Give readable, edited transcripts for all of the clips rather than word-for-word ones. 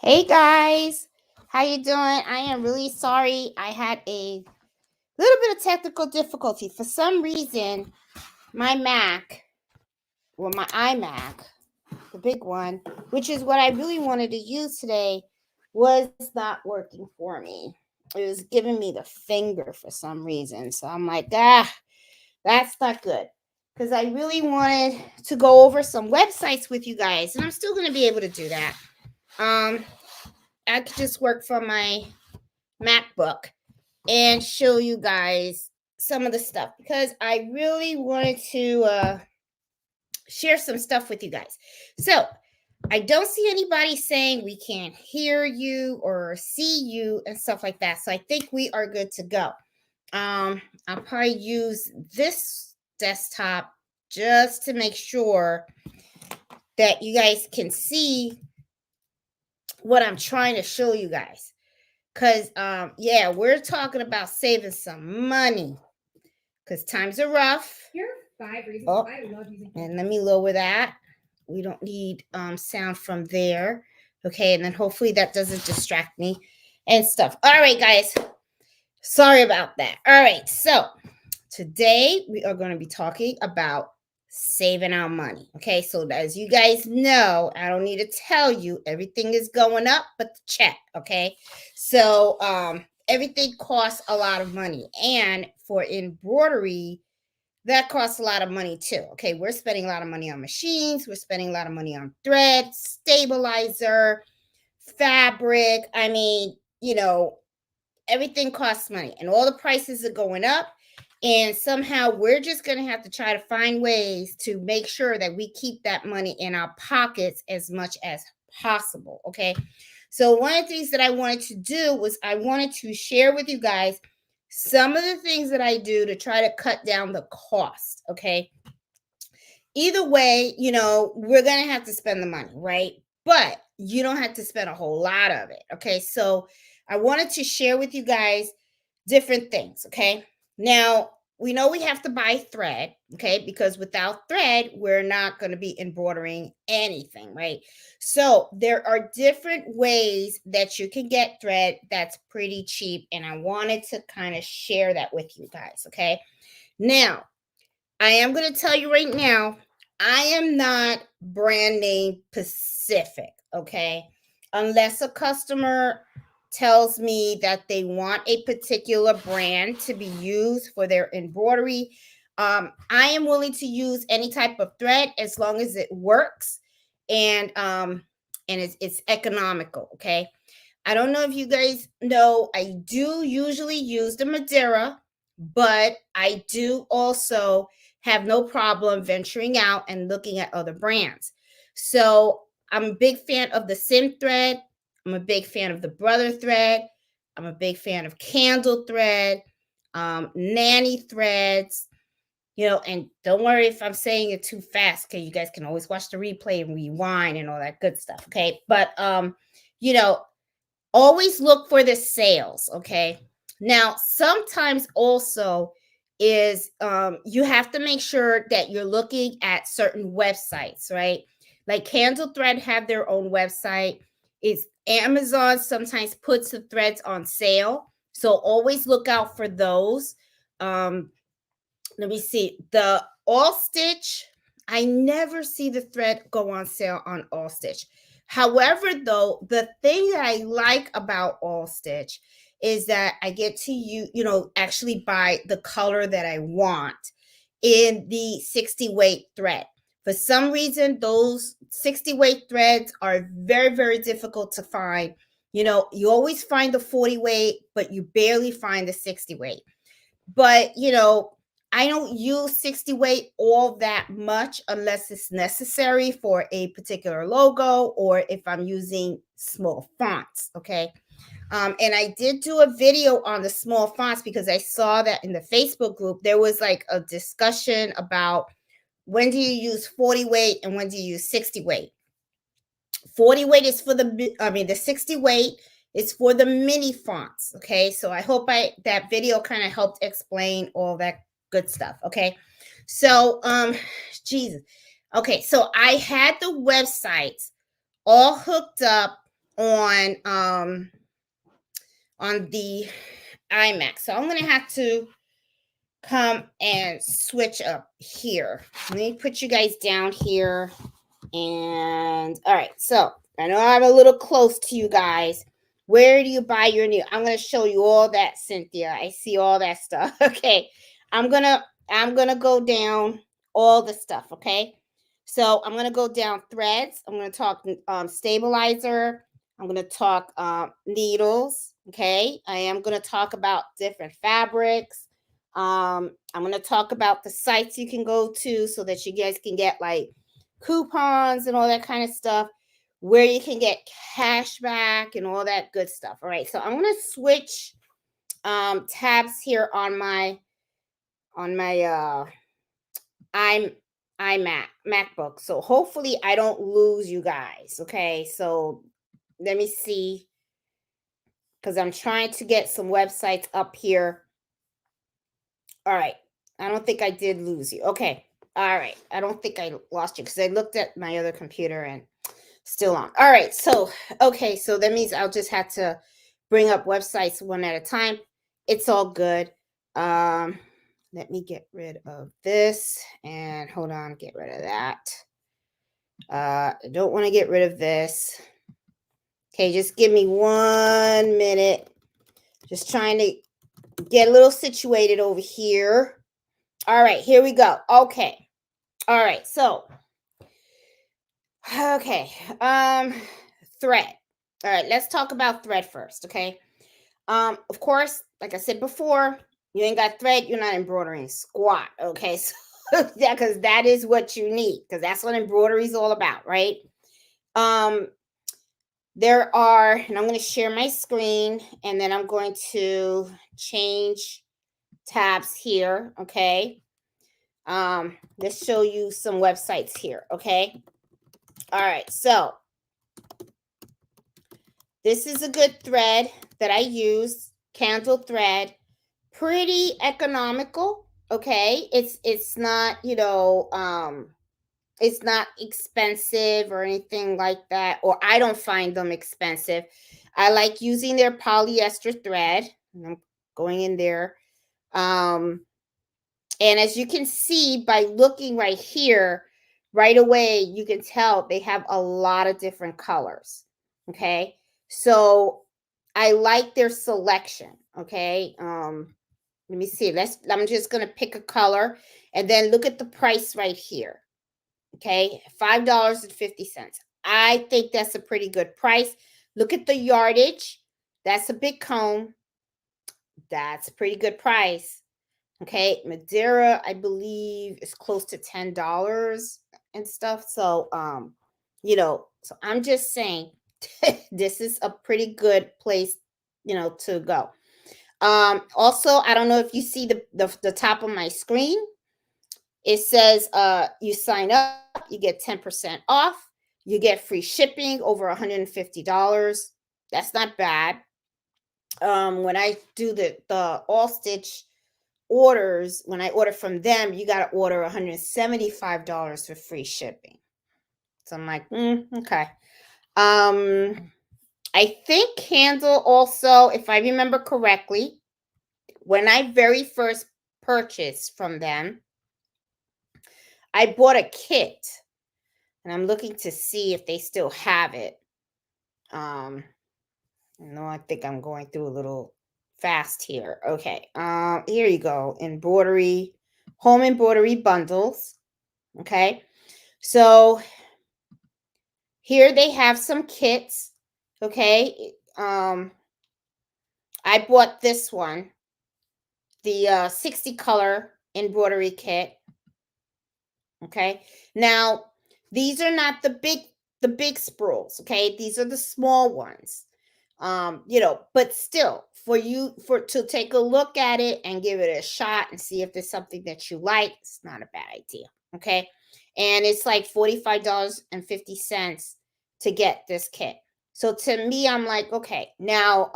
Hey guys, how you doing? I am really sorry. I had a little bit of technical difficulty. For some reason, my Mac, or my iMac, the big one, which is what I really wanted to use today, was not working for me. It was giving me the finger for some reason. So I'm like, that's not good. Because I really wanted to go over some websites with you guys, and I'm still going to be able to do that. I could just work from my MacBook and show you guys some of the stuff because I really wanted to share some stuff with you guys. So I don't see anybody saying we can't hear you or see you and stuff like that. So I think we are good to go. I'll probably use this desktop just to make sure that you guys can see what I'm trying to show you guys. Because, yeah, we're talking about saving some money because times are rough. Here are 5 reasons why I love using. And let me lower that. We don't need sound from there. Okay, and then hopefully that doesn't distract me and stuff. All right, guys. Sorry about that. All right, so today we are going to be talking about saving our money. Okay, so as you guys know, I don't need to tell you, everything is going up but the check. Okay, so everything costs a lot of money, and for embroidery that costs a lot of money too. Okay, we're spending a lot of money on machines, we're spending a lot of money on thread, stabilizer, fabric. I mean, everything costs money and all the prices are going up, and somehow we're just going to have to try to find ways to make sure that we keep that money in our pockets as much as possible. Okay, so one of the things that I wanted to do was I wanted to share with you guys some of the things that I do to try to cut down the cost. Okay, either way, we're going to have to spend the money, right? But you don't have to spend a whole lot of it. Okay, so I wanted to share with you guys different things. Okay, now we know we have to buy thread. Okay, because without thread, we're not going to be embroidering anything, right? So there are different ways that you can get thread that's pretty cheap, and I wanted to kind of share that with you guys. Okay, now I am going to tell you right now, I am not brand name specific, okay? Unless a customer tells me that they want a particular brand to be used for their embroidery, I am willing to use any type of thread as long as it works and it's economical, okay? I don't know if you guys know, I do usually use the Madeira, but I do also have no problem venturing out and looking at other brands. So I'm a big fan of the Sim thread. I'm a big fan of the Brother thread. I'm a big fan of Candle thread, Nanny threads. And don't worry if I'm saying it too fast, because you guys can always watch the replay and rewind and all that good stuff. Okay, but you know, always look for the sales. Okay, now sometimes also is you have to make sure that you're looking at certain websites, right? Like Candle Thread have their own website. Is Amazon sometimes puts the threads on sale, so always look out for those. Let me see, the All Stitch, I never see the thread go on sale on All Stitch. However, though, the thing that I like about All Stitch is that I get to actually buy the color that I want in the 60 weight thread. For some reason, those 60 weight threads are very, very difficult to find. You always find the 40 weight, but you barely find the 60 weight. But I don't use 60 weight all that much unless it's necessary for a particular logo or if I'm using small fonts. Okay. And I did do a video on the small fonts because I saw that in the Facebook group, there was like a discussion about when do you use 40 weight and when do you use 60 weight. 40 weight is for the 60 weight is for the mini fonts. Okay. So I hope that video kind of helped explain all that good stuff. Okay, so Jesus. Okay, so I had the websites all hooked up on the iMac. So I'm going to have to come and switch up here. Let me put you guys down here. And all right, so I know I'm a little close to you guys. Where do you buy your new? I'm going to show you all that, Cynthia. I see all that stuff. Okay. I'm going to go down all the stuff, okay? So I'm going to go down threads. I'm going to talk stabilizer. I'm going to talk needles, okay? I am going to talk about different fabrics. I'm going to talk about the sites you can go to so that you guys can get like coupons and all that kind of stuff, where you can get cash back and all that good stuff. All right, so I'm going to switch tabs here on my MacBook. So hopefully I don't lose you guys. Okay, so let me see, because I'm trying to get some websites up here. All right, I don't think I did lose you. Okay, all right, I don't think I lost you because I looked at my other computer and still on. All right, so okay, so that means I'll just have to bring up websites one at a time. It's all good. Let me get rid of this and hold on, get rid of that. I don't want to get rid of this. Okay, just give me 1 minute. Just trying to get a little situated over here. All right, here we go. Okay. All right, so okay. Thread. All right, let's talk about thread first, okay? Of course, like I said before, you ain't got thread, you're not embroidering squat, okay? So yeah, because that is what you need, because that's what embroidery is all about, right? There are, and I'm going to share my screen, and then I'm going to change tabs here, okay? Let's show you some websites here, okay? All right, so this is a good thread that I use, candle thread, pretty economical, okay? It's not, it's not expensive or anything like that, or I don't find them expensive. I like using their polyester thread. I'm going in there. And as you can see by looking right here, right away, you can tell they have a lot of different colors, okay? So I like their selection, okay? Let me see. I'm just going to pick a color and then look at the price right here. Okay, $5.50. I think that's a pretty good price. Look at the yardage. That's a big comb. That's a pretty good price. Okay, Madeira, I believe, is close to $10 and stuff. So, so I'm just saying this is a pretty good place, to go. Also, I don't know if you see the top of my screen. It says you sign up, you get 10% off, you get free shipping over $150. That's not bad. When I do the all stitch orders, when I order from them, you got to order $175 for free shipping. So I'm like, okay. I think Candle also, if I remember correctly, when I very first purchased from them, I bought a kit, and I'm looking to see if they still have it. I think I'm going through a little fast here. Okay. Here you go. Embroidery, home embroidery bundles. Okay. So here they have some kits. Okay. I bought this one, the 60 color embroidery kit. Okay. Now, these are not the big spools, okay? These are the small ones. But still, to take a look at it and give it a shot and see if there's something that you like, it's not a bad idea, okay? And it's like $45.50 to get this kit. So to me, I'm like, okay, now,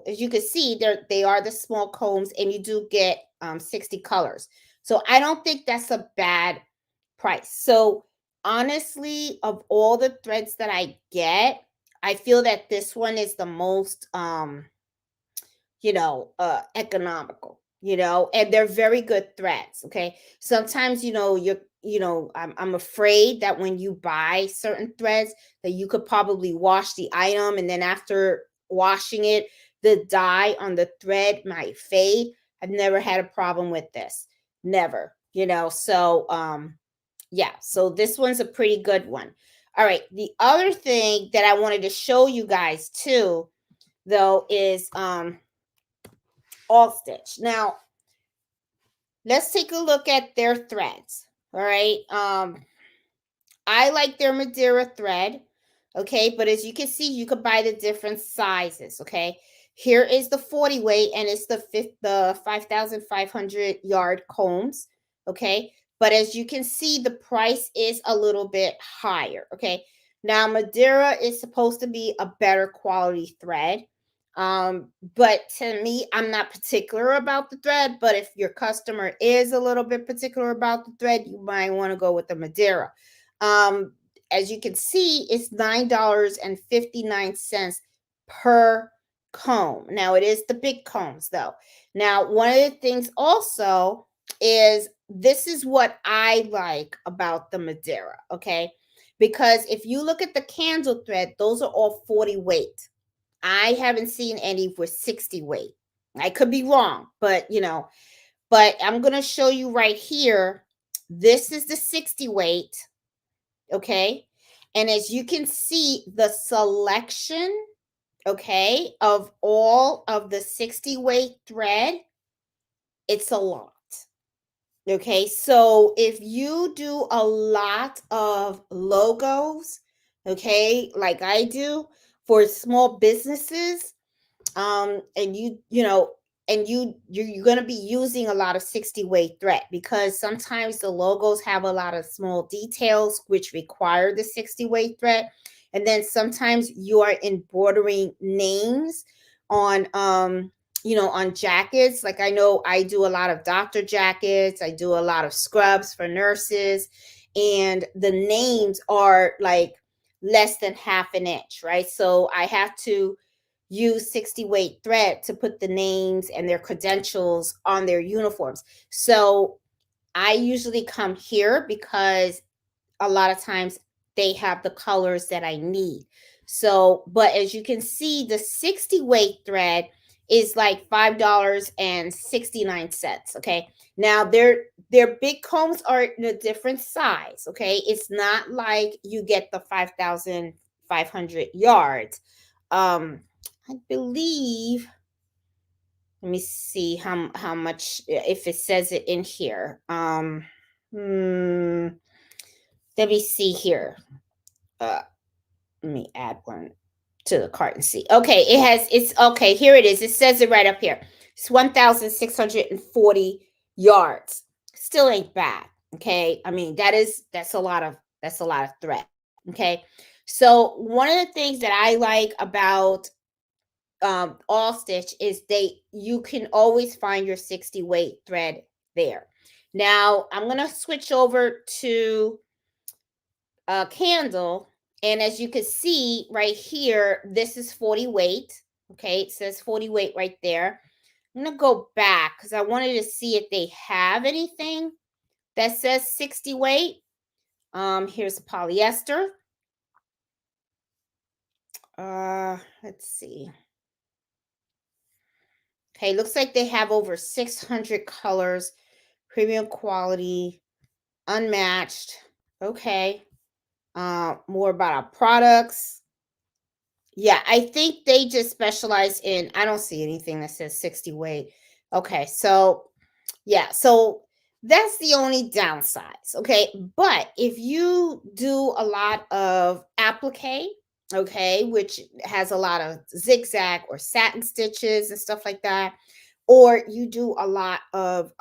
as you can see, they are the small combs, and you do get 60 colors. So I don't think that's a bad price. So honestly, of all the threads that I get, I feel that this one is the most economical, and they're very good threads. Okay. Sometimes, I'm afraid that when you buy certain threads that you could probably wash the item, and then after washing it, the dye on the thread might fade. I've never had a problem with this. Never, yeah, so this one's a pretty good one. All right. The other thing that I wanted to show you guys too, though, is all stitch. Now, let's take a look at their threads. All right. I like their Madeira thread. Okay, but as you can see, you could buy the different sizes. Okay, here is the 40 weight, and it's the 5,500 yard combs. Okay, but as you can see, the price is a little bit higher. Okay, now Madeira is supposed to be a better quality thread. But to me, I'm not particular about the thread, but if your customer is a little bit particular about the thread, you might want to go with the Madeira. Um, as you can see, it's $9.59 per comb. Now, it is the big combs, though. Now, one of the things also is this is what I like about the Madeira, okay? Because if you look at the candle thread, those are all 40 weight. I haven't seen any with 60 weight. I could be wrong, but I'm going to show you right here. This is the 60 weight. Okay. And as you can see, the selection, okay, of all of the 60 weight thread, it's a lot. Okay. So if you do a lot of logos, okay, like I do for small businesses, and you're going to be using a lot of 60 weight thread, because sometimes the logos have a lot of small details which require the 60 weight thread, and then sometimes you are embroidering names on on jackets. Like, I know I do a lot of doctor jackets, I do a lot of scrubs for nurses, and the names are like less than half an inch, right? So I have to use 60 weight thread to put the names and their credentials on their uniforms. So I usually come here because a lot of times they have the colors that I need. So, but as you can see, the 60 weight thread is like $5.69. Okay. Now their big combs are in a different size. Okay. It's not like you get the 5,500 yards. I believe, let me see how much, if it says it in here. Let me see here. Let me add one to the cart and see. Okay, it's okay. Here it is. It says it right up here. It's 1,640 yards. Still ain't bad. Okay. I mean, that's a lot of thread. Okay. So one of the things that I like about all stitch is you can always find your 60 weight thread there. Now I'm going to switch over to a candle, and as you can see right here, this is 40 weight. Okay, it says 40 weight right there. I'm going to go back because I wanted to see if they have anything that says 60 weight. Here's a polyester. Let's see. Okay, looks like they have over 600 colors, premium quality, unmatched. Okay. More about our products. Yeah, I think they just specialize in, I don't see anything that says 60 weight. Okay, so yeah, so that's the only downsides. Okay, but if you do a lot of applique, okay, which has a lot of zigzag or satin stitches and stuff like that, or you do a lot of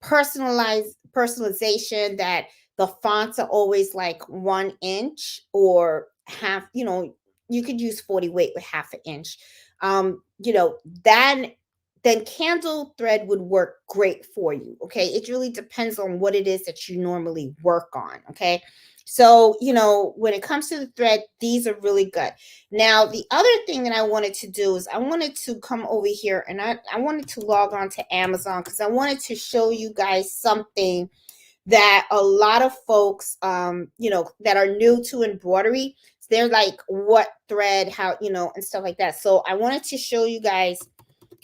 personalization, that the fonts are always like 1 inch or half, you could use 40 weight with half an inch. Then then candle thread would work great for you. Okay. It really depends on what it is that you normally work on. Okay. So, when it comes to the thread, these are really good. Now, the other thing that I wanted to do is I wanted to come over here and I wanted to log on to Amazon because I wanted to show you guys something that a lot of folks, that are new to embroidery, they're like, what thread, how, and stuff like that. So I wanted to show you guys,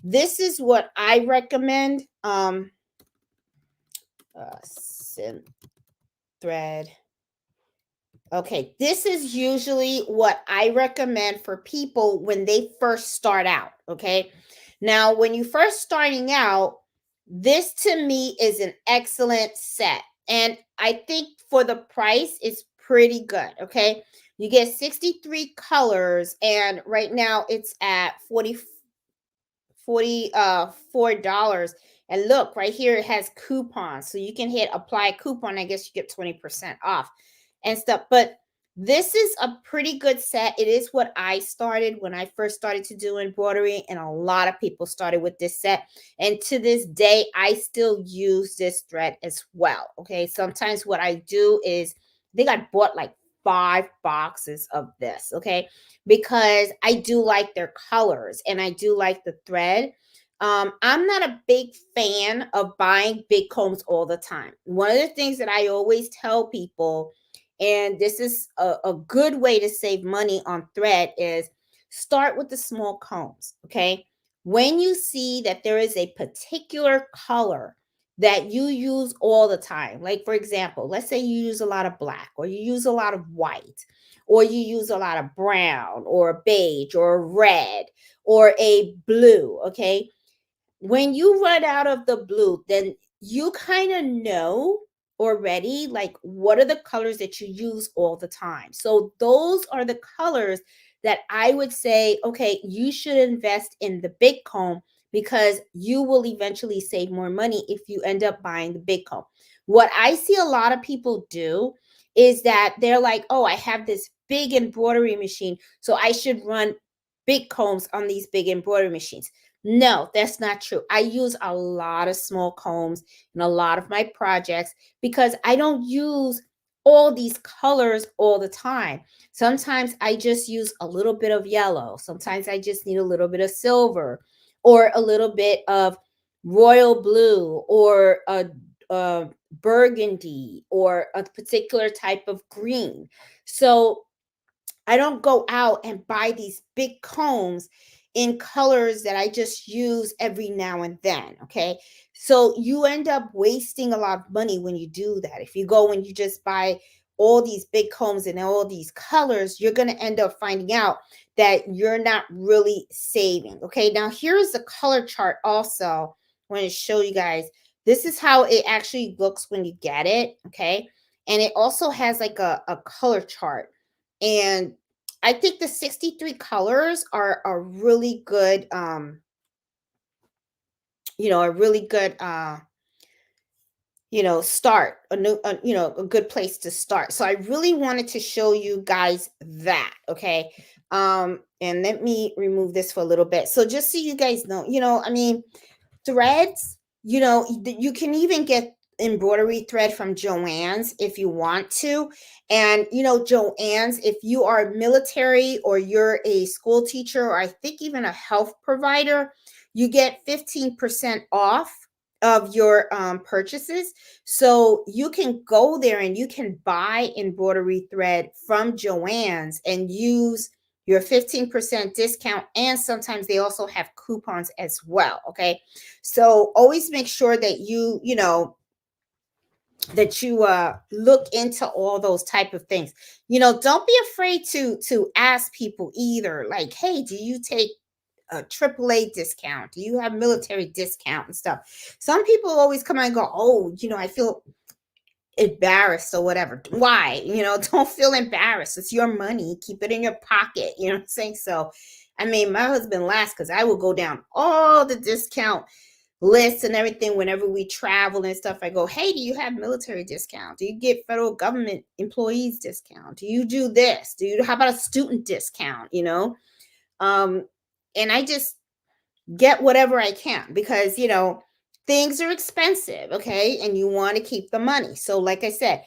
this is what I recommend. Sim thread. Okay, this is usually what I recommend for people when they first start out. Okay, now when you first starting out, this to me is an excellent set, and I think for the price, it's pretty good. Okay, you get 63 colors, and right now it's at 44 dollars. And look right here, it has coupons, so you can hit apply coupon. I guess you get 20% off and stuff. But this is a pretty good set. It is what I started when I first started to do embroidery, and a lot of people started with this set, and to this day I still use this thread as well. Okay, sometimes what I do is, I think I bought like 5 boxes of this. Okay, because I do like their colors and I do like the thread. I'm not a big fan of buying big combs all the time. One of the things that I always tell people, and this is a good way to save money on thread, is start with the small combs. Okay. When you see that there is a particular color that you use all the time, like for example, let's say you use a lot of black, or you use a lot of white, or you use a lot of brown or beige or red or a blue. Okay, when you run out of the blue, then you kind of know already, like, what are the colors that you use all the time. So those are the colors that I would say, okay, you should invest in the big comb, because you will eventually save more money if you end up buying the big comb. What I see a lot of people do is that they're like, oh, I have this big embroidery machine, so I should run big combs on these big embroidery machines. No, that's not true. I use a lot of small combs in a lot of my projects because I don't use all these colors all the time. Sometimes I just use a little bit of yellow. Sometimes I just need a little bit of silver, or a little bit of royal blue, or a burgundy, or a particular type of green. So I don't go out and buy these big combs in colors that I just use every now and then. Okay. So you end up wasting a lot of money when you do that. If you go and you just buy all these big combs and all these colors, you're going to end up finding out that you're not really saving. Okay. Now, here's the color chart also. I want to show you guys. This is how it actually looks when you get it. Okay. And it also has like a color chart. And I think the 63 colors are a really good, a really good, start, a good place to start. So I really wanted to show you guys that. Okay. And let me remove this for a little bit. So just so you guys know, I mean, threads, you can even get embroidery thread from Joann's if you want to. And Joann's, if you are military, or you're a school teacher, or I think even a health provider, you get 15% off of your purchases. So you can go there and you can buy embroidery thread from Joann's and use your 15% discount. And sometimes they also have coupons as well. Okay, so always make sure that you look into all those type of things. Don't be afraid to ask people either, like, hey, do you take a AAA discount? Do you have military discount and stuff? Some people always come and go, oh, I feel embarrassed or whatever. Why? Don't feel embarrassed. It's your money. Keep it in your pocket. You know what I'm saying? So, I mean, my husband laughs because I will go down all the discount lists and everything whenever we travel and stuff. I go, hey, do you have military discount? Do you get federal government employees discount? Do you do this? How about a student discount? And I just get whatever I can because, things are expensive, okay? And you want to keep the money. So, like I said,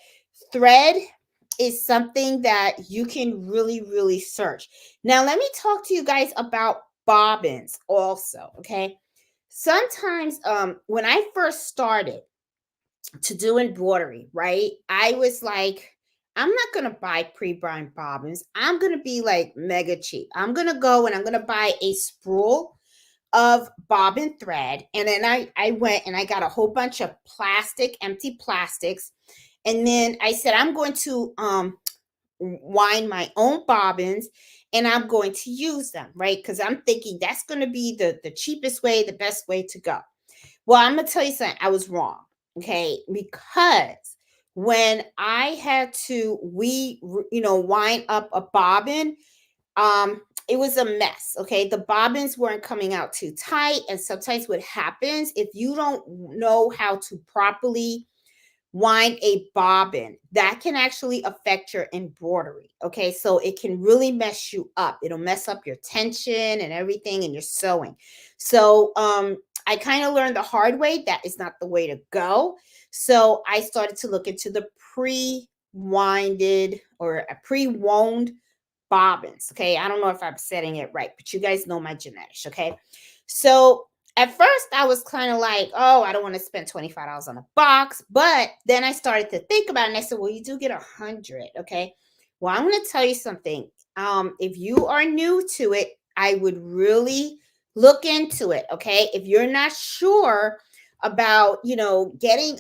thread is something that you can really, really search. Now, let me talk to you guys about bobbins also, okay? Sometimes when I first started to do embroidery, right? I was like, I'm not going to buy pre-bind bobbins. I'm going to be like mega cheap. I'm going to go and I'm going to buy a spool of bobbin thread. And then I went and I got a whole bunch of empty plastics. And then I said, I'm going to wind my own bobbins and I'm going to use them, right? Because I'm thinking that's going to be the cheapest way, the best way to go. Well, I'm going to tell you something. I was wrong. Okay. Because when I had to, wind up a bobbin, it was a mess. Okay. The bobbins weren't coming out too tight. And sometimes what happens if you don't know how to properly wind a bobbin, that can actually affect your embroidery. Okay. So it can really mess you up. It'll mess up your tension and everything and your sewing. So, I kind of learned the hard way that is not the way to go. So I started to look into the pre-winded or a pre-wound bobbins. Okay. I don't know if I'm setting it right, but you guys know my genetics. Okay. So at first I was kind of like, oh, I don't want to spend $25 on a box. But then I started to think about it and I said, well, you do get 100. Okay. Well, I'm going to tell you something. If you are new to it, I would really look into it. Okay. If you're not sure about, getting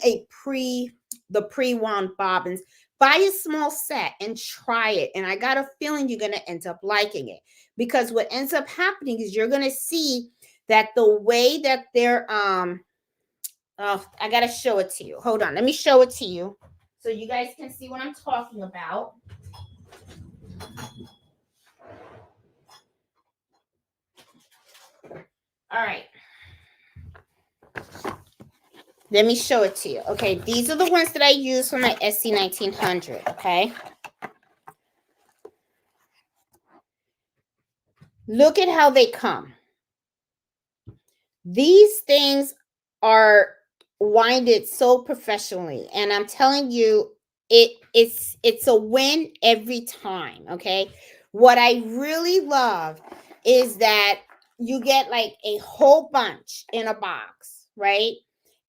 the pre-wound bobbins, buy a small set and try it. And I got a feeling you're going to end up liking it because what ends up happening is you're going to see that the way that they're, oh, I got to show it to you. Hold on. Let me show it to you so you guys can see what I'm talking about. All right. Let me show it to you. Okay. These are the ones that I use for my SC 1900. Okay. Look at how they come. These things are winded so professionally, and I'm telling you, it's a win every time. Okay. What I really love is that you get like a whole bunch in a box, right?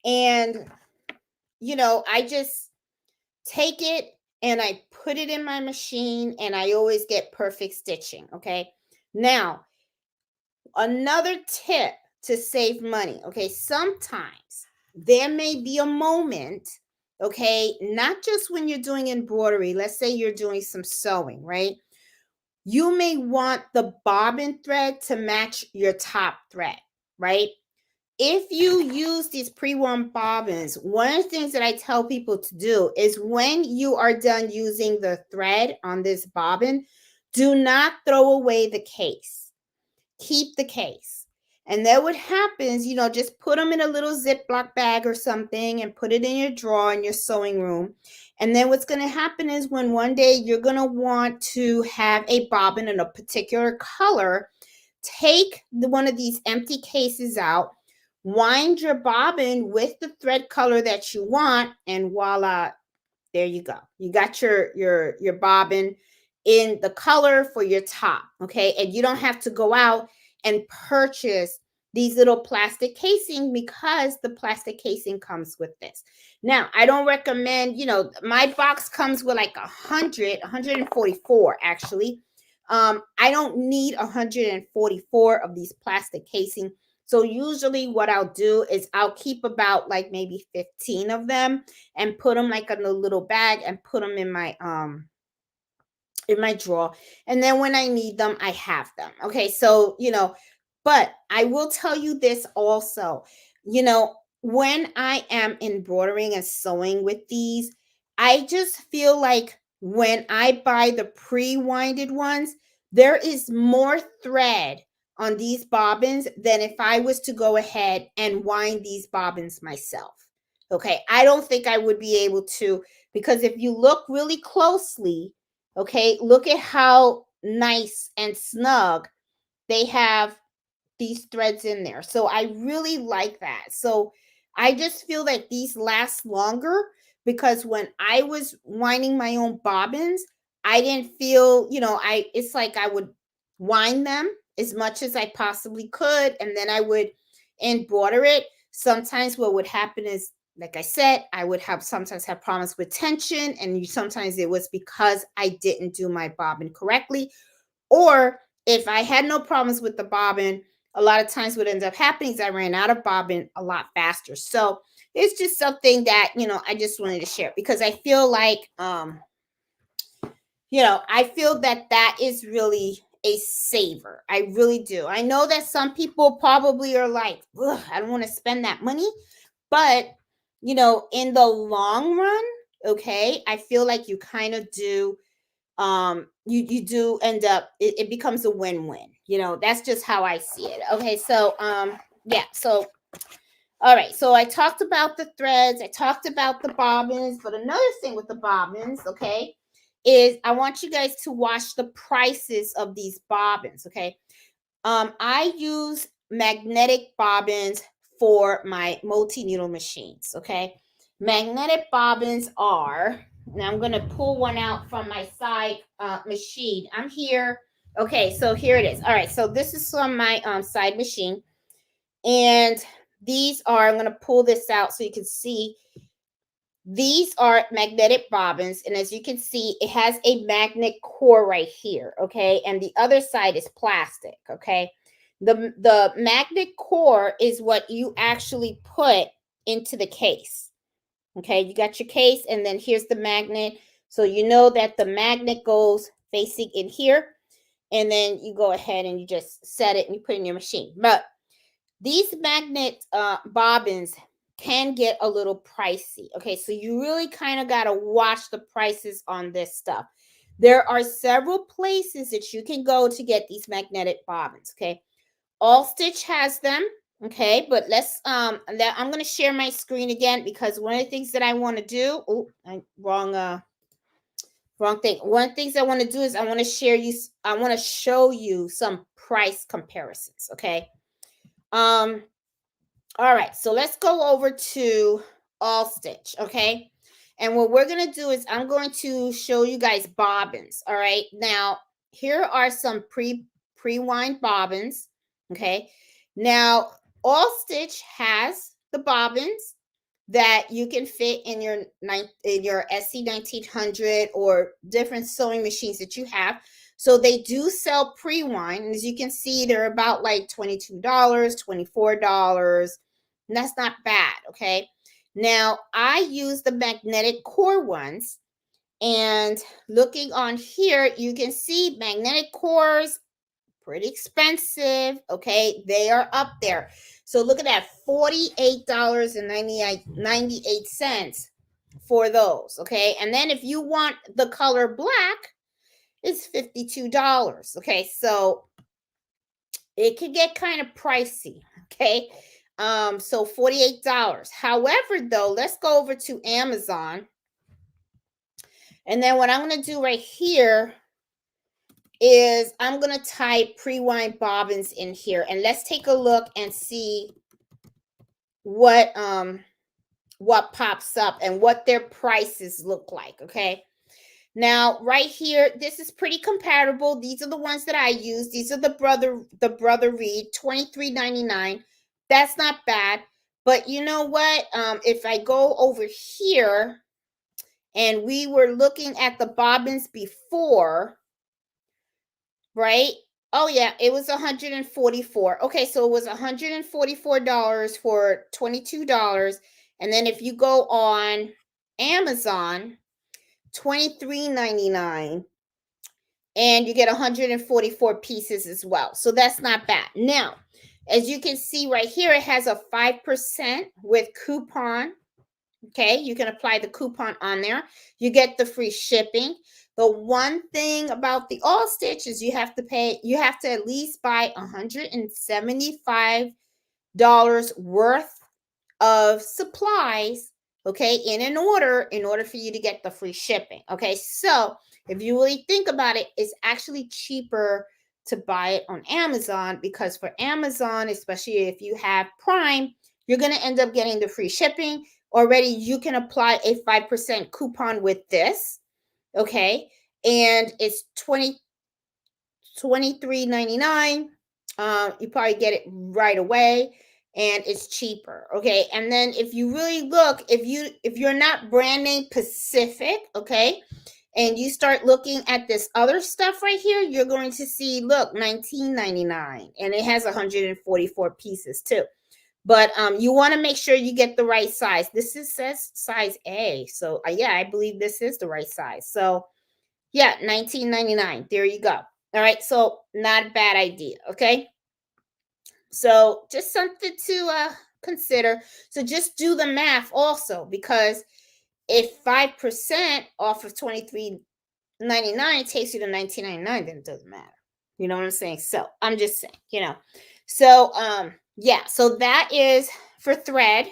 And I just take it and I put it in my machine and I always get perfect stitching. Okay. Now, another tip to save money. Okay. Sometimes there may be a moment, okay, not just when you're doing embroidery. Let's say you're doing some sewing, right? You may want the bobbin thread to match your top thread, right? If you use these pre-wound bobbins, one of the things that I tell people to do is when you are done using the thread on this bobbin, do not throw away the case. Keep the case. And then what happens, just put them in a little Ziploc bag or something and put it in your drawer in your sewing room. And then what's going to happen is when one day you're going to want to have a bobbin in a particular color, take one of these empty cases out, wind your bobbin with the thread color that you want, and voila, there you go. You got your bobbin in the color for your top. Okay. And you don't have to go out and purchase these little plastic casing because the plastic casing comes with this. Now, I don't recommend, my box comes with like 144 actually. I don't need 144 of these plastic casing. So usually what I'll do is I'll keep about like maybe 15 of them and put them like in a little bag and put them in my drawer. And then when I need them, I have them. Okay. So, but I will tell you this also, when I am embroidering and sewing with these, I just feel like when I buy the pre-winded ones, there is more thread on these bobbins than if I was to go ahead and wind these bobbins myself. Okay. I don't think I would be able to, because if you look really closely, okay, look at how nice and snug they have these threads in there. So I really like that. So I just feel like these last longer because when I was winding my own bobbins, I didn't feel, it's like I would wind them as much as I possibly could, and then I would embroider it. Sometimes what would happen is, like I said, I would sometimes have problems with tension, and sometimes it was because I didn't do my bobbin correctly. Or if I had no problems with the bobbin, a lot of times what ends up happening is I ran out of bobbin a lot faster. So it's just something that, I just wanted to share because I feel like, I feel that is really a saver. I really do. I know that some people probably are like, I don't want to spend that money. But, in the long run, okay, I feel like you kind of do, you do end up, it becomes a win-win. That's just how I see it. Okay, so, yeah, so, all right, so I talked about the threads, I talked about the bobbins, but another thing with the bobbins, okay, is I want you guys to watch the prices of these bobbins, okay? I use magnetic bobbins for my multi-needle machines, okay? Magnetic bobbins are, now I'm going to pull one out from my side machine. I'm here. Okay, so here it is. All right, so this is from my side machine. And these are, I'm going to pull this out so you can see. These are magnetic bobbins, and as you can see, it has a magnet core right here, okay? And the other side is plastic, okay? The magnet core is what you actually put into the case, okay? You got your case, and then here's the magnet. So you know that the magnet goes facing in here, and then you go ahead and you just set it and you put it in your machine. But these magnet bobbins can get a little pricey. Okay, so you really kind of got to watch the prices on this stuff. There are several places that you can go to get these magnetic bobbins. Okay, All Stitch has them. Okay, but I'm going to share my screen again because one of the things that I want to do. Oh, wrong thing. One of the things I want to do is I want to show you some price comparisons. Okay. All right, so let's go over to All Stitch, okay? And what we're going to do is I'm going to show you guys bobbins, all right? Now, here are some pre-wind bobbins, okay? Now, All Stitch has the bobbins that you can fit in your SC 1900 or different sewing machines that you have. So they do sell pre-wind. As you can see, they're about like $22, $24. And that's not bad, okay? Now, I use the magnetic core ones. And looking on here, you can see magnetic cores, pretty expensive, okay? They are up there. So look at that, $48.98 for those, okay? And then if you want the color black, it's $52, okay? So it can get kind of pricey, okay? So $48. However, though, let's go over to Amazon. And then what I'm going to do right here is I'm going to type pre-wind bobbins in here. And let's take a look and see what pops up and what their prices look like, okay? Now, right here, this is pretty comparable. These are the ones that I use. These are the Brother Reed, $23.99. That's not bad. But you know what? If I go over here, and we were looking at the bobbins before, right? Oh, yeah, it was $144. Okay, so it was $144 for $22. And then if you go on Amazon, $23.99, and you get 144 pieces as well. So that's not bad. Now, as you can see right here, it has a 5% with coupon. Okay, you can apply the coupon on there. You get the free shipping. The one thing about the All Stitch is you have to at least buy $175 worth of supplies, okay, in order for you to get the free shipping. Okay, so if you really think about it, it's actually cheaper to buy it on Amazon, because for Amazon, especially if you have Prime, you're going to end up getting the free shipping. Already, you can apply a 5% coupon with this, okay? And it's $23.99. You probably get it right away, and it's cheaper, okay? And then if you really look, if you're not brand name specific, okay, and you start looking at this other stuff right here, you're going to see, look, $19.99, and it has 144 pieces too. But you want to make sure you get the right size. This says size A, so yeah, I believe this is the right size. So yeah, $19.99. There you go. All right, so not a bad idea, okay? So just something to consider. So just do the math also, because if 5% off of $23.99 takes you to $19.99, then it doesn't matter. You know what I'm saying? So I'm just saying, you know. So yeah, so that is for thread,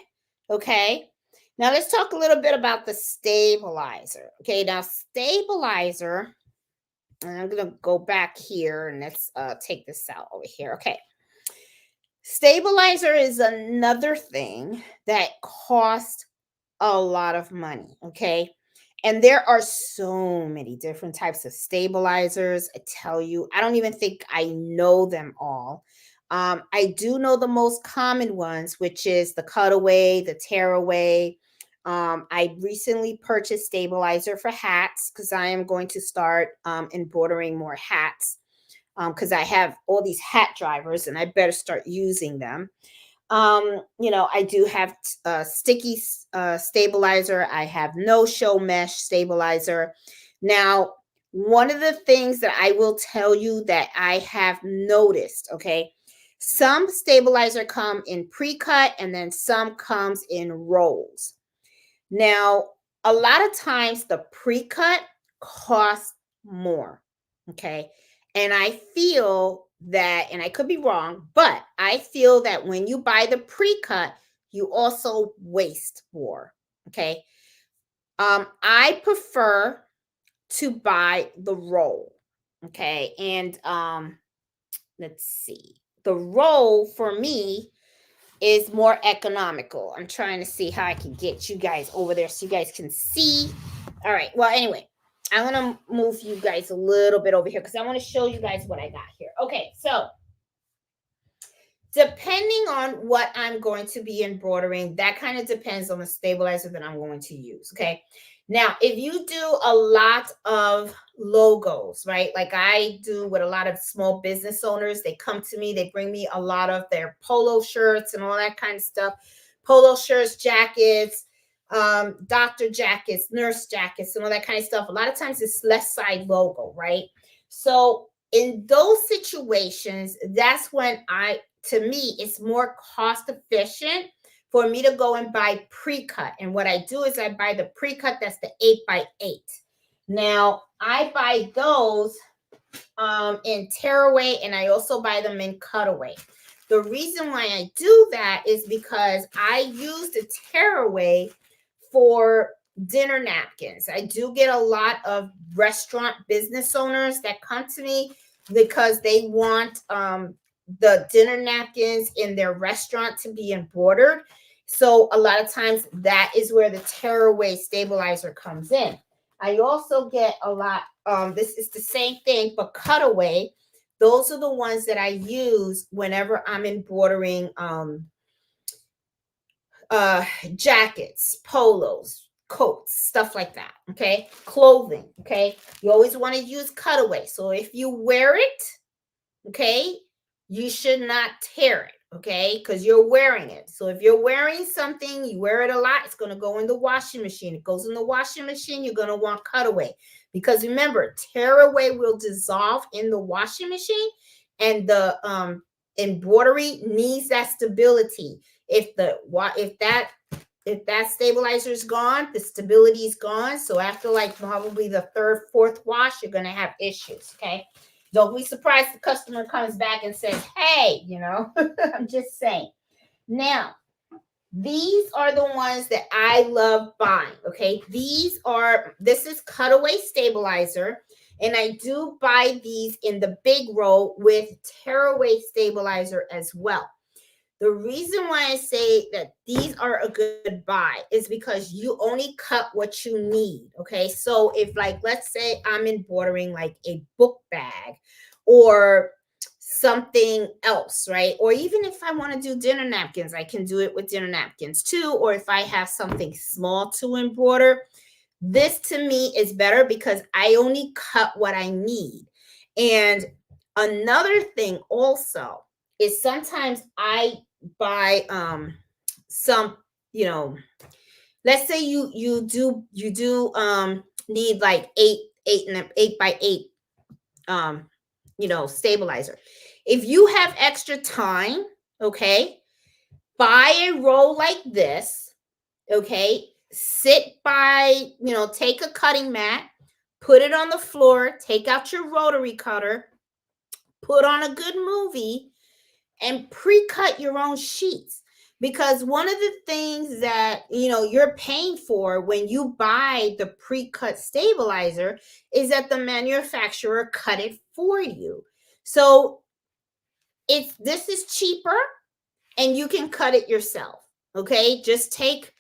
okay? Now let's talk a little bit about the stabilizer. Okay, now stabilizer, and I'm gonna go back here and let's take this out over here. Okay. Stabilizer is another thing that costs a lot of money, okay? And there are so many different types of stabilizers. I tell you, I don't even think I know them all. I do know the most common ones, which is the cutaway, the tearaway. I recently purchased stabilizer for hats because I am going to start embroidering more hats, because I have all these hat drivers and I better start using them. You know, I do have sticky stabilizer. I have no show mesh stabilizer. Now, one of the things that I will tell you that I have noticed, okay, some stabilizer come in pre-cut and then some comes in rolls. Now, a lot of times the pre-cut costs more, okay? And I feel that, and I could be wrong, but I feel that when you buy the pre-cut, you also waste more, okay? I prefer to buy the roll, okay? And let's see. The roll for me is more economical. I'm trying to see how I can get you guys over there so you guys can see. All right. Well, anyway, I'm going to move you guys a little bit over here because I want to show you guys what I got here. Okay. So depending on what I'm going to be embroidering, that kind of depends on the stabilizer that I'm going to use. Okay. Now, if you do a lot of logos, right? Like I do with a lot of small business owners, they come to me, they bring me a lot of their polo shirts and all that kind of stuff. Polo shirts, jackets, doctor jackets, nurse jackets, and all that kind of stuff. A lot of times it's left side logo, right? So in those situations, that's when to me, it's more cost efficient for me to go and buy pre-cut. And what I do is I buy the pre-cut, that's the 8x8. Now, I buy those in tearaway, and I also buy them in cutaway. The reason why I do that is because I use the tearaway for dinner napkins. I do get a lot of restaurant business owners that come to me because they want the dinner napkins in their restaurant to be embroidered. So a lot of times that is where the tearaway stabilizer comes in. I also get a lot, this is the same thing, but cutaway. Those are the ones that I use whenever I'm embroidering jackets, polos, coats, stuff like that. Okay. Clothing. Okay. You always want to use cutaway. So if you wear it, okay, you should not tear it, okay, because you're wearing it. So if you're wearing something, you wear it a lot, it's going to go in the washing machine. It goes in the washing machine, you're going to want cutaway. Because remember, tearaway will dissolve in the washing machine, and the embroidery needs that stability. If that stabilizer is gone, the stability is gone. So after like probably the third, fourth wash, you're going to have issues, okay? Don't be surprised the customer comes back and says, hey, you know, I'm just saying. Now, these are the ones that I love buying, okay? This is cutaway stabilizer, And I do buy these in the big roll with tearaway stabilizer as well. The reason why I say that these are a good buy is because you only cut what you need. Okay. So if, like, let's say I'm embroidering like a book bag or something else, right? Or even if I want to do dinner napkins, I can do it with dinner napkins too. Or if I have something small to embroider, this to me is better because I only cut what I need. And another thing also is sometimes I buy some, you know, let's say you do need like eight by eight stabilizer. If you have extra time, okay, buy a roll like this, okay, sit by, take a cutting mat, put it on the floor, take out your rotary cutter, put on a good movie, and pre-cut your own sheets. Because one of the things that you're paying for when you buy the pre-cut stabilizer is that the manufacturer cut it for you. So this is cheaper and you can cut it yourself. Okay, just take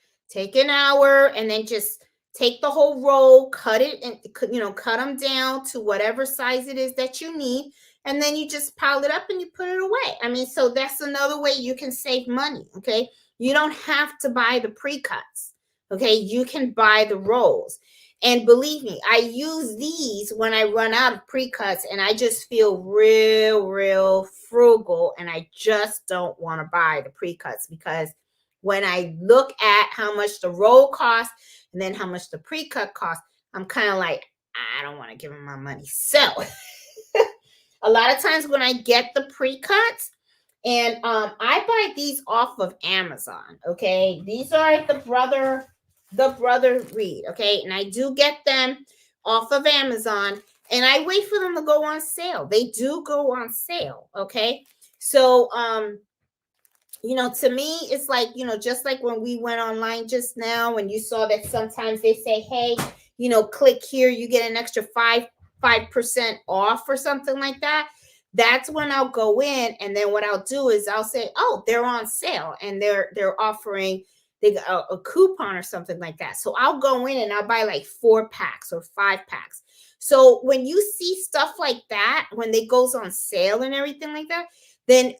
an hour and then just take the whole roll, cut it, and cut them down to whatever size it is that you need, and then you just pile it up and you put it away. I mean, so that's another way you can save money. Okay, you don't have to buy the pre-cuts. Okay, you can buy the rolls. And believe me, I use these when I run out of pre-cuts and I just feel real frugal and I just don't want to buy the pre-cuts, because when I look at how much the roll costs and then how much the pre-cut costs, I'm kind of like, I don't want to give them my money. So a lot of times when I get the pre-cuts, and I buy these off of Amazon, okay? These are the Brother Reed, okay? And I do get them off of Amazon, and I wait for them to go on sale. They do go on sale, okay? So, to me, it's like, just like when we went online just now, when you saw that sometimes they say, hey, click here, you get an extra 5% off or something like that. That's when I'll go in, and then what I'll do is I'll say, oh, they're on sale and they're offering a coupon or something like that. So I'll go in and I'll buy like 4 packs or 5 packs. So when you see stuff like that, when they goes on sale and everything like that, then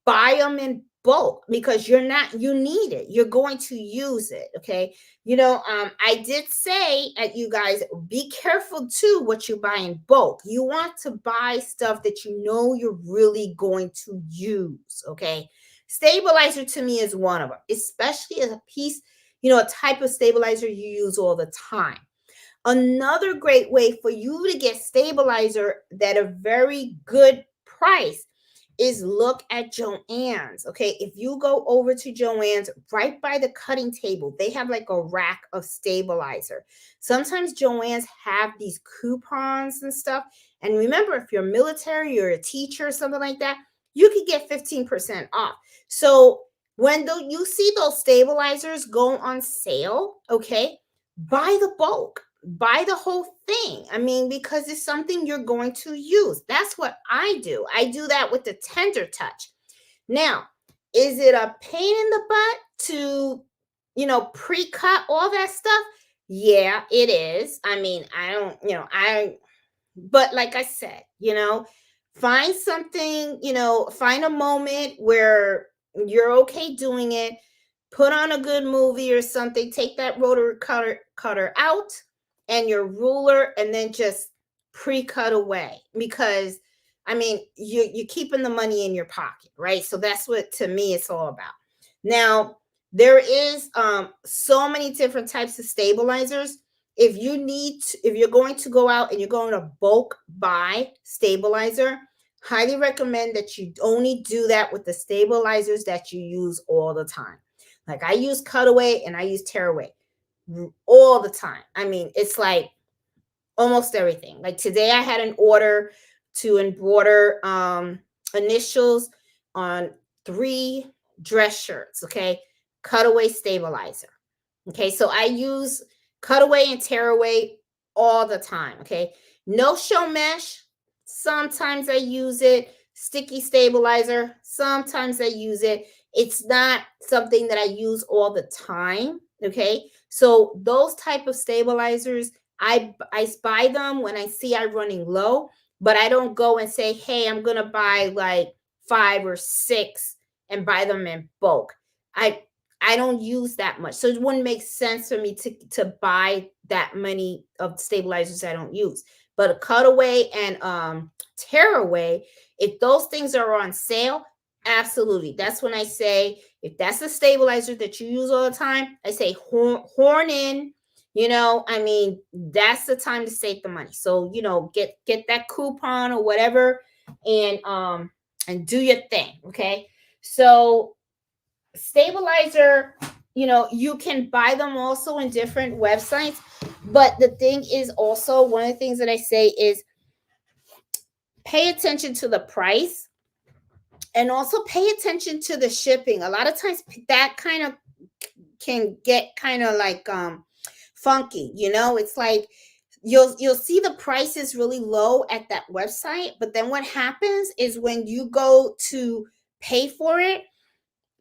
buy them in bulk, because you need it. You're going to use it. Okay. I did say at you guys, be careful too what you buy in bulk. You want to buy stuff that you're really going to use. Okay. Stabilizer to me is one of them, especially a piece, a type of stabilizer you use all the time. Another great way for you to get stabilizer at a very good price is look at Joann's. Okay, if you go over to Joann's, right by the cutting table, they have like a rack of stabilizer. Sometimes Joann's have these coupons and stuff. And remember, if you're military or a teacher or something like that, you could get 15% off. So when you see those stabilizers go on sale, okay, buy the bulk. Buy the whole thing. I mean, because it's something you're going to use. That's what I do. I do that with the Tender Touch. Now, is it a pain in the butt to, pre-cut all that stuff? Yeah, it is. I mean, but like I said, find something, find a moment where you're okay doing it. Put on a good movie or something. Take that rotary cutter out and your ruler, and then just pre-cut away, because I mean, you're keeping the money in your pocket, right? So that's what, to me, it's all about. Now, there is so many different types of stabilizers. If you're going to go out and you're going to bulk buy stabilizer, highly recommend that you only do that with the stabilizers that you use all the time. Like I use cutaway and I use tearaway all the time. I mean, it's like almost everything. Like today I had an order to embroider initials on 3 dress shirts. Okay. Cutaway stabilizer. Okay. So I use cutaway and tearaway all the time. Okay. No show mesh, sometimes I use it. Sticky stabilizer, sometimes I use it. It's not something that I use all the time. Okay. So those type of stabilizers, I buy them when I see I'm running low, but I don't go and say, hey, I'm gonna buy like 5 or 6 and buy them in bulk. I I don't use that much. So it wouldn't make sense for me to buy that many of stabilizers I don't use. But a cutaway and tearaway, if those things are on sale, absolutely. That's when I say, if that's a stabilizer that you use all the time, I say horn in. I mean, that's the time to save the money. So, get that coupon or whatever, and do your thing. Okay. So stabilizer, you can buy them also in different websites. But the thing is, also one of the things that I say is pay attention to the price, and also pay attention to the shipping. A lot of times that kind of can get kind of like funky. It's like you'll see the price is really low at that website, but then what happens is when you go to pay for it,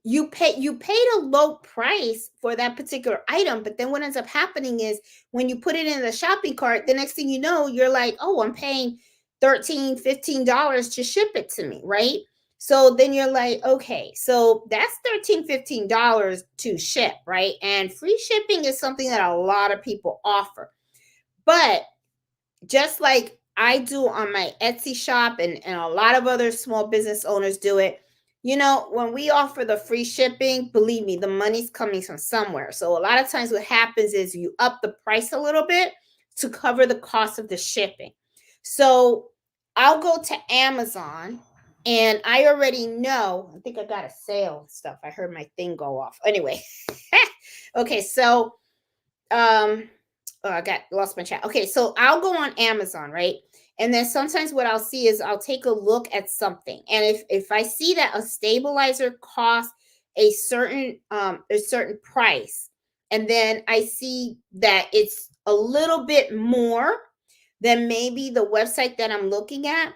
you paid a low price for that particular item, but then what ends up happening is when you put it in the shopping cart, the next thing you know, you're like, oh, I'm paying $13-15 to ship it to me, right? So then you're like, okay, so that's $13-15 to ship, right? And free shipping is something that a lot of people offer. But just like I do on my Etsy shop, and a lot of other small business owners do it, when we offer the free shipping, believe me, the money's coming from somewhere. So a lot of times what happens is you up the price a little bit to cover the cost of the shipping. So I'll go to Amazon, and I already know, I think I got a sale stuff. I heard my thing go off. Anyway. Okay, so oh, I got lost my chat. Okay, so I'll go on Amazon, right? And then sometimes what I'll see is I'll take a look at something. And if I see that a stabilizer costs a certain price, and then I see that it's a little bit more than maybe the website that I'm looking at,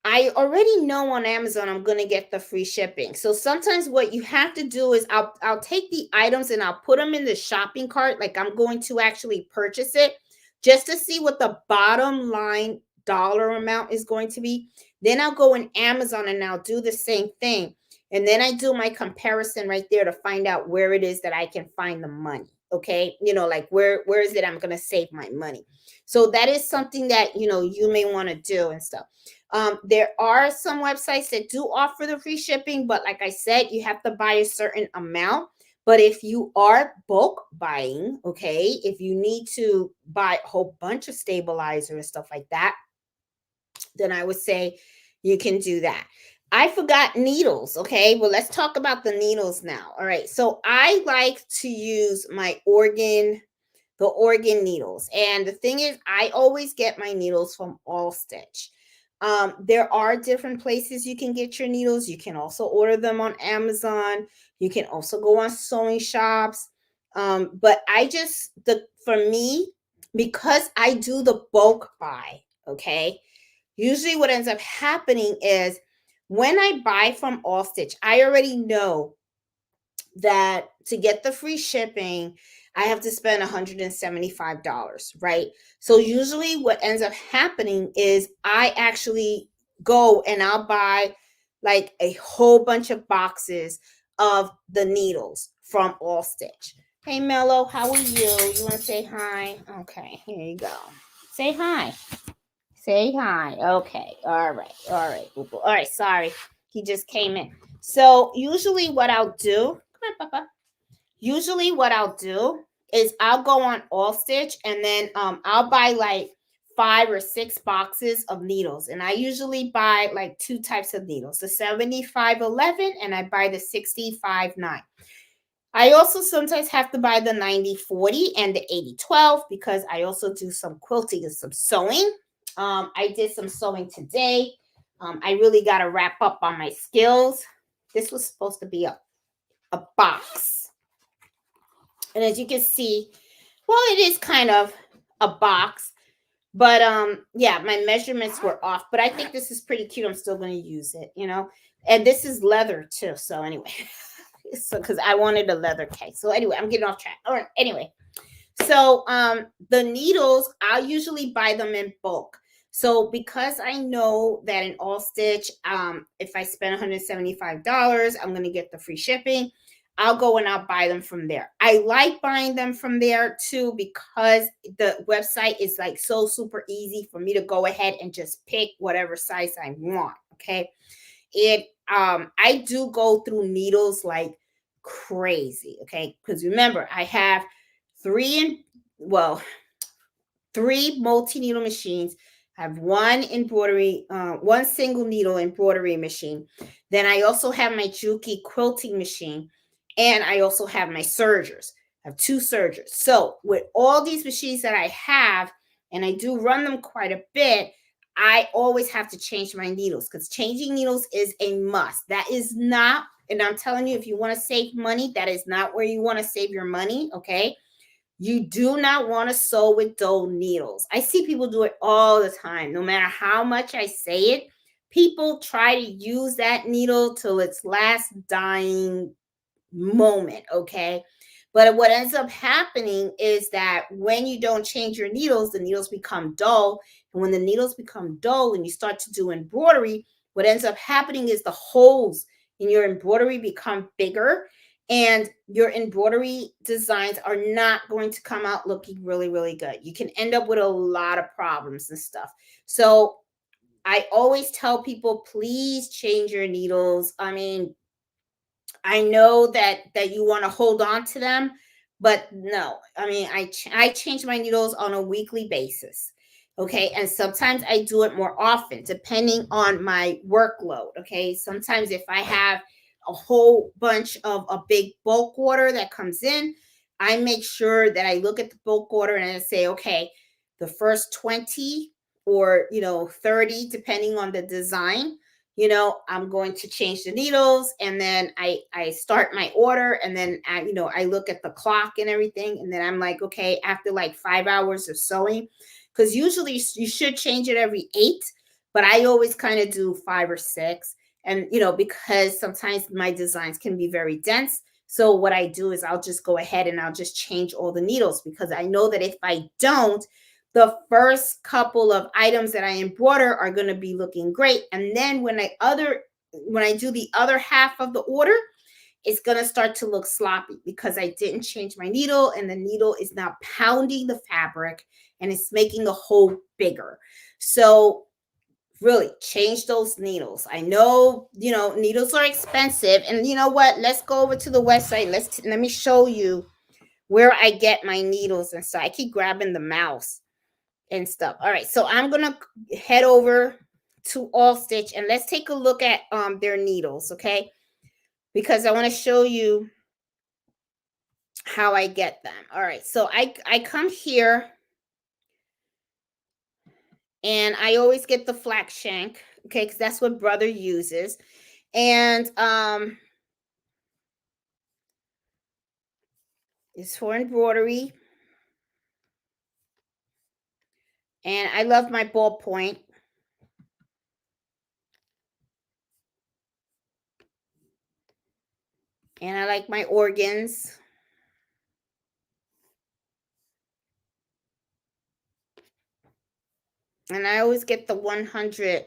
I already know on Amazon I'm going to get the free shipping. So sometimes what you have to do is I'll take the items and I'll put them in the shopping cart, like I'm going to actually purchase it, just to see what the bottom line dollar amount is going to be. Then I'll go in Amazon and I'll do the same thing. And then I do my comparison right there to find out where it is that I can find the money. Okay. Like where is it I'm going to save my money. So that is something that, you may want to do and stuff. There are some websites that do offer the free shipping, but like I said, you have to buy a certain amount. But if you are bulk buying, okay, if you need to buy a whole bunch of stabilizer and stuff like that, then I would say you can do that. I forgot needles. Okay. Well, let's talk about the needles now. All right. So I like to use the organ needles. And the thing is, I always get my needles from All Stitch. There are different places you can get your needles. You can also order them on Amazon. You can also go on sewing shops. But for me, because I do the bulk buy, okay, usually what ends up happening is when I buy from All Stitch, I already know that to get the free shipping, I have to spend $175, right? So usually what ends up happening is I actually go and I'll buy like a whole bunch of boxes of the needles from All Stitch. Hey Mello, how are you? You want to say hi? Okay, here you go. Say hi. Say hi. Okay. All right. All right. All right. Sorry. He just came in. So usually what I'll do, come on, Papa. Usually what I'll do is I'll go on All Stitch, and then I'll buy like 5 or 6 boxes of needles. And I usually buy like 2 types of needles, the 7511, and I buy the 65-9. I also sometimes have to buy the 90-40 and the 80-12 because I also do some quilting and some sewing. I did some sewing today. I really got to wrap up on my skills. This was supposed to be a box. And as you can see, well, it is kind of a box, But yeah, my measurements were off, but I think this is pretty cute. I'm still going to use it, you know. And this is leather too. So anyway, so because I wanted a leather case. So anyway, I'm getting off track. All right, anyway. So the needles, I'll usually buy them in bulk. So because I know that in all stitch, if I spend $175, I'm gonna get the free shipping. I'll go and I'll buy them from there. I like buying them from there too because the website is like so super easy for me to go ahead and just pick whatever size I want. Okay. It I do go through needles like crazy. Okay. Because remember, I have three and well, three multi-needle machines. I have one single needle embroidery machine. Then I also have my Juki quilting machine, and I also have my sergers. I have two sergers. So with all these machines that I have, and I do run them quite a bit, I always have to change my needles because changing needles is a must. That is not, and I'm telling you, if you want to save money, that is not where you want to save your money. Okay. You do not want to sew with dull needles. I see people do it all the time. No matter how much I say it, people try to use that needle till its last dying moment, okay? But what ends up happening is that when you don't change your needles, the needles become dull. And when the needles become dull and you start to do embroidery, what ends up happening is the holes in your embroidery become bigger, and your embroidery designs are not going to come out looking really, really good. You can end up with a lot of problems and stuff. So I always tell people, please change your needles. I mean, I know that you want to hold on to them, but no. I mean, I change my needles on a weekly basis. Okay, and sometimes I do it more often depending on my workload. Okay, sometimes if I have a whole bunch of a big bulk order that comes in, I make sure that I look at the bulk order and I say, okay, the first 20 or 30, depending on the design, I'm going to change the needles, and then I start my order, and then I look at the clock and everything, and then I'm like, okay, after like 5 hours of sewing, because usually you should change it every 8, but I always kind of do 5 or 6, and because sometimes my designs can be very dense. So what I do is I'll just go ahead and I'll just change all the needles, because I know that if I don't, the first couple of items that I embroider are going to be looking great. And then when I do the other half of the order, it's going to start to look sloppy because I didn't change my needle, and the needle is now pounding the fabric and it's making the hole bigger. So really change those needles. I know, needles are expensive, and you know what? Let's go over to the website. Let me show you where I get my needles. And so I keep grabbing the mouse and stuff. All right, so I'm gonna head over to All Stitch and let's take a look at their needles, okay? Because I want to show you how I get them. All right, so I come here and I always get the flat shank, okay, because that's what brother uses. And it's for embroidery. And I love my ballpoint. And I like my organs. And I always get the 100.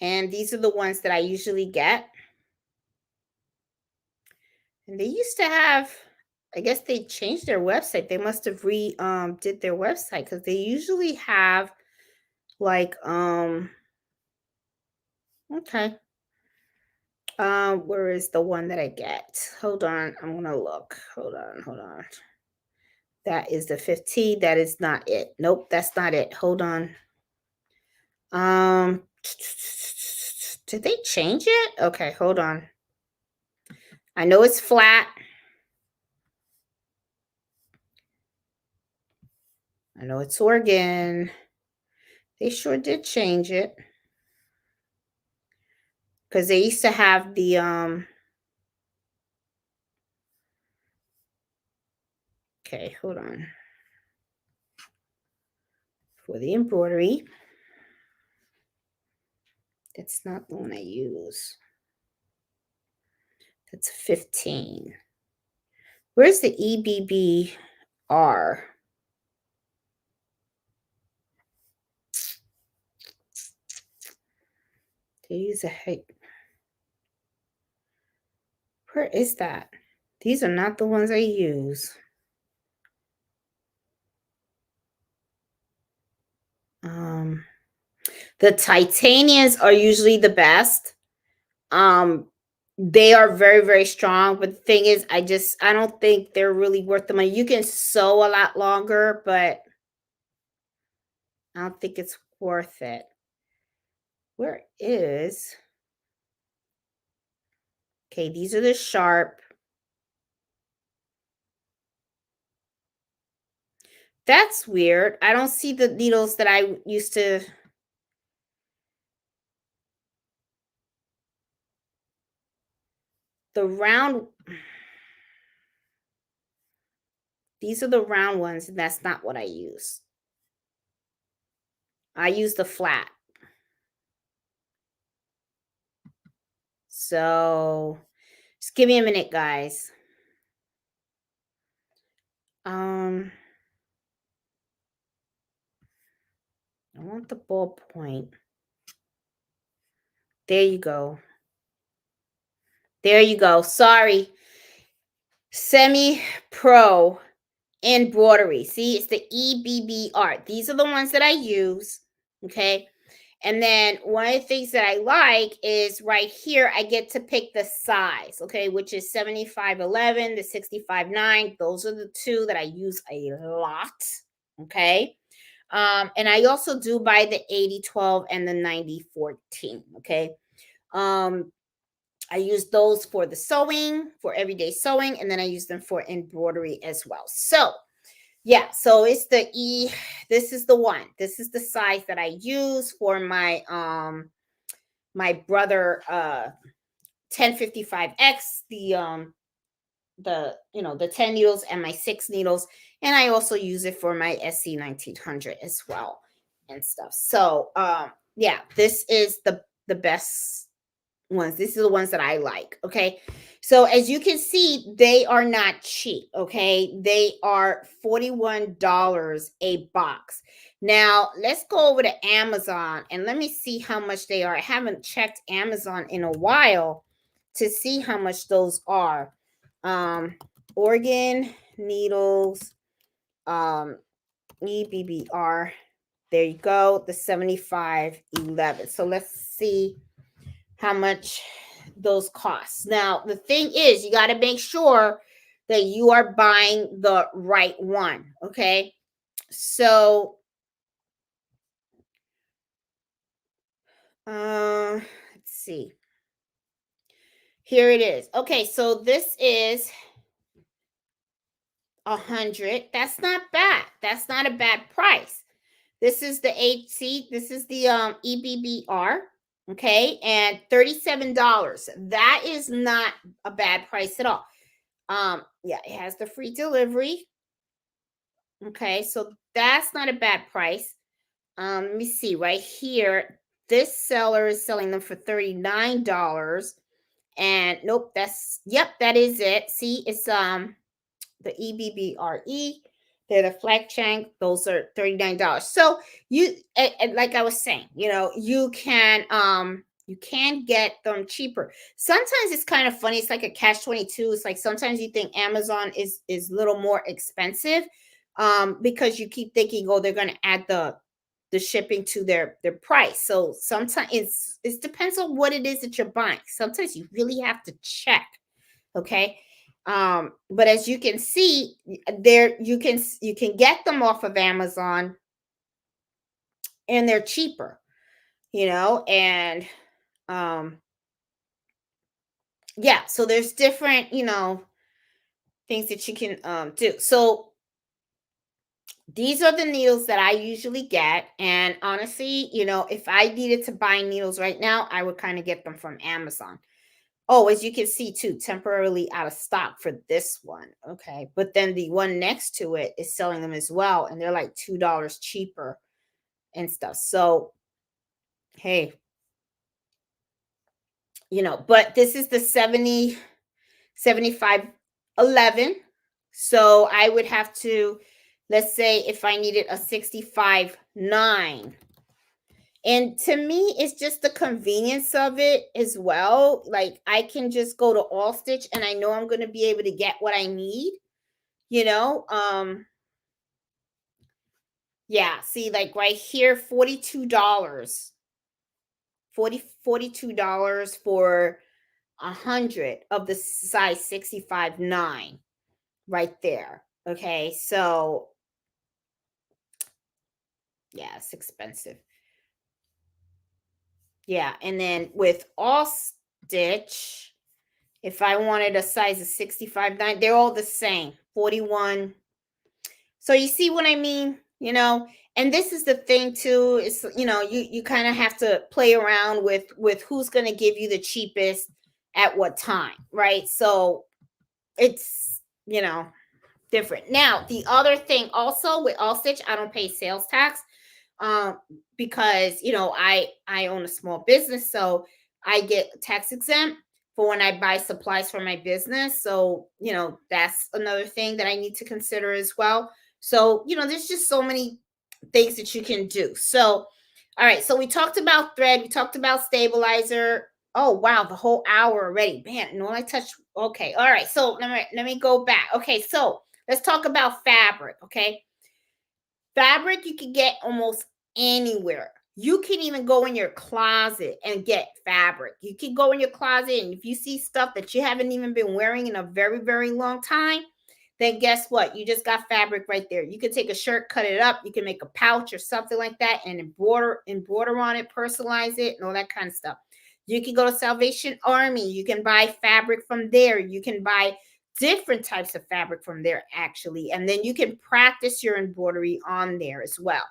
And these are the ones that I usually get. And they used to have, I guess they changed their website. They must have did their website, because they usually have like okay. Where is the one that I get? Hold on, I'm gonna look. Hold on. That is the 15. That is not it. Nope, that's not it. Hold on. Did they change it? Okay, hold on. I know it's flat. I know it's organ. They sure did change it. Because they used to have the okay, hold on. for the embroidery. That's not the one I use. That's 15. Where's the EBBR? They use a height. Where is that? These are not the ones I use. The titaniums are usually the best. They are very, very strong. But the thing is, I don't think they're really worth the money. You can sew a lot longer, but I don't think it's worth it. Where is? Okay, these are the sharp. That's weird. I don't see the needles that I used to. The round. These are the round ones, and that's not what I use. I use the flat. So just give me a minute, guys. I want the ballpoint. There you go. There you go. Sorry. Semi-Pro Embroidery. See, it's the EBBR. These are the ones that I use. Okay. And then one of the things that I like is right here, I get to pick the size, okay, which is 7511 to 65.9. Those are the two that I use a lot, okay. And I also do buy the 8012 and the 9014, okay. I use those for the sewing, for everyday sewing, and then I use them for embroidery as well. So yeah, so it's the this is the one. This is the size that I use for my my brother 1055X, the the 10 needles and my 6 needles, and I also use it for my SC 1900 as well and stuff. So yeah, this is the best ones. These are the ones that I like. Okay. So as you can see, they are not cheap. Okay. They are $41 a box. Now let's go over to Amazon and let me see how much they are. I haven't checked Amazon in a while to see how much those are. Organ needles, EBBR. There you go. The 7511. So let's see how much those cost. Now, the thing is, you got to make sure that you are buying the right one. Okay. So, let's see. Here it is. Okay. So this is 100. That's not bad. That's not a bad price. This is the HC. This is the EBBR. Okay, and $37. That is not a bad price at all. Yeah, it has the free delivery. Okay, so that's not a bad price. Let me see right here. This seller is selling them for $39. And nope, that is it. See, it's the EBBRE. They're the flat shank. Those are $39. So you, and like I was saying, you can get them cheaper. Sometimes it's kind of funny. It's like a catch-22. It's like sometimes you think Amazon is a little more expensive, because you keep thinking, oh, they're going to add the shipping to their price. So sometimes it depends on what it is that you're buying. Sometimes you really have to check. Okay. But as you can see there, you can get them off of Amazon and they're cheaper, and yeah, so there's different, things that you can do. So these are the needles that I usually get. And honestly, if I needed to buy needles right now, I would kind of get them from Amazon. Oh, as you can see too, temporarily out of stock for this one. Okay. But then the one next to it is selling them as well. And they're like $2 cheaper. and stuff. So, hey, but this is the 7511. So I would have to, let's say if I needed a 65.9. And to me, it's just the convenience of it as well. Like I can just go to All Stitch and I know I'm going to be able to get what I need, you know? Yeah, see, like right here, $42. $42 for 100 of the size 65.9 right there. Okay, so yeah, it's expensive. Yeah, and then with All Stitch, if I wanted a size of 65.9, they're all the same, 41. So you see what I mean? And this is the thing too, is you kind of have to play around with who's going to give you the cheapest at what time, right? So it's, different. Now, the other thing also with All Stitch, I don't pay sales tax because I own a small business, so I get tax exempt for when I buy supplies for my business. So that's another thing that I need to consider as well. So there's just so many things that you can do. So all right, so we talked about thread, we talked about stabilizer. Oh wow, the whole hour already, man. No, I touched. Okay, all right, so let me go back. Okay, so let's talk about fabric. Okay, fabric you can get almost anywhere. You can even go in your closet and get fabric. You can go in your closet, and if you see stuff that you haven't even been wearing in a very, very long time, then guess what? You just got fabric right there. You can take a shirt, cut it up. You can make a pouch or something like that and embroider on it, personalize it, and all that kind of stuff. You can go to Salvation Army. You can buy fabric from there. You can buy different types of fabric from there, actually. And then you can practice your embroidery on there as well.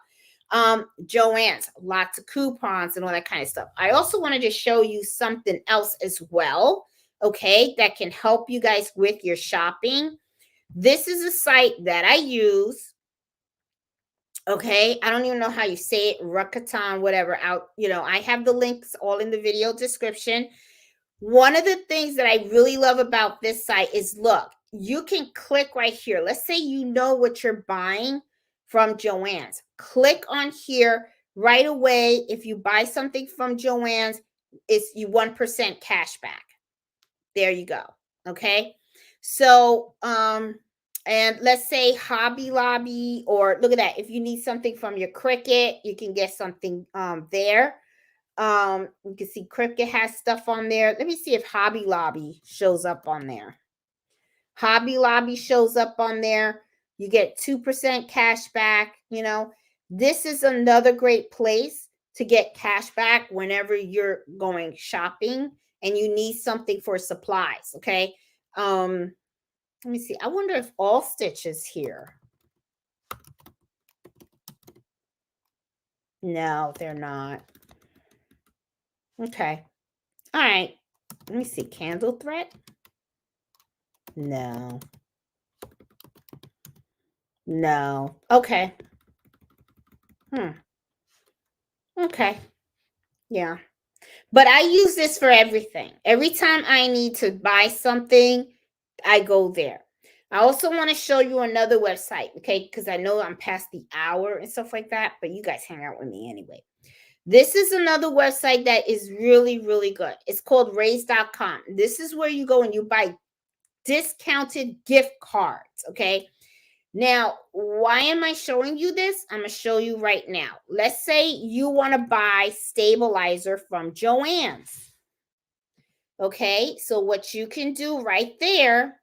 Joann's, lots of coupons and all that kind of stuff. I also wanted to show you something else as well, okay, that can help you guys with your shopping. This is a site that I use. Okay, I don't even know how you say it, Rakuten, whatever. I have the links all in the video description. One of the things that I really love about this site is, look, you can click right here. Let's say you know what you're buying from Joann's. Click on here right away. If you buy something from Joann's, it's you 1% cash back. There you go. Okay. So, and let's say Hobby Lobby, or look at that. If you need something from your Cricut, you can get something there. You can see Cricut has stuff on there. Let me see if Hobby Lobby shows up on there. Hobby Lobby shows up on there. You get 2% cash back. This is another great place to get cash back whenever you're going shopping and you need something for supplies. Okay. Let me see. I wonder if All Stitch is here. No, they're not. Okay. All right. Let me see. Candle thread. No. No. Okay. Okay. Yeah. But I use this for everything. Every time I need to buy something, I go there. I also want to show you another website, okay? Because I know I'm past the hour and stuff like that, but you guys hang out with me anyway. This is another website that is really, really good. It's called raise.com. This is where you go and you buy discounted gift cards, okay? Now, why am I showing you this? I'm going to show you right now. Let's say you want to buy stabilizer from Joann's. Okay, so what you can do right there,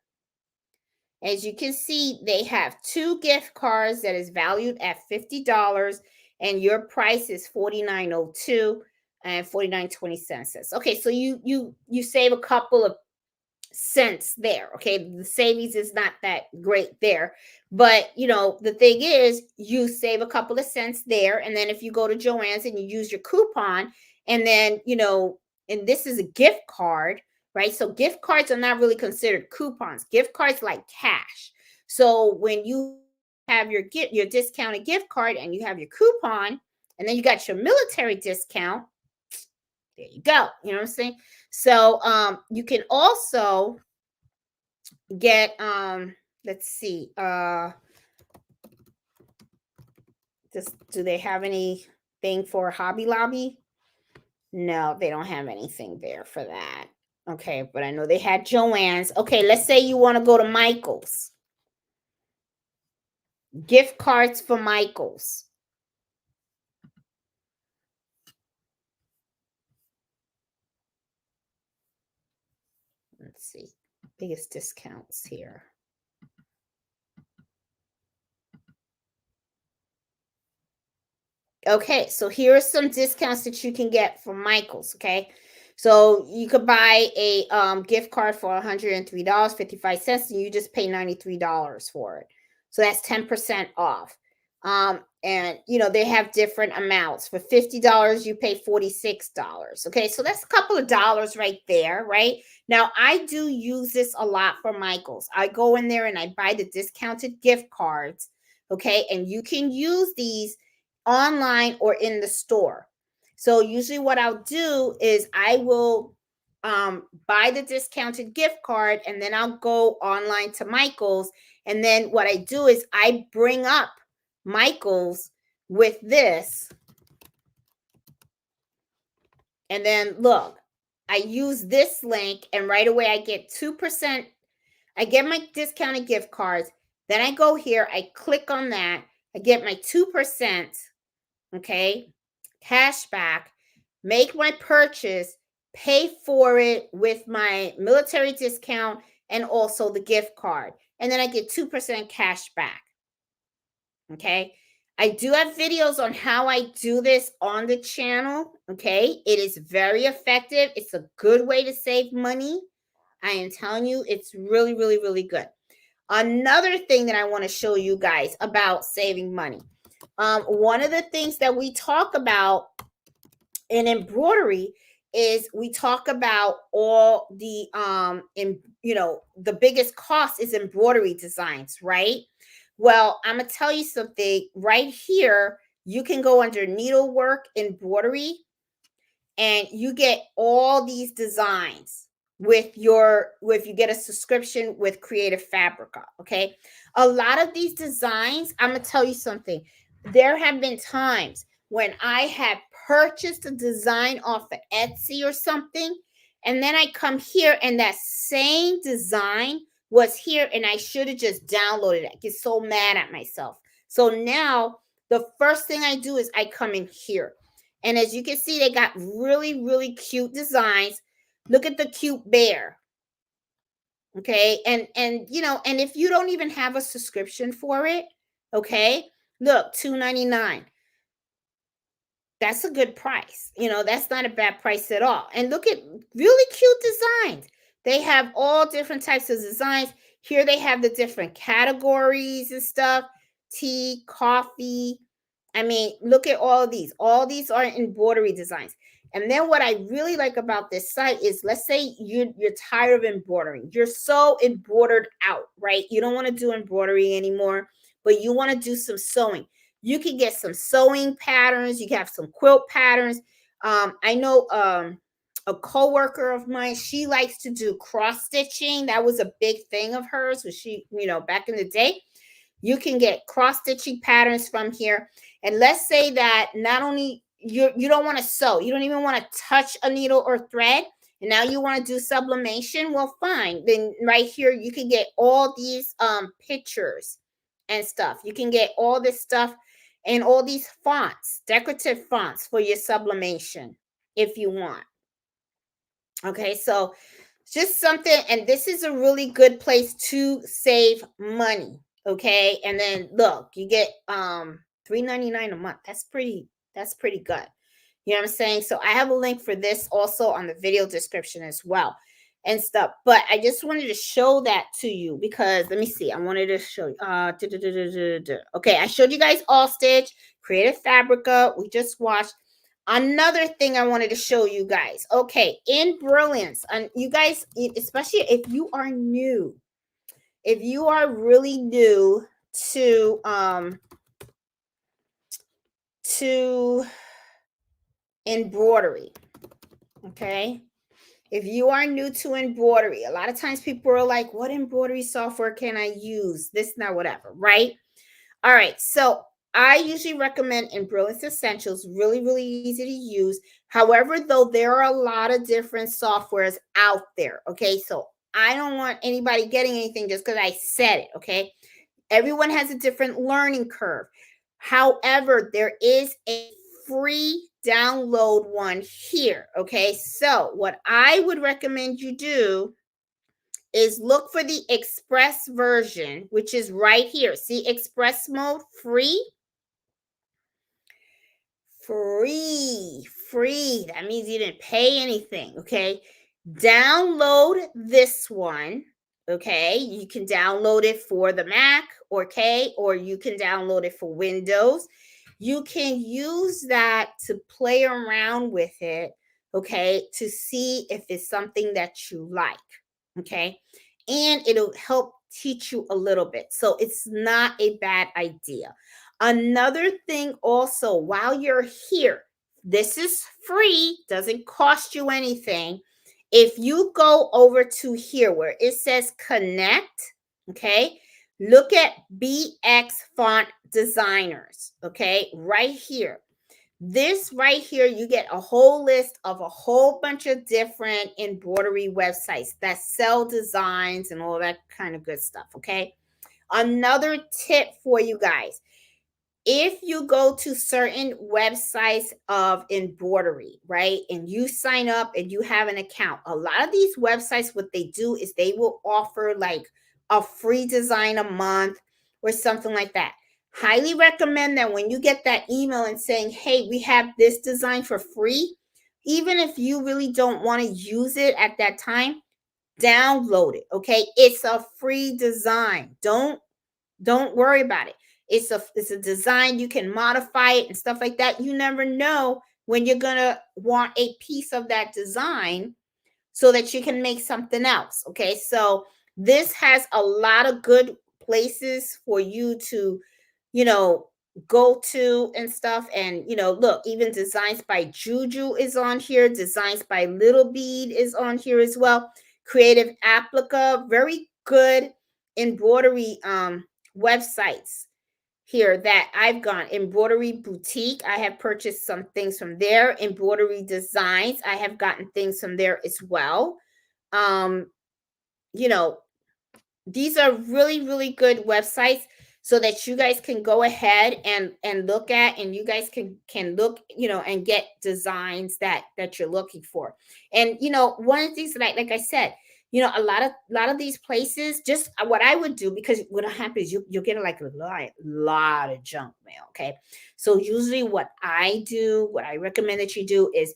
as you can see, they have 2 gift cards that is valued at $50, and your price is $49.02 and 49.20 cents. Okay, so you save a couple of cents there. Okay, the savings is not that great there, but the thing is, you save a couple of cents there, and then if you go to Joann's and you use your coupon, and then and this is a gift card, right? So gift cards are not really considered coupons. Gift cards like cash. So when you have your discounted gift card and you have your coupon And then you got your military discount. There you go. You know what I'm saying? So you can also get let's see, do they have anything for Hobby Lobby? No, they don't have anything there for that. Okay, but I know they had Joann's. Okay, let's say you want to go to Michael's. Gift cards for Michael's. Let's see. Biggest discounts here. Okay, so here are some discounts that you can get from Michael's, okay? So you could buy a gift card for $103.55, and you just pay $93 for it. So that's 10% off. And you know, they have different amounts. For $50, you pay $46. Okay, so that's a couple of dollars right there, right? Now, I do use this a lot for Michael's. I go in there and I buy the discounted gift cards, okay? And you can use these online or in the store. So usually what I'll do is I will buy the discounted gift card, and then I'll go online to Michael's. And then what I do is I bring up Michael's with this. And then look, I use this link, and right away I get 2%. I get my discounted gift cards. Then I go here, I click on that. I get my 2%. Okay, cash back, make my purchase, pay for it with my military discount and also the gift card. And then I get 2% cash back. Okay, I do have videos on how I do this on the channel. Okay, it is very effective. It's a good way to save money. I am telling you, it's really, really, really good. Another thing that I want to show you guys about saving money. One of the things that we talk about in embroidery is we talk about all the the biggest cost is embroidery designs, right? Well, I'm gonna tell you something right here. You can go under needlework embroidery, and you get all these designs with if you get a subscription with Creative Fabrica. Okay, a lot of these designs, I'm gonna tell you something. There have been times when I have purchased a design off of Etsy or something, and then I come here and that same design was here, and I should have just downloaded it. I get so mad at myself. So now the first thing I do is I come in here. And as you can see, they got really, really cute designs. Look at the cute bear. Okay. And if you don't even have a subscription for it, okay, look, $2.99. That's a good price. That's not a bad price at all. And look at really cute designs. They have all different types of designs. Here they have the different categories and stuff. Tea, coffee. I mean, look at all of these. All these are embroidery designs. And then what I really like about this site is, let's say you're tired of embroidering. You're so embroidered out, right? You don't want to do embroidery anymore, but you want to do some sewing. You can get some sewing patterns. You can have some quilt patterns. I know a coworker of mine, she likes to do cross stitching. That was a big thing of hers when she, back in the day. You can get cross stitching patterns from here. And let's say that not only you don't want to sew, you don't even want to touch a needle or thread, and now you want to do sublimation. Well, fine. Then right here you can get all these pictures and stuff. You can get all this stuff and all these fonts, decorative fonts for your sublimation if you want. Okay, so just something, and this is a really good place to save money. Okay, and then look, you get $3.99 a month. That's pretty good. You know what I'm saying? So I have a link for this also on the video description as well and stuff. But I just wanted to show that to you because let me see. I wanted to show you. Okay, I showed you guys All Stitch, Creative Fabrica. We just watched. Another thing I wanted to show you guys. Okay, in Brilliance, and you guys, especially if you are new, if you are really new to to embroidery, okay? If you are new to embroidery, a lot of times people are like, what embroidery software can I use? This, not whatever, right? All right. So I usually recommend Embroidery Essentials. Really, really easy to use. However, though, there are a lot of different softwares out there. Okay. So I don't want anybody getting anything just because I said it. Okay. Everyone has a different learning curve. However, there is a free download one here. Okay. So what I would recommend you do is look for the express version, which is right here. See, express mode, free. Free. That means you didn't pay anything, okay? Download this one, okay? You can download it for the Mac, okay? Or you can download it for Windows. You can use that to play around with it, okay? To see if it's something that you like, okay? And it'll help teach you a little bit. So it's not a bad idea. Another thing also, while you're here, this is free, doesn't cost you anything. If you go over to here where it says connect, okay, look at BX Font Designers, okay, right here. This right here, you get a whole list of a whole bunch of different embroidery websites that sell designs and all that kind of good stuff, okay? Another tip for you guys. If you go to certain websites of embroidery, right, and you sign up and you have an account, a lot of these websites, what they do is they will offer like a free design a month or something like that. Highly recommend that when you get that email and saying, hey, we have this design for free, even if you really don't want to use it at that time, download it, okay? It's a free design. Don't worry about it. It's a design. You can modify it and stuff like that. You never know when you're gonna want a piece of that design so that you can make something else. Okay, so this has a lot of good places for you to, you know, go to and stuff. And look, even Designs by Juju is on here. Designs by Little Bead is on here as well. Creative Applica, very good embroidery websites here that I've gone. Embroidery Boutique, I have purchased some things from there. Embroidery Designs, I have gotten things from there as well. You know, these are really, really good websites so that you guys can go ahead and look at, and you guys can look, and get designs that you're looking for. And one of the things that like I said, a lot of these places, just what I would do, because what happens is you'll get like a lot of junk mail. Okay, so usually what I recommend that you do is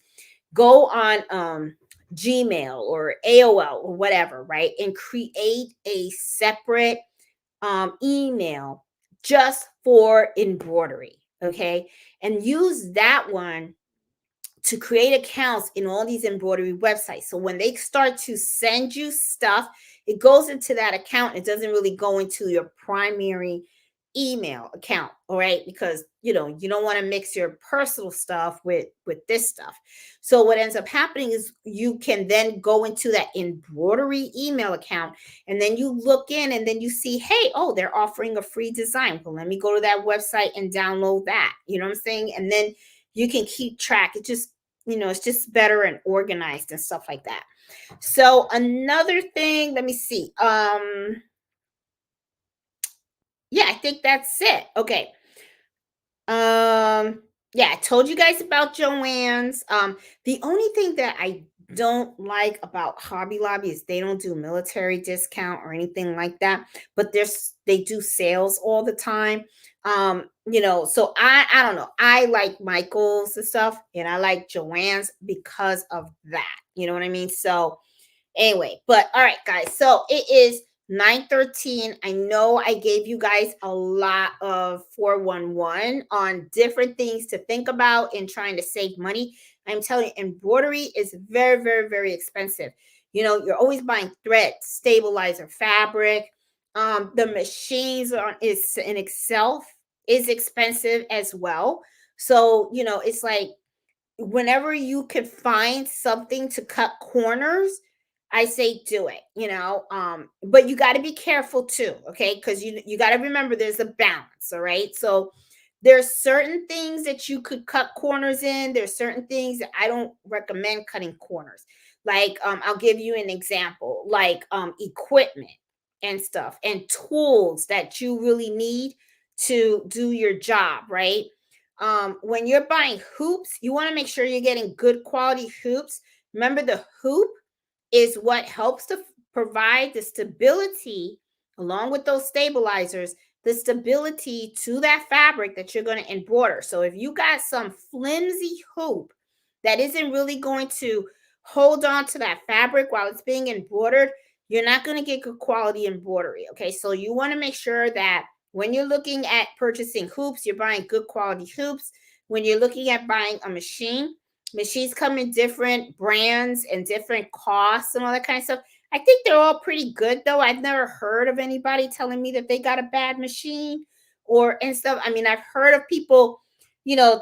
go on Gmail or AOL or whatever, right? And create a separate email just for embroidery, okay? And use that one to create accounts in all these embroidery websites. So when they start to send you stuff, it goes into that account. It doesn't really go into your primary email account, all right? Because you don't want to mix your personal stuff with this stuff. So what ends up happening is you can then go into that embroidery email account, and then you look in and then you see, hey, oh, they're offering a free design. Well, let me go to that website and download that. You know what I'm saying? And then you can keep track. It just, it's just better and organized and stuff like that. So another thing, let me see. Yeah, I think that's it. Okay. Yeah, I told you guys about Joann's. The only thing that I don't like about Hobby Lobby is they don't do military discount or anything like that, but they do sales all the time. So I don't know. I like Michael's and stuff, and I like Joann's because of that. You know what I mean? So anyway, but all right, guys. So it is 9:13. I know I gave you guys a lot of 411 on different things to think about in trying to save money. I'm telling you, embroidery is very, very, very expensive. You're always buying thread, stabilizer, fabric. The machines is in itself is expensive as well. So, it's like whenever you could find something to cut corners, I say do it, but you got to be careful too, okay? Because you got to remember there's a balance, all right? So there's certain things that you could cut corners in. There's certain things that I don't recommend cutting corners. Like I'll give you an example, like equipment and stuff and tools that you really need to do your job, right? When you're buying hoops, you want to make sure you're getting good quality hoops. Remember, the hoop is what helps to provide the stability, along with those stabilizers, the stability to that fabric that you're going to embroider. So if you got some flimsy hoop that isn't really going to hold on to that fabric while it's being embroidered, you're not going to get good quality embroidery. Okay, so you want to make sure that when you're looking at purchasing hoops, you're buying good quality hoops. When you're looking at buying a machine, machines come in different brands and different costs and all that kind of stuff. I think they're all pretty good though. I've never heard of anybody telling me that they got a bad machine or and stuff. I mean, I've heard of people,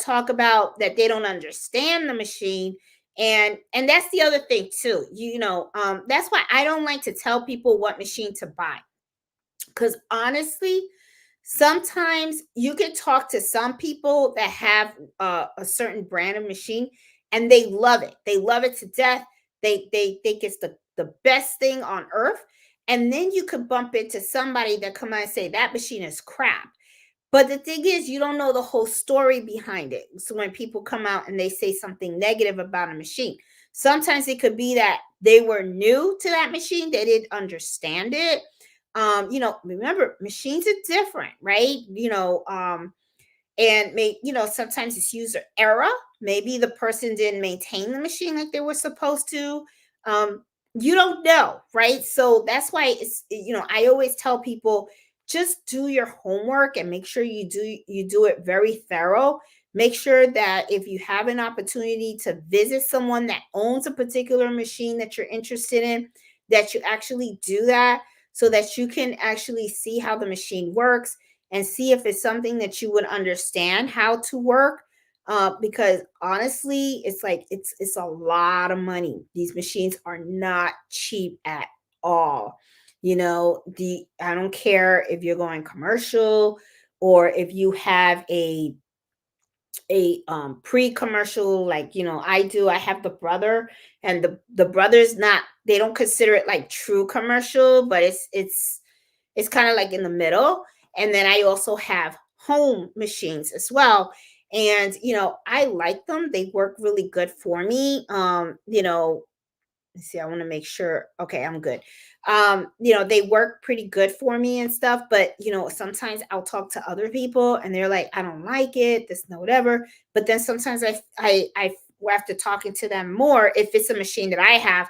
talk about that they don't understand the machine. And that's the other thing too. That's why I don't like to tell people what machine to buy. Because honestly, sometimes you can talk to some people that have a certain brand of machine and they love it. They love it to death. They think it's the best thing on earth. And then you could bump into somebody that come out and say that machine is crap. But the thing is, you don't know the whole story behind it. So when people come out and they say something negative about a machine, sometimes it could be that they were new to that machine, they didn't understand it. Remember, machines are different, right? And sometimes it's user error. Maybe the person didn't maintain the machine like they were supposed to. You don't know, right? So that's why I always tell people, just do your homework and make sure you do it very thorough. Make sure that if you have an opportunity to visit someone that owns a particular machine that you're interested in, that you actually do that, so that you can actually see how the machine works and see if it's something that you would understand how to work. Because honestly, it's like it's a lot of money. These machines are not cheap at all. I don't care if you're going commercial or if you have a pre-commercial, like I have the brother, and the brother's not, they don't consider it like true commercial, but it's kind of like in the middle. And then I also have home machines as well. And I like them. They work really good for me. Let's see, I want to make sure. Okay, I'm good. They work pretty good for me and stuff, but sometimes I'll talk to other people and they're like, I don't like it, this no whatever. But then sometimes I after talking to them more, if it's a machine that I have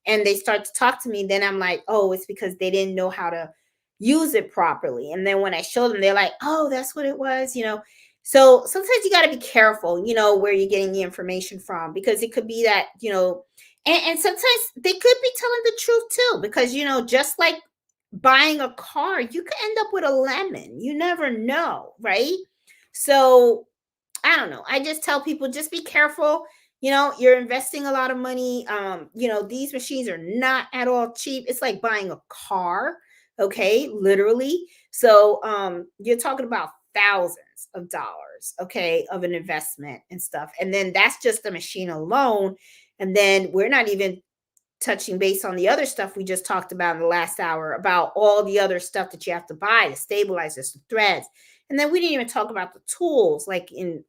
and they start to talk to me, then I'm like, oh, it's because they didn't know how to use it properly. And then when I show them, they're like, oh, that's what it was. So sometimes you got to be careful, where you're getting the information from, because it could be that, and sometimes they could be telling the truth too, because just like buying a car, you could end up with a lemon. You never know, right? So I don't know. I just tell people, just be careful. You're investing a lot of money. These machines are not at all cheap. It's like buying a car, okay, literally. So you're talking about thousands of dollars, okay, of an investment and stuff. And then that's just the machine alone. And then we're not even touching base on the other stuff we just talked about in the last hour, about all the other stuff that you have to buy, the stabilizers, the threads. And then we didn't even talk about the tools, like in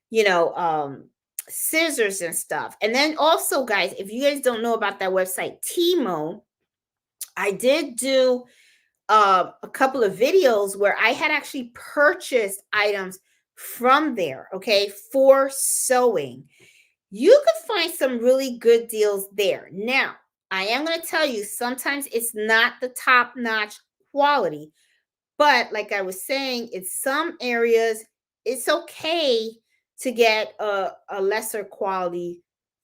you know scissors and stuff. And then also, guys, if you guys don't know about that website Timo, I did do a couple of videos where I had actually purchased items from there, okay, for sewing. You could find some really good deals there. Now, I am going to tell you, sometimes it's not the top notch quality, but like I was saying, in some areas, it's okay to get a lesser quality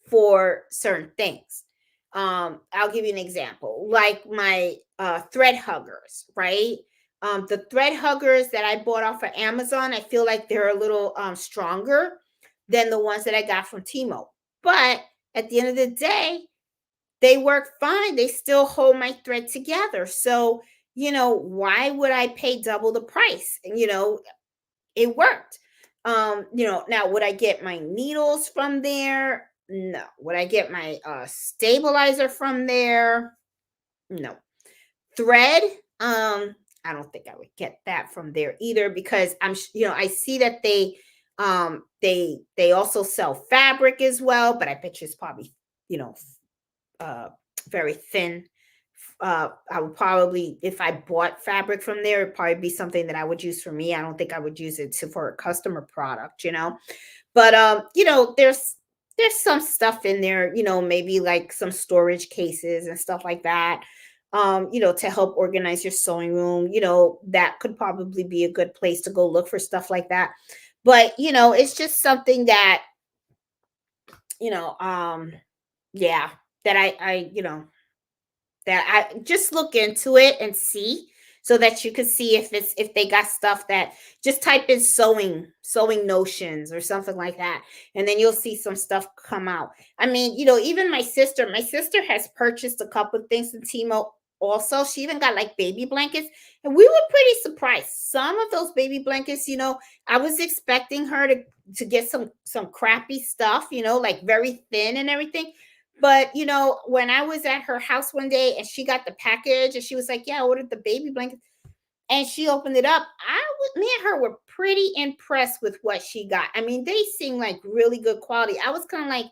for certain things. I'll give you an example, like my thread huggers, right? The thread huggers that I bought off of Amazon, I feel like they're a little stronger than the ones that I got from Timo. But at the end of the day, they work fine. They still hold my thread together. So, why would I pay double the price? And, it worked. Now would I get my needles from there? No. Would I get my stabilizer from there? No. Thread, I don't think I would get that from there either, because I see that they also sell fabric as well, but I bet you it's probably, uh very thin. I would probably, if I bought fabric from there, it'd probably be something that I would use for me. I don't think I would use it for a customer product, But there's some stuff in there, maybe like some storage cases and stuff like that. To help organize your sewing room, that could probably be a good place to go look for stuff like that. But it's just something that, yeah, that I just look into it and see, so that you can see if they got stuff. That just type in sewing notions or something like that, and then you'll see some stuff come out. I mean, even my sister has purchased a couple of things from Timo also. She even got like baby blankets, and we were pretty surprised. Some of those baby blankets, I was expecting her to get some crappy stuff, like very thin and everything. But when I was at her house one day and she got the package and she was like, "Yeah, I ordered the baby blanket," and she opened it up, me and her were pretty impressed with what she got. I mean, they seem like really good quality. I was kind of like,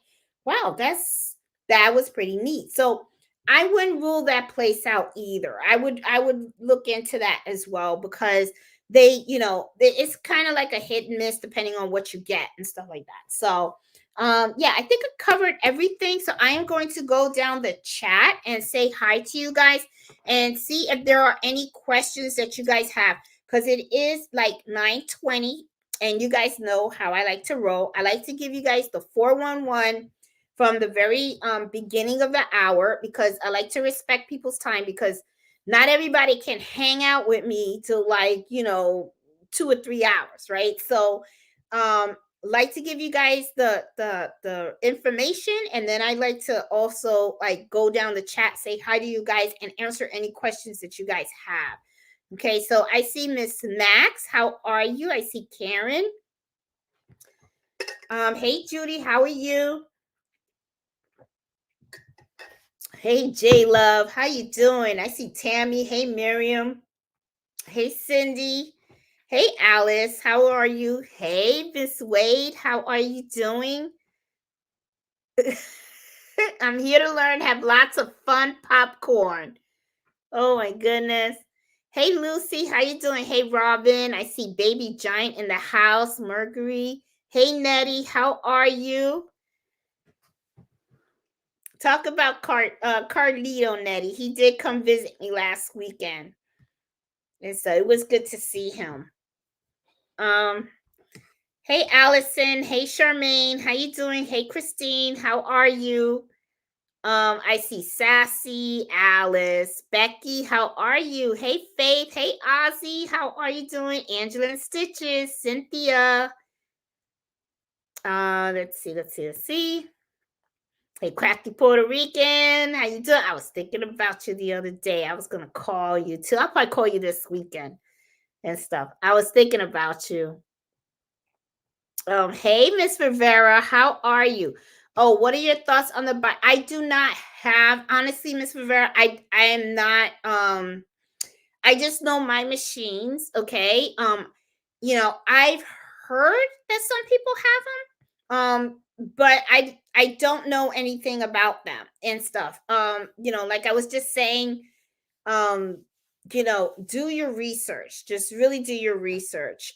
wow, that was pretty neat. So I wouldn't rule that place out either. I would look into that as well, because it's kind of like a hit and miss depending on what you get and stuff like that. So yeah, I think I covered everything. So I am going to go down the chat and say hi to you guys and see if there are any questions that you guys have, because it is like 9:20, and you guys know how I like to roll. I like to give you guys the 411 from the very beginning of the hour, because I like to respect people's time, because not everybody can hang out with me till like 2 or 3 hours, right? So like to give you guys the information, and then I like to also like go down the chat, say hi to you guys, and answer any questions that you guys have. Okay, so I see Miss Max. How are you? I see Karen. Hey Judy, how are you? Hey J Love, how you doing? I see Tammy. Hey Miriam. Hey Cindy. Hey Alice, how are you? Hey Miss Wade, how are you doing? I'm here to learn, have lots of fun popcorn. Oh my goodness. Hey Lucy, how you doing? Hey Robin, I see Baby Giant in the house. Mercury. Hey Nettie, how are you? Talk about Carlito, Nettie. He did come visit me last weekend, and so it was good to see him. Hey Allison, hey Charmaine, how you doing? Hey Christine, how are you? I see Sassy, Alice, Becky, how are you? Hey Faith, hey Ozzy, how are you doing? Angela and Stitches, Cynthia. Let's see. Hey Cracky Puerto Rican, how you doing? I was thinking about you the other day. I was gonna call you too. I'll probably call you this weekend and stuff. I was thinking about you. Hey Miss Rivera, how are you? Oh, what are your thoughts on the bike? I do not have, honestly, Miss Rivera. I am not. I just know my machines. Okay. I've heard that some people have them. But I don't know anything about them and stuff. Like I was just saying, do your research. Just really do your research.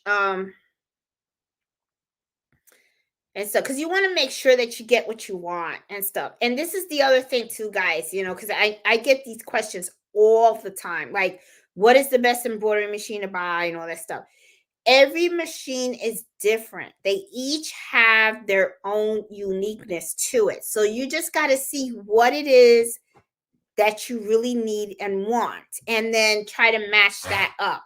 And so, because you want to make sure that you get what you want and stuff. And this is the other thing too, guys, because I get these questions all the time. Like, what is the best embroidery machine to buy and all that stuff. Every machine is different. They each have their own uniqueness to it. So you just got to see what it is that you really need and want, and then try to match that up.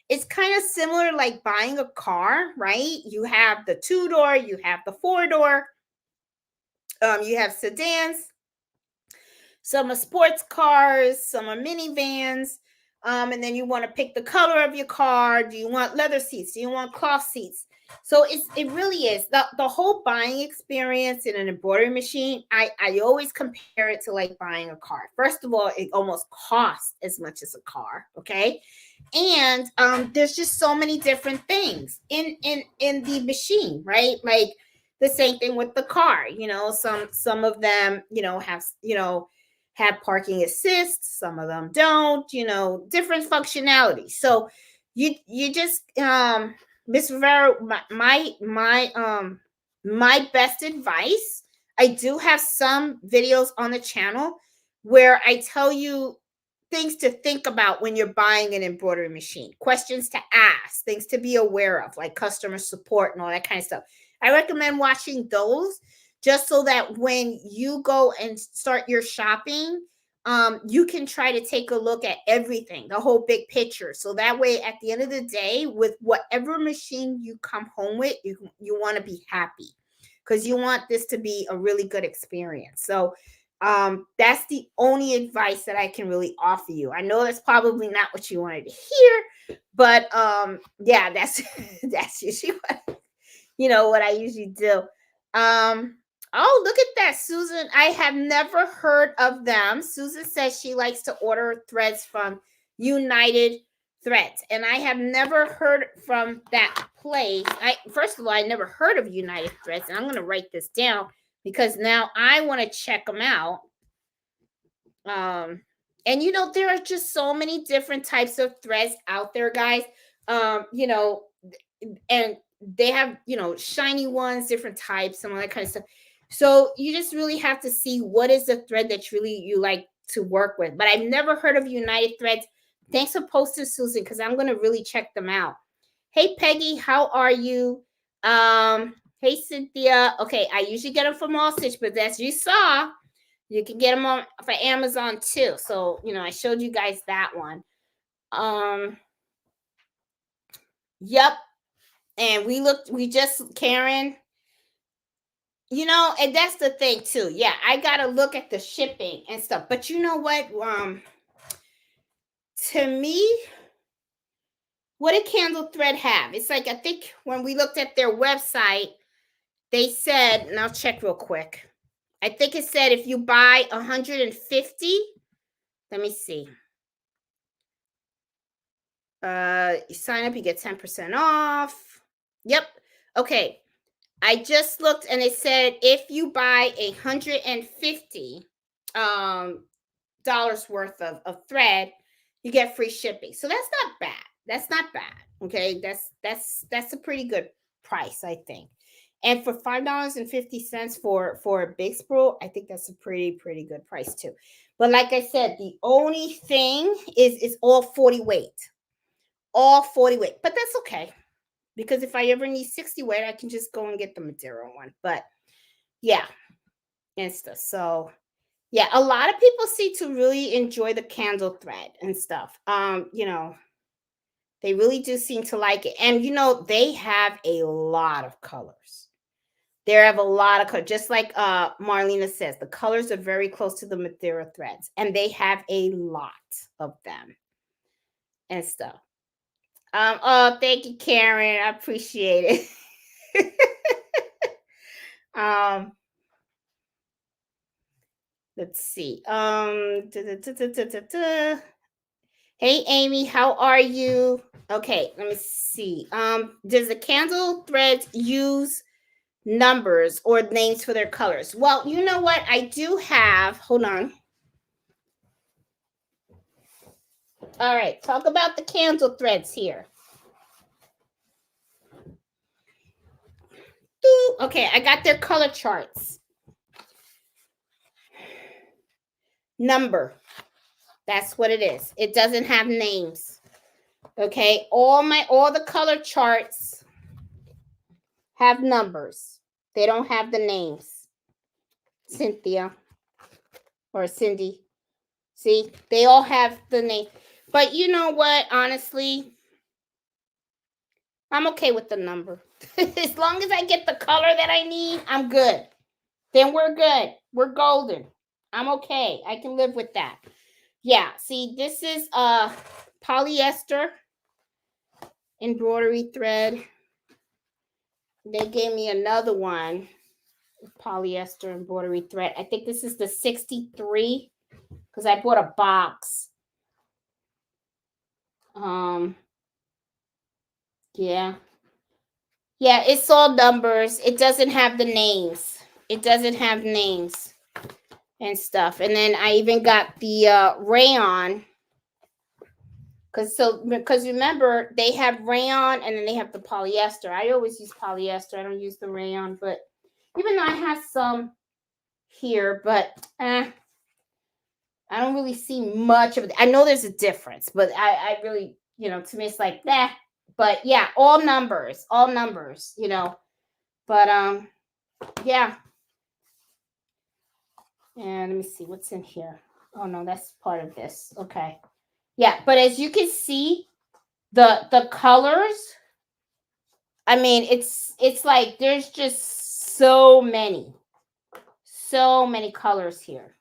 it's kind of similar like buying a car, right? You have the 2-door, you have the 4-door, you have sedans, some are sports cars, some are minivans. And then you want to pick the color of your car. Do you want leather seats? Do you want cloth seats? So it really is the whole buying experience in an embroidery machine. I always compare it to like buying a car. First of all, it almost costs as much as a car, okay? And there's just so many different things in the machine, right? Like the same thing with the car. Some of them have parking assist, some of them don't, different functionality. So you just Miss Rivera, my best advice, I do have some videos on the channel where I tell you things to think about when you're buying an embroidery machine, questions to ask, things to be aware of, like customer support and all that kind of stuff. I recommend watching those just so that when you go and start your shopping, you can try to take a look at everything, the whole big picture. So that way, at the end of the day, with whatever machine you come home with, you want to be happy because you want this to be a really good experience. So that's the only advice that I can really offer you. I know that's probably not what you wanted to hear, but yeah, that's that's usually what I usually do. Oh, look at that, Susan. I have never heard of them. Susan says she likes to order threads from United Threads, and I have never heard from that place. First of all, I never heard of United Threads, and I'm going to write this down because now I want to check them out. And there are just so many different types of threads out there, guys. And they have shiny ones, different types, some of that kind of stuff. So you just really have to see what is the thread that you like to work with. But I've never heard of United Threads. Thanks for posting, Susan, because I'm going to really check them out. Hey, Peggy, how are you? Hey, Cynthia. Okay, I usually get them from All Stitch, but as you saw, you can get them for Amazon too. So, I showed you guys that one. Yep. And Karen, and that's the thing too. Yeah, I got to look at the shipping and stuff. But you know what? To me, what did Candle Thread have? It's like, I think when we looked at their website, they said, and I'll check real quick. I think it said if you buy 150, let me see. You sign up, you get 10% off. Yep. Okay. I just looked and it said if you buy $150 dollars worth of thread, you get free shipping. So that's not bad. That's not bad. Okay. That's a pretty good price, I think. And for $5.50 for a big spool, I think that's a pretty good price too. But like I said, the only thing is all 40 weight. All 40 weight. But that's okay. Because if I ever need 60 weight, I can just go and get the Madeira one. But yeah, and stuff. So yeah, a lot of people seem to really enjoy the candle thread and stuff. They really do seem to like it. And they have a lot of colors. They have a lot of colors. Just like Marlena says, the colors are very close to the Madeira threads. And they have a lot of them and stuff. Oh, thank you, Karen. I appreciate it. Let's see. Hey, Amy, how are you? Okay, let me see. Does the candle threads use numbers or names for their colors? Well, you know what? I do have. Hold on. All right, talk about the candle threads here. Okay, I got their color charts. Number. That's what it is. It doesn't have names. Okay, all the color charts have numbers. They don't have the names. Cynthia or Cindy. See, they all have the name. But you know what? Honestly, I'm okay with the number. As long as I get the color that I need, I'm good. Then we're good. We're golden. I'm okay. I can live with that. Yeah, see, this is polyester embroidery thread. They gave me another one, polyester embroidery thread. I think this is the 63 because I bought a box. Yeah. Yeah, it's all numbers. It doesn't have the names. It doesn't have names and stuff. And then I even got the rayon. Because remember, they have rayon and then they have the polyester. I always use polyester. I don't use the rayon, but even though I have some here, but I don't really see much of it. I know there's a difference, but I really, to me it's like, nah. But yeah, all numbers, But yeah. And let me see what's in here. Oh no, that's part of this. Okay. Yeah, but as you can see, the colors, I mean, it's like there's just so many colors here.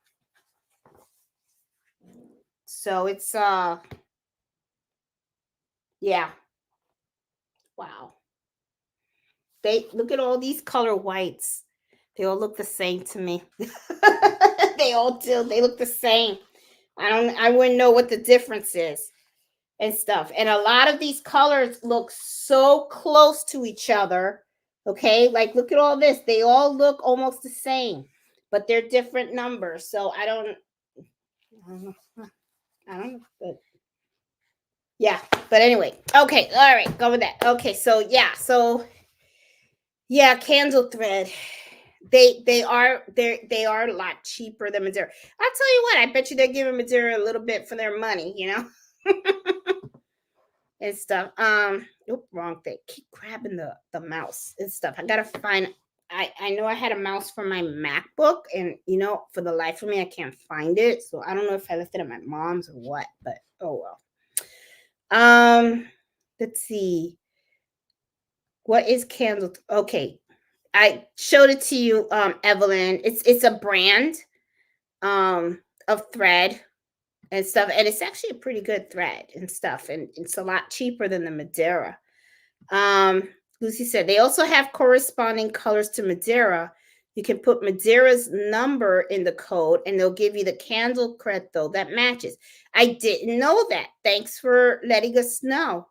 So it's yeah. Wow. They look at all these color whites. They all look the same to me. They all do. They look the same. I wouldn't know what the difference is and stuff. And a lot of these colors look so close to each other. Okay, like look at all this. They all look almost the same, but they're different numbers. So I don't know. But yeah, but anyway. Okay, all right, go with that. Okay, so yeah, candle thread. They are a lot cheaper than Madeira. I'll tell you what, I bet you they're giving Madeira a little bit for their money, and stuff. Wrong thing. Keep grabbing the mouse and stuff. I gotta find. I know I had a mouse for my MacBook, and for the life of me, I can't find it. So I don't know if I left it at my mom's or what. But oh well. Let's see. What is candle? Okay, I showed it to you, Evelyn. It's a brand of thread and stuff, and it's actually a pretty good thread and stuff, and it's a lot cheaper than the Madeira. Lucy said they also have corresponding colors to Madeira. You can put Madeira's number in the code and they'll give you the candle thread though that matches. I didn't know that. Thanks for letting us know.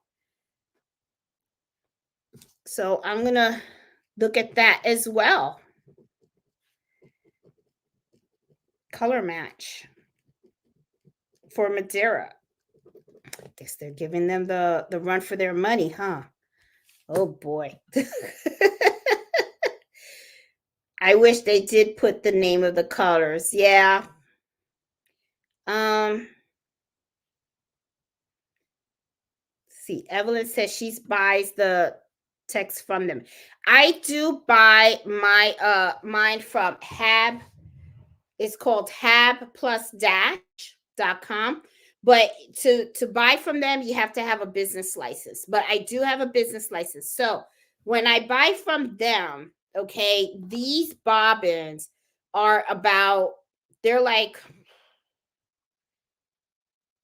So I'm gonna look at that as well. Color match for Madeira. I guess they're giving them the run for their money, huh? Oh boy. I wish they did put the name of the colors. Yeah. See, Evelyn says she buys the text from them. I do buy my mine from Hab. It's called habplusdash.com. But to buy from them, you have to have a business license. But I do have a business license. So when I buy from them, okay, these bobbins are they're like, I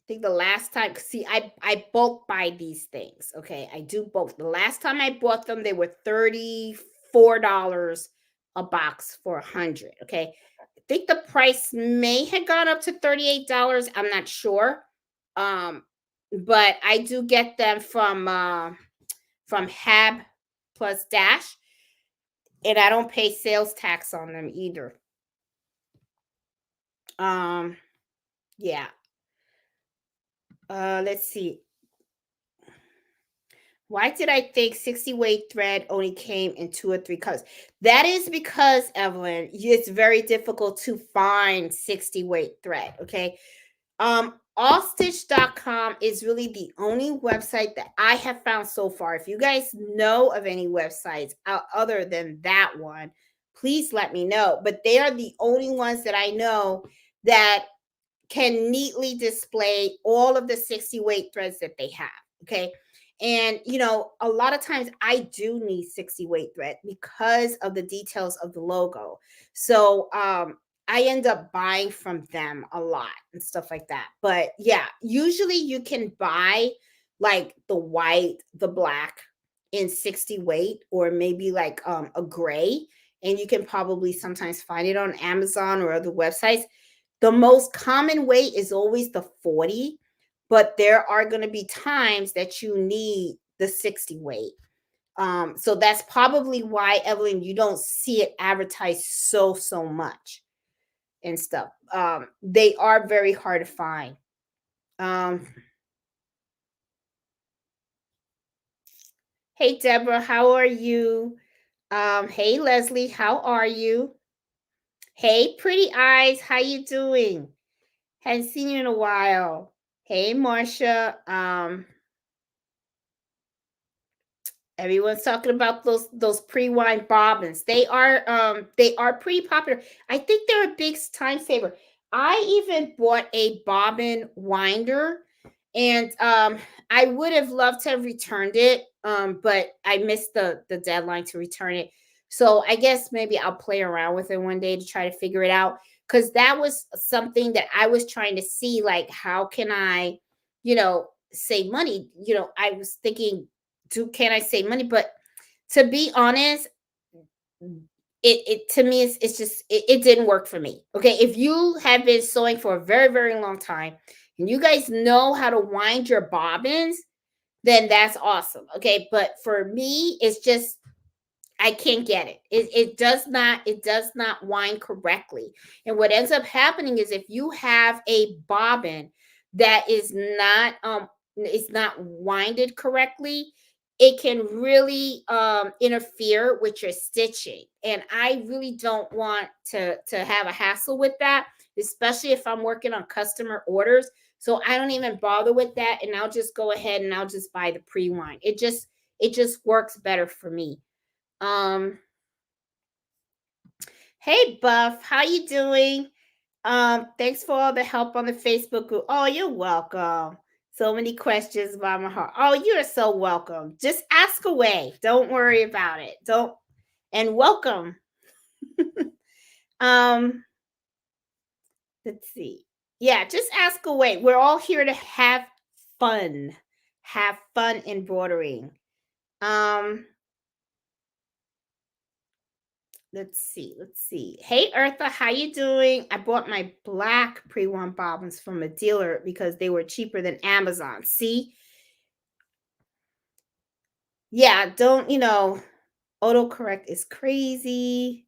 think the last time, see, I bulk buy these things. Okay, I do bulk. The last time I bought them, they were $34 a box for 100. Okay, I think the price may have gone up to $38. I'm not sure. But I do get them from Hab Plus Dash, and I don't pay sales tax on them either. Yeah. Let's see. Why did I think 60 weight thread only came in 2 or 3 colors? That is because, Evelyn, it's very difficult to find 60 weight thread. Okay. Allstitch.com is really the only website that I have found so far. If you guys know of any websites other than that one, please let me know. But they are the only ones that I know that can neatly display all of the 60 weight threads that they have. Okay. And a lot of times I do need 60 weight thread because of the details of the logo. So I end up buying from them a lot and stuff like that. But yeah, usually you can buy like the white, the black in 60 weight, or maybe like a gray, and you can probably sometimes find it on Amazon or other websites. The most common weight is always the 40, but there are going to be times that you need the 60 weight. So that's probably why, Evelyn, you don't see it advertised so much and stuff. They are very hard to find. Hey Deborah, how are you? Hey Leslie, how are you? Hey Pretty Eyes, how you doing? Hadn't seen you in a while. Hey Marcia. Everyone's talking about those pre-wind bobbins. They are pretty popular. I think they're a big time saver. I even bought a bobbin winder, and I would have loved to have returned it, but I missed the deadline to return it. So I guess maybe I'll play around with it one day to try to figure it out, because that was something that I was trying to see, like how can I, save money. I was thinking, can I save money? But to be honest, it to me it's just it didn't work for me. Okay, if you have been sewing for a very long time and you guys know how to wind your bobbins, then that's awesome. Okay, but for me, it's just I can't get it. It does not wind correctly. And what ends up happening is if you have a bobbin that is not winded correctly, it can really interfere with your stitching. And I really don't want to have a hassle with that, especially if I'm working on customer orders. So I don't even bother with that, and I'll just go ahead and I'll just buy the pre-wind. It just works better for me. um, hey Buff, how you doing? Thanks for all the help on the Facebook group. Oh, you're welcome. So many questions about my heart. Oh, you're so welcome. Just ask away. Don't worry about it. Don't and welcome. um, let's see. Yeah, just ask away. We're all here to have fun. Have fun embroidering. Um, let's see. Hey Eartha, how you doing? I bought my black pre-worn bobbins from a dealer because they were cheaper than Amazon. See? Yeah, don't, autocorrect is crazy.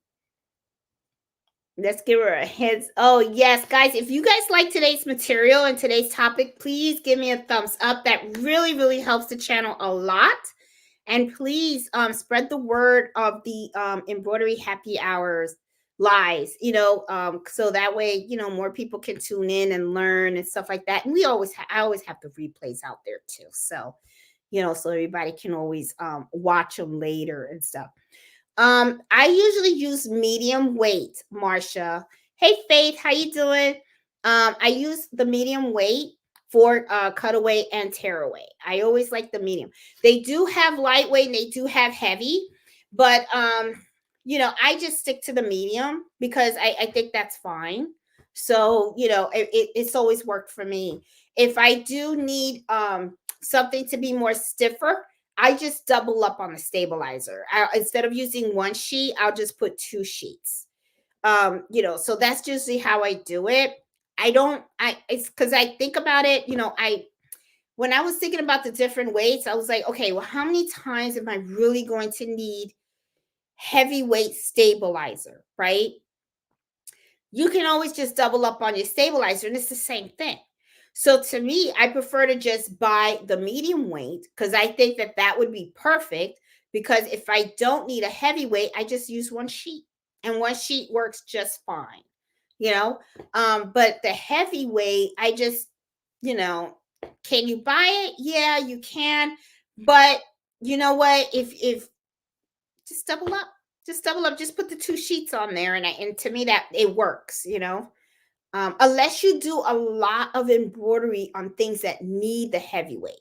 Let's give her a heads. Oh, yes, guys, if you guys like today's material and today's topic, please give me a thumbs up. That really helps the channel a lot. And please spread the word of the embroidery happy hours lives, so that way, more people can tune in and learn and stuff like that. And I always have the replays out there too. So, so everybody can always watch them later and stuff. I usually use medium weight, Marcia. Hey Faith, how you doing? I use the medium weight for cutaway and tearaway. I always like the medium. They do have lightweight and they do have heavy, but I just stick to the medium because I think that's fine. So, it's always worked for me. If I do need something to be more stiffer, I just double up on the stabilizer. Instead of using one sheet, I'll just put two sheets. So that's usually how I do it. It's because I think about it, when I was thinking about the different weights, I was like, okay, well, how many times am I really going to need heavyweight stabilizer, right? You can always just double up on your stabilizer and it's the same thing. So to me, I prefer to just buy the medium weight because I think that would be perfect, because if I don't need a heavyweight, I just use one sheet and one sheet works just fine, but the heavyweight, I just, can you buy it? Yeah, you can. But you know what? If just double up, just put the two sheets on there, and to me that it works, unless you do a lot of embroidery on things that need the heavyweight,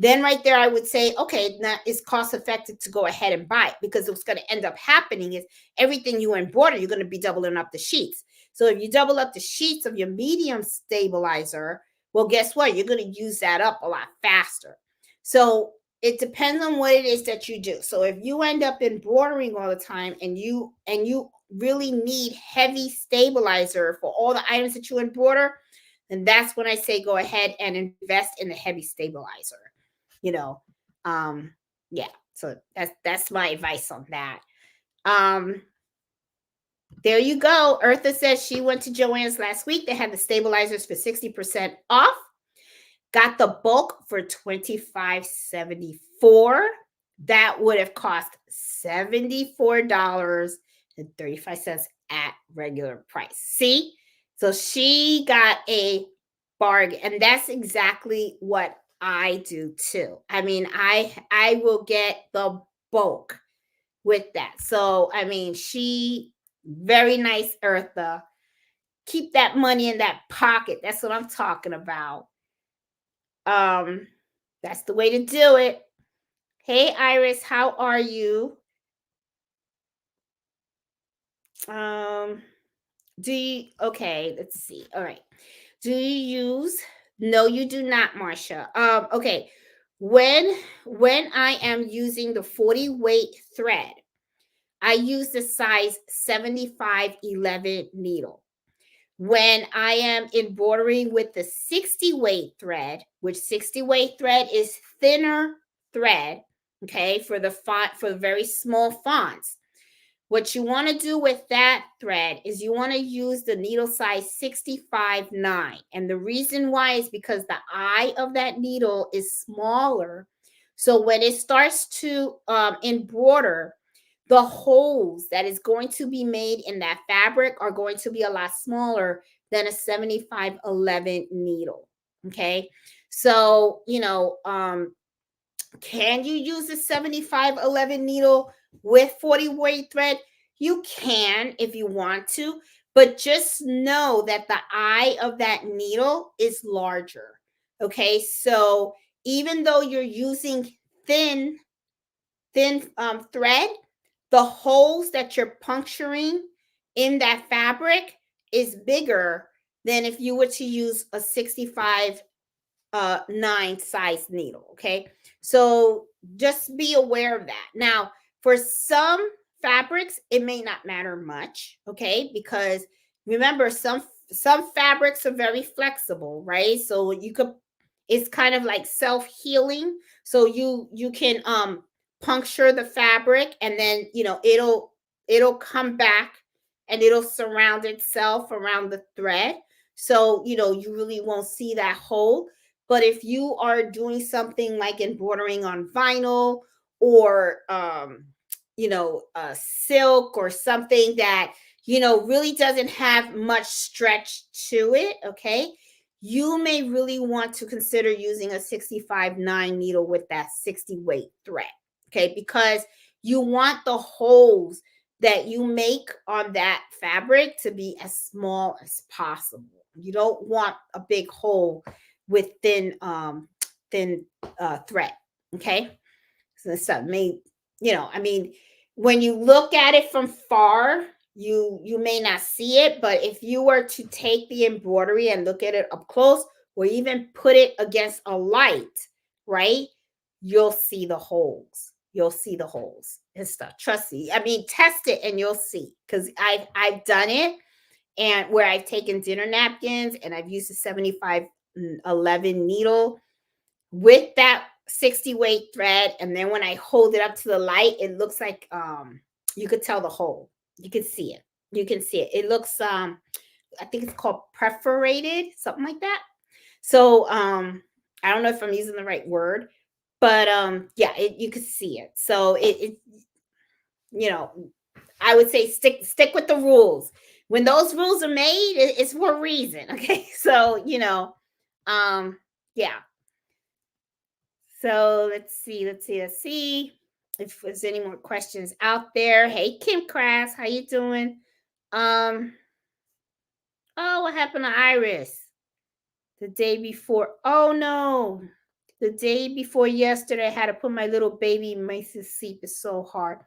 then right there I would say, okay, now it's cost effective to go ahead and buy it, because what's going to end up happening is everything you embroider, you're going to be doubling up the sheets. So if you double up the sheets of your medium stabilizer, well, guess what? You're going to use that up a lot faster. So it depends on what it is that you do. So if you end up embroidering all the time, and you really need heavy stabilizer for all the items that you embroider, then that's when I say go ahead and invest in the heavy stabilizer. You know, yeah. So that's my advice on that. There you go. Eartha says she went to Joann's last week. They had the stabilizers for 60% off. Got the bulk for $25.74. That would have cost $74.35 at regular price. See? So she got a bargain. And that's exactly what I do too. I mean, I will get the bulk with that. So, I mean, she very nice, Eartha. Keep that money in that pocket. That's what I'm talking about. That's the way to do it. Hey Iris, how are you? Okay, let's see. All right. Do you use No, you do not, Marcia. Okay. When I am using the 40 weight thread, I use the size 7511 needle. When I am embroidering with the 60 weight thread, which 60 weight thread is thinner thread, okay, for the font, for very small fonts. What you want to do with that thread is you want to use the needle size 65.9. And the reason why is because the eye of that needle is smaller. So when it starts to embroider, the holes that is going to be made in that fabric are going to be a lot smaller than a 7511 needle. Okay. So, can you use a 7511 needle with 40 weight thread? You can if you want to, but just know that the eye of that needle is larger. Okay. So even though you're using thin thread, the holes that you're puncturing in that fabric is bigger than if you were to use a 65 9 size needle. Okay, so just be aware of that. Now, for some fabrics, it may not matter much. Okay, because remember, some fabrics are very flexible, right? So you could, it's kind of like self-healing. So you can puncture the fabric, and then it'll come back, and it'll surround itself around the thread. So you really won't see that hole. But if you are doing something like embroidering on vinyl, or silk, or something that really doesn't have much stretch to it, okay, you may really want to consider using a 65.9 needle with that 60 weight thread, okay, because you want the holes that you make on that fabric to be as small as possible. You don't want a big hole with thin thread. Okay, so I mean, when you look at it from far, you may not see it, but if you were to take the embroidery and look at it up close, or even put it against a light, right, you'll see the holes. You'll see the holes and stuff. Trust me. I mean, test it and you'll see, because I've done it, and where I've taken dinner napkins and I've used a 7511 needle with that 60 weight thread, and then when I hold it up to the light, it looks like you could tell the hole. You can see it. You can see it. It looks I think it's called perforated, something like that. So I don't know if I'm using the right word, but yeah, you could see it. So it I would say stick with the rules. When those rules are made, it's for a reason. Okay. So, yeah. So let's see if there's any more questions out there. Hey, Kim Crass, how you doing? Oh, what happened to Iris the day before? Oh no. The day before yesterday, I had to put my little baby Mace to sleep. It's so hard.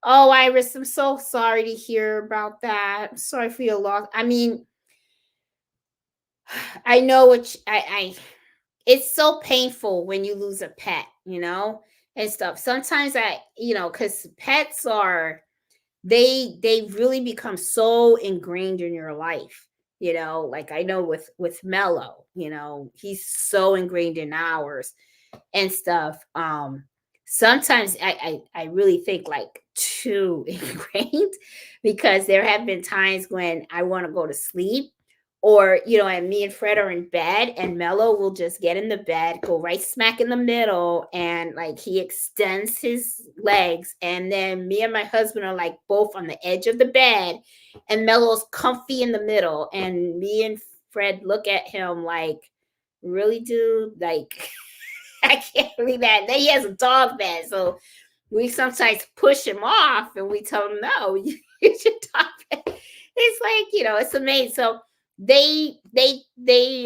Oh, Iris, I'm so sorry to hear about that. I'm sorry for your loss. I mean, I know I it's so painful when you lose a pet, and stuff. Sometimes because pets are they really become so ingrained in your life. Like I know with Mello, he's so ingrained in ours and stuff. Sometimes I really think like too ingrained, because there have been times when I want to go to sleep, or and me and Fred are in bed, and Mello will just get in the bed, go right smack in the middle, and like he extends his legs, and then me and my husband are like both on the edge of the bed, and Mello's comfy in the middle, and me and Fred look at him like, really, dude? Like, I can't believe that. Then he has a dog bed, so we sometimes push him off, and we tell him, no, you should dog bed. It's like, it's amazing. So they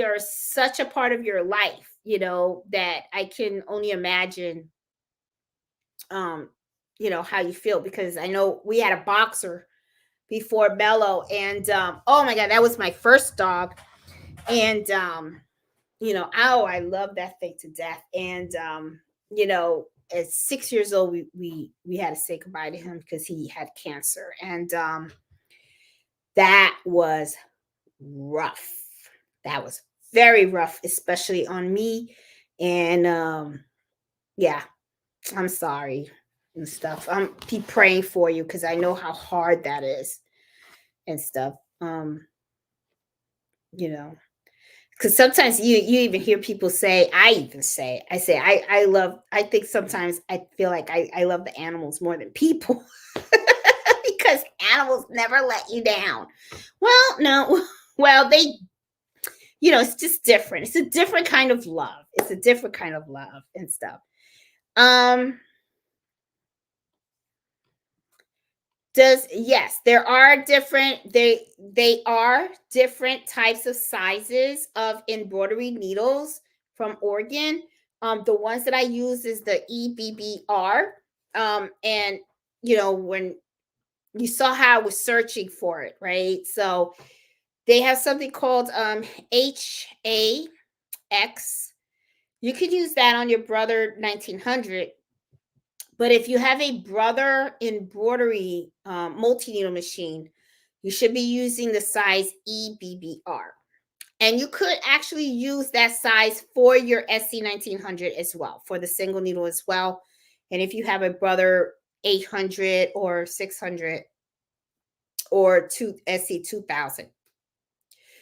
are such a part of your life, that I can only imagine, how you feel, because I know we had a boxer before Mello, and oh my God, that was my first dog, and oh, I love that thing to death. And at 6 years old, we had to say goodbye to him because he had cancer, and that was rough. That was very rough, especially on me. And yeah, I'm sorry and stuff. I'm be praying for you, because I know how hard that is and stuff. Because sometimes you even hear people say, I think sometimes I feel like I love the animals more than people, because animals never let you down. Well, no, well, it's just different. It's a different kind of love. It's a different kind of love and stuff. Yes, there are different, they are different types of sizes of embroidery needles from Oregon. The ones that I use is the EBBR. And when you saw how I was searching for it, right? So they have something called HAX. You could use that on your Brother 1900. But if you have a Brother embroidery multi-needle machine, you should be using the size EBBR. And you could actually use that size for your SC 1900 as well, for the single needle as well. And if you have a Brother 800 or 600 or SC 2000.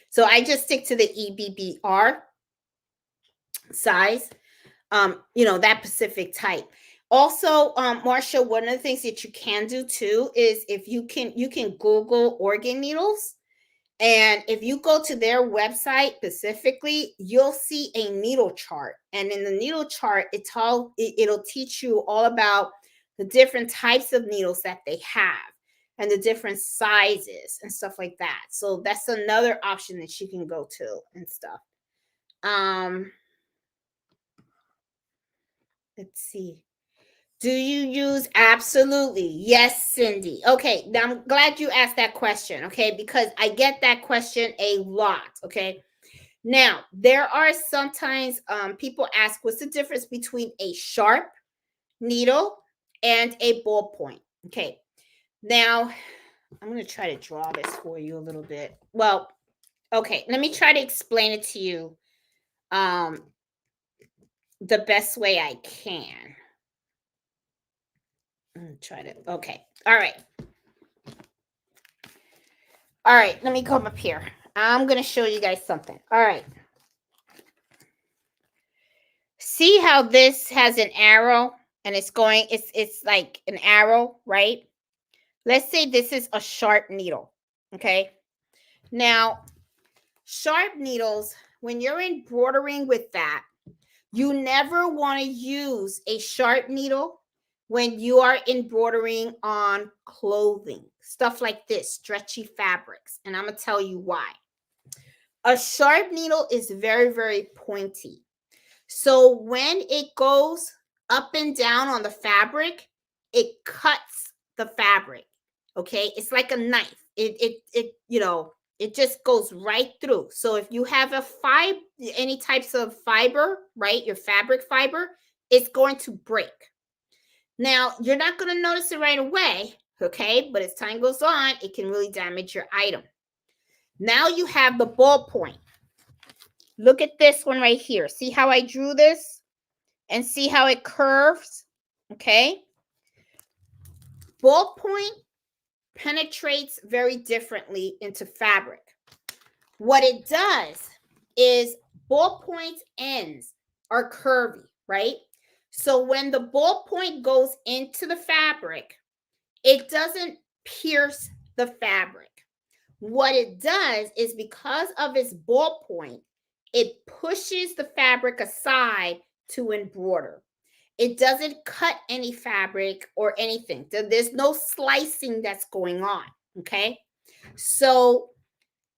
So I just stick to the EBBR size, that Pacific type. Also, Marsha, one of the things that you can do too is, if you can Google Oregon needles, and if you go to their website specifically, you'll see a needle chart, and in the needle chart, it'll teach you all about the different types of needles that they have, and the different sizes and stuff like that. So that's another option that you can go to and stuff. Let's see. Do you use? Absolutely. Yes, Cindy. Okay. Now I'm glad you asked that question. Okay. Because I get that question a lot. Okay. Now, there are sometimes people ask, what's the difference between a sharp needle and a ballpoint? Okay. Now, I'm going to try to draw this for you a little bit. Well, okay. Let me try to explain it to you the best way I can. Try to, okay. All right. All right, let me come up here. I'm going to show you guys something. All right. See how this has an arrow, and it's like an arrow, right? Let's say this is a sharp needle, okay? Now, sharp needles, when you're embroidering with that, you never want to use a sharp needle when you are embroidering on clothing, stuff like this, stretchy fabrics. And I'm going to tell you why. A sharp needle is very, very pointy. So when it goes up and down on the fabric, it cuts the fabric. Okay, it's like a knife. It just goes right through. So if you have any types of fiber, right, your fabric fiber, it's going to break. Now, you're not going to notice it right away, okay? But as time goes on, it can really damage your item. Now you have the ballpoint. Look at this one right here. See how I drew this? And see how it curves? Okay? Ballpoint penetrates very differently into fabric. What it does is ballpoint ends are curvy, right? So when the ballpoint goes into the fabric, it doesn't pierce the fabric. What it does is because of its ballpoint, it pushes the fabric aside to embroider. It doesn't cut any fabric or anything. There's no slicing that's going on, okay? So,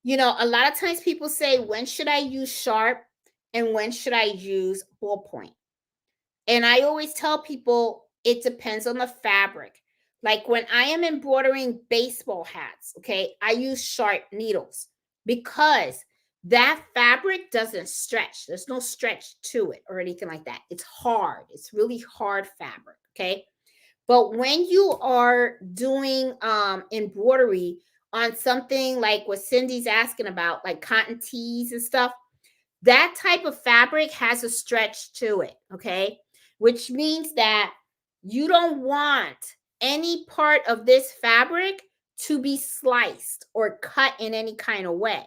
a lot of times people say, when should I use sharp and when should I use ballpoint? And I always tell people it depends on the fabric. Like when I am embroidering baseball hats, okay, I use sharp needles because that fabric doesn't stretch. There's no stretch to it or anything like that. It's hard. It's really hard fabric, okay? But when you are doing embroidery on something like what Cindy's asking about, like cotton tees and stuff, that type of fabric has a stretch to it, okay? Which means that you don't want any part of this fabric to be sliced or cut in any kind of way.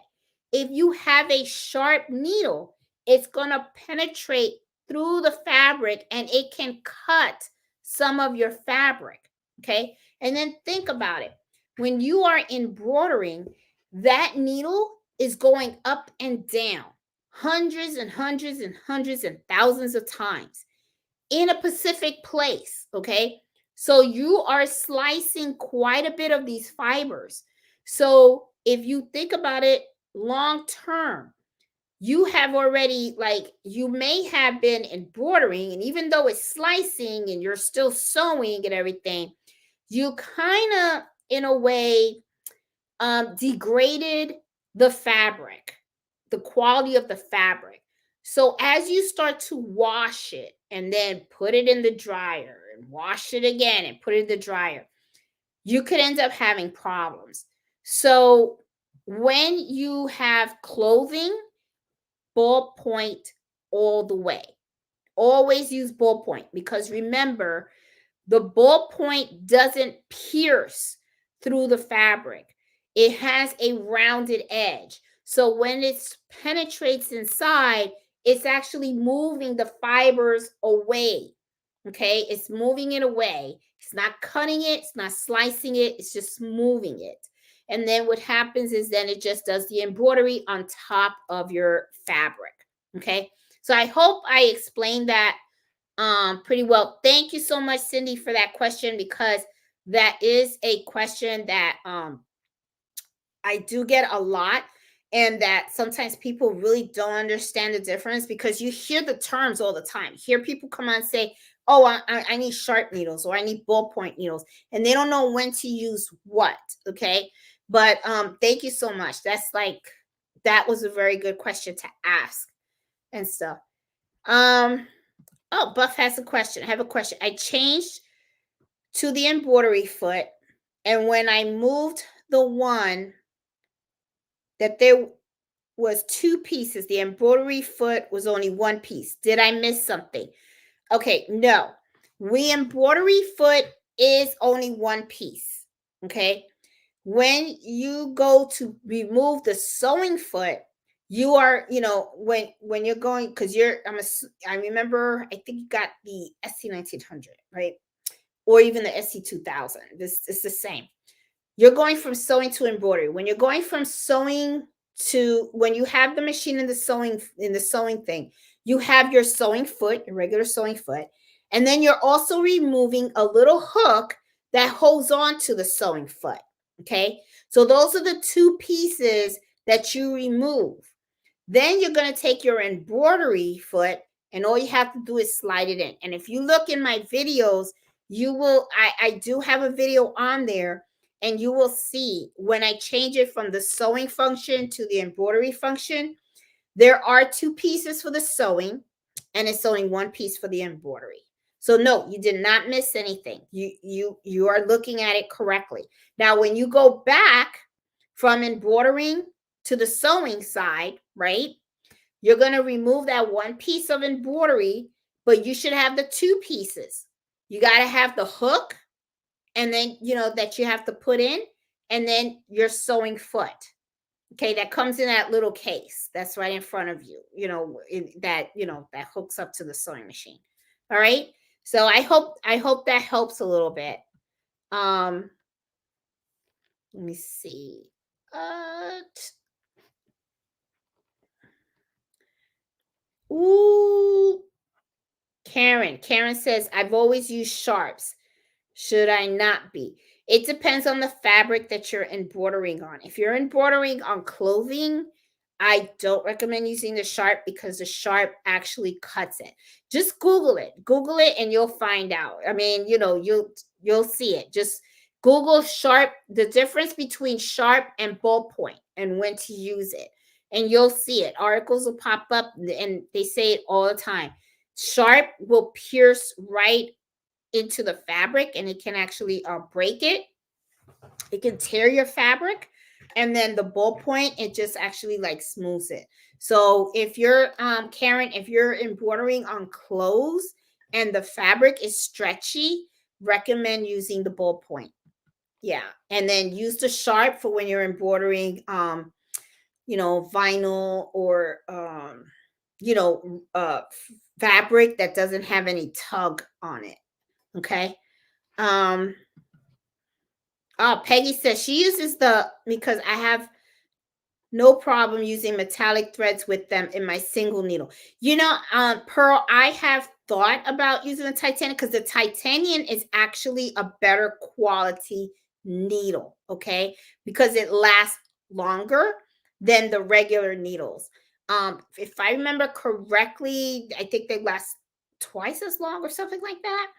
If you have a sharp needle, it's going to penetrate through the fabric and it can cut some of your fabric, okay? And then think about it. When you are embroidering, that needle is going up and down hundreds and hundreds and hundreds and thousands of times in a specific place, okay? So you are slicing quite a bit of these fibers. So if you think about it long term, you have already, like, you may have been embroidering, and even though it's slicing and you're still sewing and everything, you kind of, in a way, degraded the fabric, the quality of the fabric. So as you start to wash it and then put it in the dryer and wash it again and put it in the dryer, you could end up having problems. So when you have clothing, ballpoint all the way. Always use ballpoint because remember, the ballpoint doesn't pierce through the fabric. It has a rounded edge. So when it penetrates inside, it's actually moving the fibers away. Okay, it's moving it away. It's not cutting it, it's not slicing it, it's just moving it. And then what happens is then it just does the embroidery on top of your fabric. Okay, so I hope I explained that pretty well. Thank you so much, Cindy, for that question, because that is a question that I do get a lot, and that sometimes people really don't understand the difference because you hear the terms all the time. You hear people come on and say, oh, I need sharp needles or I need ballpoint needles, and they don't know when to use what. Okay, but thank you so much. That was a very good question to ask and stuff. Oh, Buff has a question. I have a question. I changed to the embroidery foot, and when I moved the one that there was two pieces, the embroidery foot was only one piece. Did I miss something? Okay, no. Embroidery foot is only one piece. Okay. When you go to remove the sewing foot, you are, when you're going, because I remember, I think you got the SC1900, right? Or even the SC2000. It's the same. You're going from sewing to embroidery. When you're going from sewing to, when you have the machine in the sewing thing, you have your sewing foot, your regular sewing foot, and then you're also removing a little hook that holds on to the sewing foot. Okay, so those are the two pieces that you remove. Then you're going to take your embroidery foot and all you have to do is slide it in. And if you look in my videos, you will, I do have a video on there, and you will see when I change it from the sewing function to the embroidery function, there are 2 pieces for the sewing, and it's only 1 piece for the embroidery. So no, you did not miss anything. You are looking at it correctly. Now, when you go back from embroidering to the sewing side, right? You're going to remove that 1 piece of embroidery, but you should have the 2 pieces. You got to have the hook, and then, that you have to put in, and then your sewing foot. Okay, that comes in that little case that's right in front of you, that hooks up to the sewing machine. All right. So I hope that helps a little bit. Let me see. Ooh. Karen says, I've always used sharps. Should I not be? It depends on the fabric that you're embroidering on. If you're embroidering on clothing, I don't recommend using the sharp, because the sharp actually cuts it. Just Google it, and you'll find out. I mean, you'll see it. Just Google sharp, the difference between sharp and ballpoint, and when to use it, and you'll see it. Articles will pop up, and they say it all the time. Sharp will pierce right into the fabric, and it can actually break it. It can tear your fabric, and then the ballpoint, it just actually like smooths it. So if you're Karen, if you're embroidering on clothes and the fabric is stretchy, recommend using the ballpoint. Yeah, and then use the sharp for when you're embroidering vinyl or fabric that doesn't have any tug on it. Okay. Peggy says she uses because I have no problem using metallic threads with them in my single needle. Pearl, I have thought about using the titanium, because the titanium is actually a better quality needle, okay? Because it lasts longer than the regular needles. If I remember correctly, I think they last twice as long or something like that.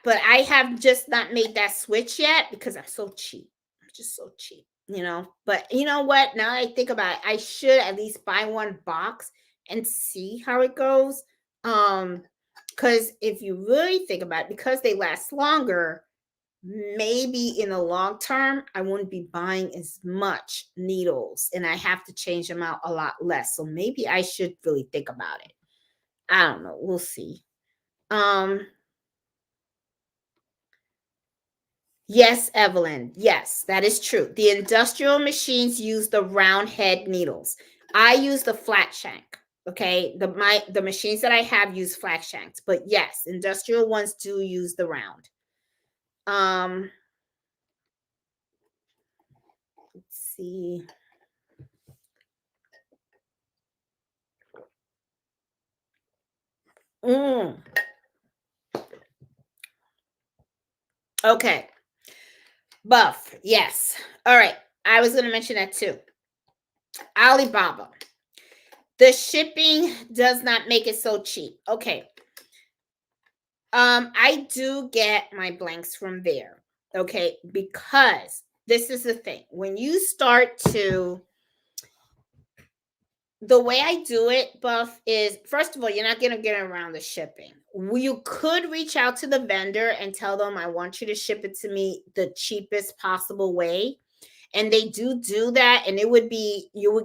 But I have just not made that switch yet, because I'm so cheap. I'm just so cheap, But you know what? Now I think about it, I should at least buy 1 box and see how it goes. Because if you really think about it, because they last longer, maybe in the long term, I wouldn't be buying as much needles, and I have to change them out a lot less. So maybe I should really think about it. I don't know. We'll see. Yes, Evelyn. Yes, that is true. The industrial machines use the round head needles. I use the flat shank. Okay, the machines that I have use flat shanks, but yes, industrial ones do use the round. Let's see. Okay. Buff. Yes. All right. I was going to mention that too. Alibaba. The shipping does not make it so cheap. Okay. I do get my blanks from there. Okay. Because this is the thing. When you start to, the way I do it, Buff, is first of all, you're not going to get around the shipping. You could reach out to the vendor and tell them, I want you to ship it to me the cheapest possible way. And they do that. And you would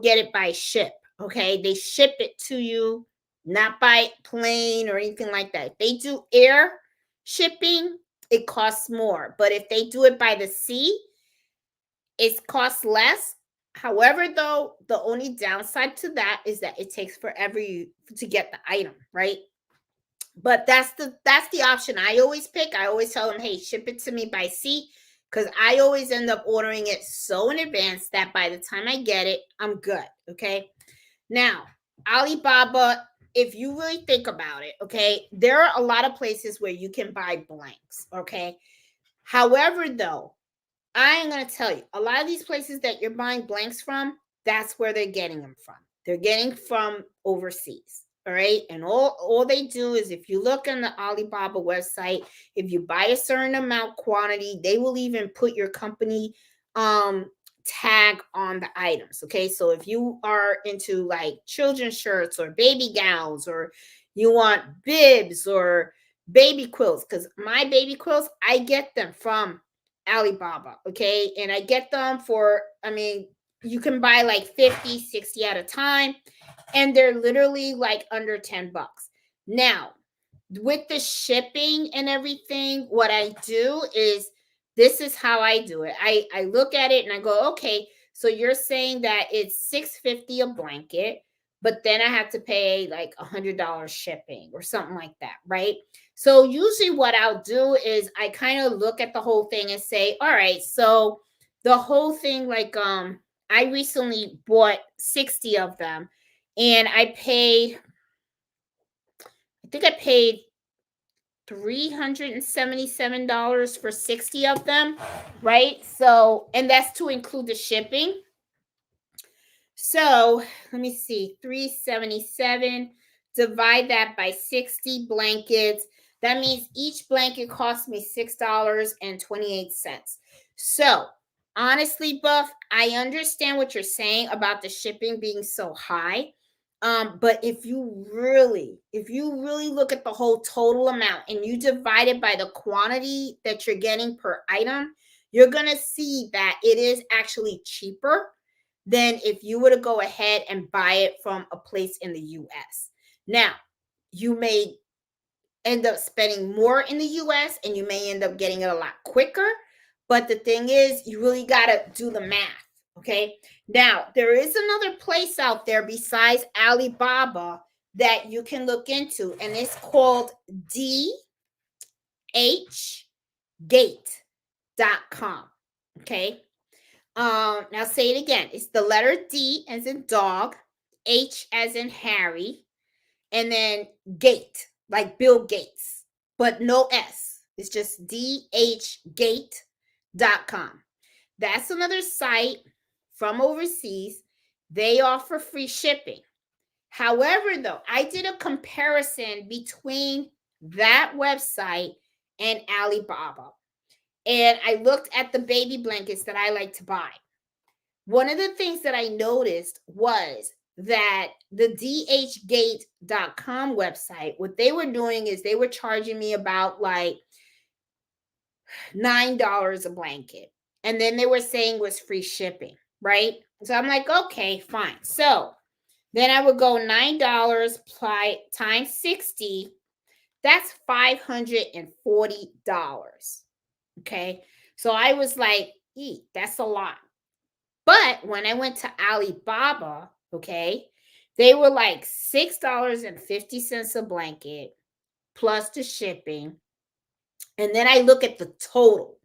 get it by ship. Okay. They ship it to you, not by plane or anything like that. If they do air shipping, it costs more. But if they do it by the sea, it costs less. However, though, the only downside to that is that it takes forever to get the item, right? But that's the option I always pick. I always tell them, hey, ship it to me by sea, because I always end up ordering it so in advance that by the time I get it, I'm good. Okay. Now, Alibaba, if you really think about it, okay, there are a lot of places where you can buy blanks. Okay. However, though, I am going to tell you, a lot of these places that you're buying blanks from, that's where they're getting them from. They're getting from overseas. All right. And all they do is, if you look on the Alibaba website, if you buy a certain amount quantity, they will even put your company tag on the items. Okay. So if you are into like children's shirts or baby gowns, or you want bibs or baby quilts, because my baby quilts, I get them from Alibaba. Okay. And I get them for, I mean, you can buy like 50, 60 at a time, and they're literally like under 10 bucks. Now, with the shipping and everything, what I do is, this is how I do it. I look at it and I go, okay, so you're saying that it's $6.50 a blanket, but then I have to pay like $100 shipping or something like that, right? So usually what I'll do is I kind of look at the whole thing and say, all right, so the whole thing, like I recently bought 60 of them, and I think I paid $377 for 60 of them, right? So, and that's to include the shipping. So let me see, 377, divide that by 60 blankets. That means each blanket cost me $6.28. So honestly, Buff, I understand what you're saying about the shipping being so high. But if you really look at the whole total amount and you divide it by the quantity that you're getting per item, you're gonna see that it is actually cheaper than if you were to go ahead and buy it from a place in the US. Now, you may end up spending more in the US and you may end up getting it a lot quicker. But the thing is, you really got to do the math. Okay. Now, there is another place out there besides Alibaba that you can look into, and it's called dhgate.com. Okay. Now say it again. It's the letter D as in dog, H as in Harry, and then gate, like Bill Gates, but no S. It's just dhgate.com. That's another site from overseas. They offer free shipping. However, though, I did a comparison between that website and Alibaba, and I looked at the baby blankets that I like to buy. One of the things that I noticed was that the dhgate.com website, what they were doing is they were charging me about like $9 a blanket. And then they were saying was free shipping, right? So I'm like, okay, fine. So then I would go $9 times 60. That's $540. Okay. So I was like, that's a lot. But when I went to Alibaba, okay, they were like $6.50 a blanket plus the shipping. And then I look at the total.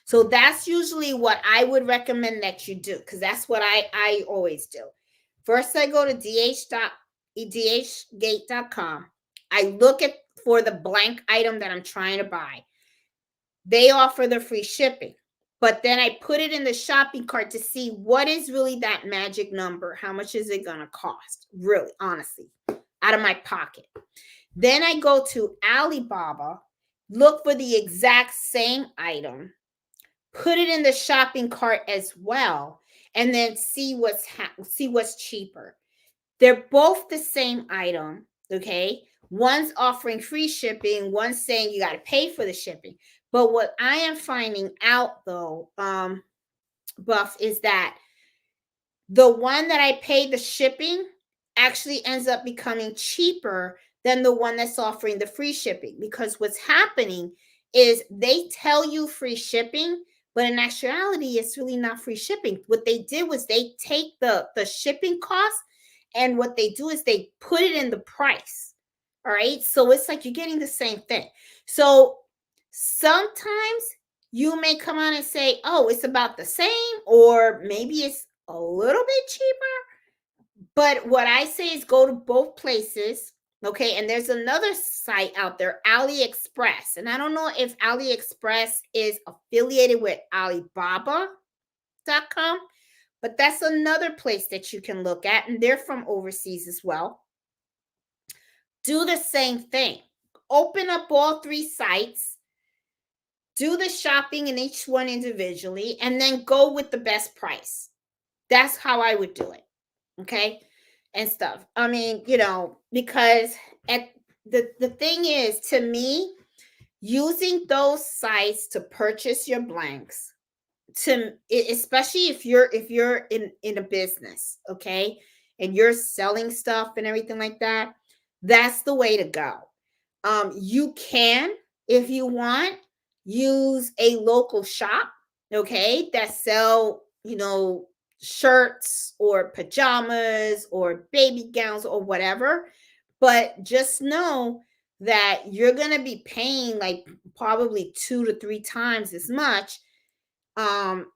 So that's usually what I would recommend that you do, because that's what I always do. First, I go to dhgate.com. I look at for the blank item that I'm trying to buy. They offer the free shipping. But then I put it in the shopping cart to see what is really that magic number. How much is it going to cost? Really, honestly, out of my pocket. Then I go to Alibaba, look for the exact same item, put it in the shopping cart as well, and then see what's cheaper. They're both the same item, okay? One's offering free shipping, one's saying you got to pay for the shipping. But what I am finding out, though, Buff, is that the one that I paid the shipping actually ends up becoming cheaper than the one that's offering the free shipping. Because what's happening is they tell you free shipping, but in actuality, it's really not free shipping. What they did was they take the shipping cost, and what they do is they put it in the price. All right. So it's like you're getting the same thing. So sometimes you may come on and say, oh, it's about the same, or maybe it's a little bit cheaper. But what I say is go to both places. Okay. And there's another site out there, AliExpress. And I don't know if AliExpress is affiliated with Alibaba.com, But that's another place that you can look at, and they're from overseas as well. Do the same thing. Open up all 3 sites, do the shopping in each one individually, and then go with the best price. That's how I would do it. Okay? And stuff. I mean, because at the thing is, to me, using those sites to purchase your blanks, especially if you're in a business, okay, and you're selling stuff and everything like that, that's the way to go. You can, if you want, use a local shop, okay, that sell, shirts or pajamas or baby gowns or whatever. But just know that you're going to be paying like probably 2 to 3 times as much. But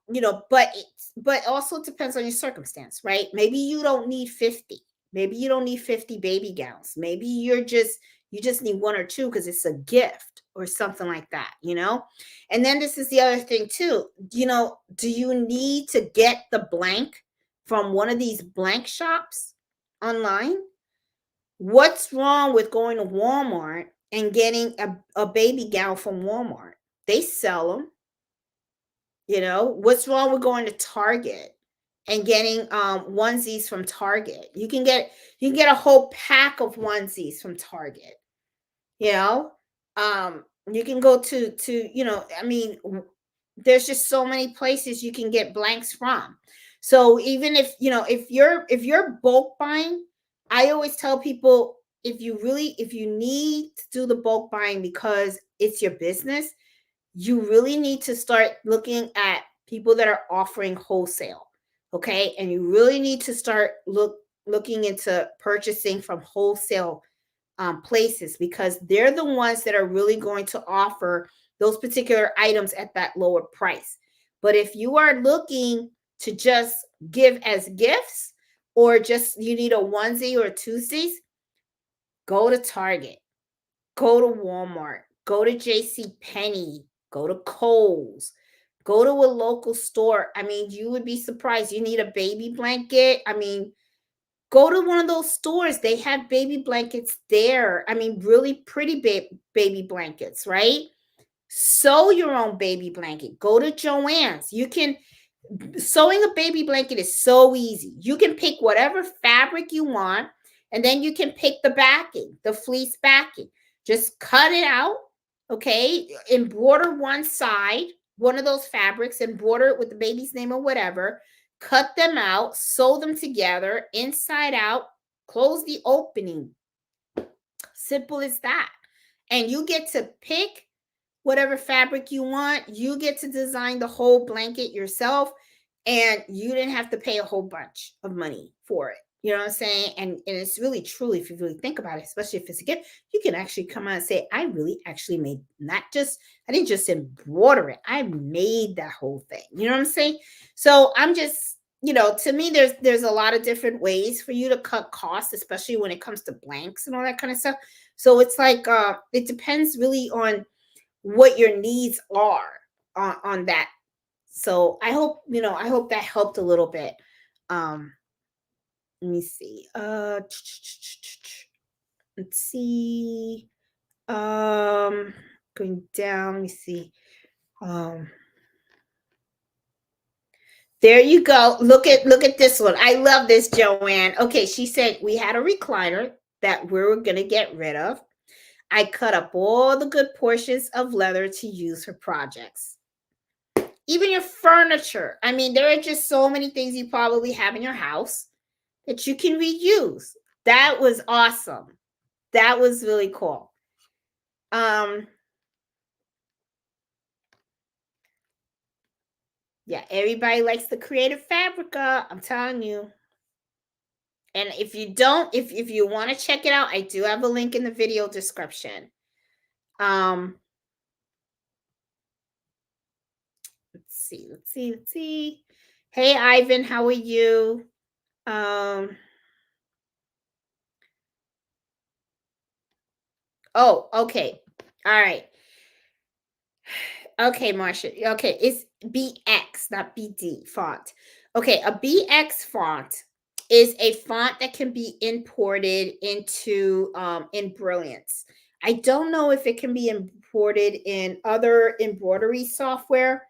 also depends on your circumstance, right? Maybe you don't need 50. Maybe you don't need 50 baby gowns. Maybe you just need 1 or 2 because it's a gift or something like that, And then this is the other thing too. Do you need to get the blank from one of these blank shops online? What's wrong with going to Walmart and getting a baby gown from Walmart? They sell them. What's wrong with going to Target and getting onesies from Target? You can get a whole pack of onesies from Target. You know, you can go to I mean, there's just so many places you can get blanks from. So even if you're bulk buying, I always tell people, if you need to do the bulk buying because it's your business, you really need to start looking at people that are offering wholesale. Okay, and you really need to start looking into purchasing from wholesale places, because they're the ones that are really going to offer those particular items at that lower price. But if you are looking to just give as gifts, or just you need a onesie or twosies, go to Target, go to Walmart, go to JC Penney, go to Kohl's, go to a local store. I mean, you would be surprised. You need a baby blanket. I mean, go to one of those stores. They have baby blankets there. I mean, really pretty baby blankets, right? Sew your own baby blanket. Go to Joann's. Sewing a baby blanket is so easy. You can pick whatever fabric you want, and then you can pick the backing, the fleece backing. Just cut it out, okay? Embroider one side, one of those fabrics, embroider it with the baby's name or whatever. Cut them out, sew them together, inside out, close the opening. Simple as that. And you get to pick whatever fabric you want. You get to design the whole blanket yourself, and you didn't have to pay a whole bunch of money for it. You know what I'm saying? And it's really, truly, if you really think about it, especially if it's a gift, you can actually come out and say, I really actually made, I didn't just embroider it. I made that whole thing. You know what I'm saying? So I'm just, to me, there's a lot of different ways for you to cut costs, especially when it comes to blanks and all that kind of stuff. So it's like, it depends really on what your needs are on that. So I hope that helped a little bit. Let me see. Let's see. Going down. Let me see. There you go. Look at this one. I love this, Joanne. Okay, she said we had a recliner that we were gonna get rid of. I cut up all the good portions of leather to use for projects. Even your furniture. I mean, there are just so many things you probably have in your house that you can reuse. That was awesome. That was really cool. Yeah, everybody likes the creative fabrica. I'm telling you. And if you don't, if you want to check it out, I do have a link in the video description. Let's see. Hey, Ivan, how are you? Oh, okay. All right. Okay, Marsha. Okay, it's BX, not BD font. Okay, a BX font is a font that can be imported into in Brilliance. I don't know if it can be imported in other embroidery software,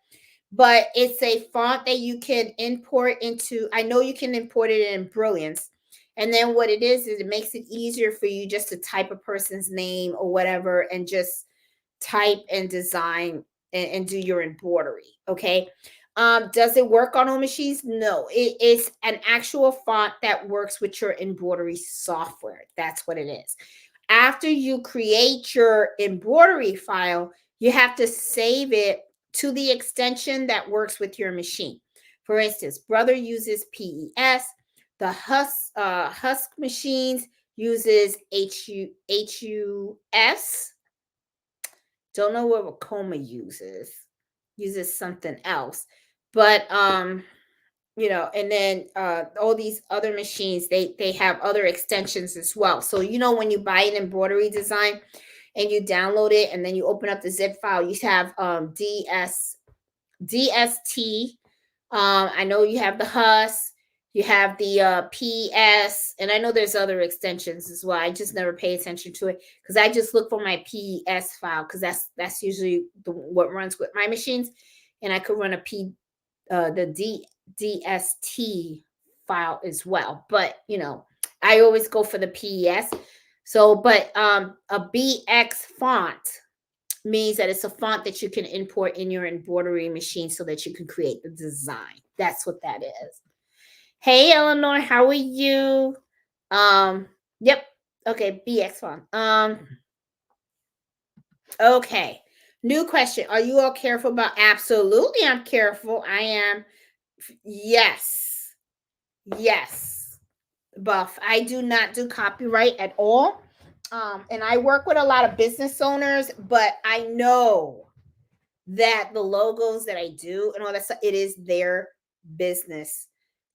but it's a font that you can import into. I know you can import it in Brilliance. And then what it is it makes it easier for you just to type a person's name or whatever and just type and design and do your embroidery. Okay. Does it work on all machines? No, it is an actual font that works with your embroidery software. That's what it is. After you create your embroidery file, you have to save it to the extension that works with your machine. For instance, Brother uses PES. The Husk machines uses HUS. Don't know what Wacoma uses something else. But and then all these other machines, they have other extensions as well. So when you buy an embroidery design and you download it and then you open up the zip file, you have DST. I know you have the HUS, you have the PS, and I know there's other extensions as well. I just never pay attention to it because I just look for my PES file because that's usually what runs with my machines, and I could run the DST file as well. But I always go for the PES. So, but a BX font means that it's a font that you can import in your embroidery machine so that you can create the design. That's what that is. Hey Eleanor, how are you? Yep. Okay, BX font. Okay. New question. Are you all careful about? Absolutely, I'm careful. I am. Yes. Yes. Buff. I do not do copyright at all. And I work with a lot of business owners, but I know that the logos that I do and all that stuff, it is their business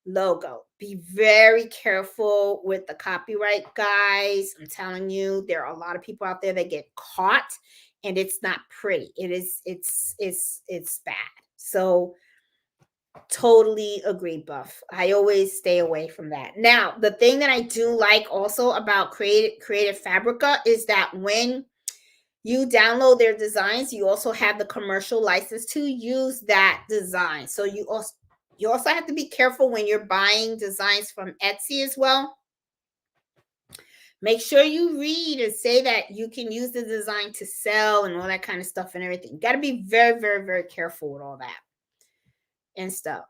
logo. Be very careful with the copyright, guys. I'm telling you, there are a lot of people out there that get caught and it's not pretty. It's bad. So totally agree, Buff. I always stay away from that. Now, the thing that I do like also about Creative Fabrica is that when you download their designs, you also have the commercial license to use that design. So you also have to be careful when you're buying designs from Etsy as well. Make sure you read and say that you can use the design to sell and all that kind of stuff and everything. You got to be very, very, very careful with all that and stuff.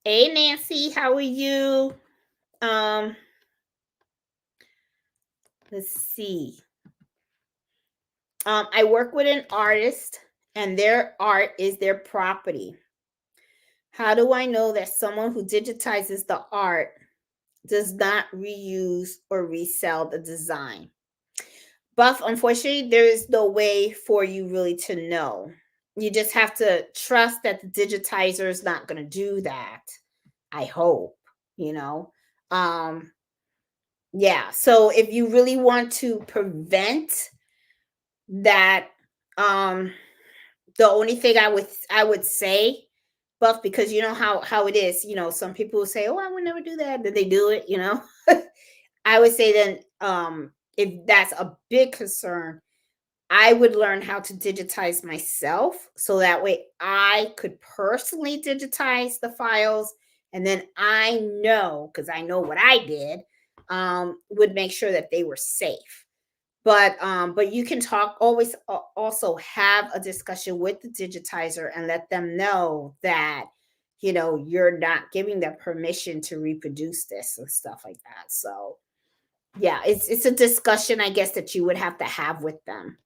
Hey, Nancy, how are you? Let's see. I work with an artist and their art is their property. How do I know that someone who digitizes the art does not reuse or resell the design? Buff, unfortunately, there is no way for you really to know. You just have to trust that the digitizer is not going to do that. I hope, yeah. So if you really want to prevent that, the only thing I would say, Buff, because you know how it is, some people will say, oh, I would never do that, then they do it, I would say then, if that's a big concern, I would learn how to digitize myself so that way I could personally digitize the files, and then I know, because I know what I did, would make sure that they were safe. But you can always also have a discussion with the digitizer and let them know that you're not giving them permission to reproduce this and stuff like that. So yeah, it's a discussion, I guess, that you would have to have with them.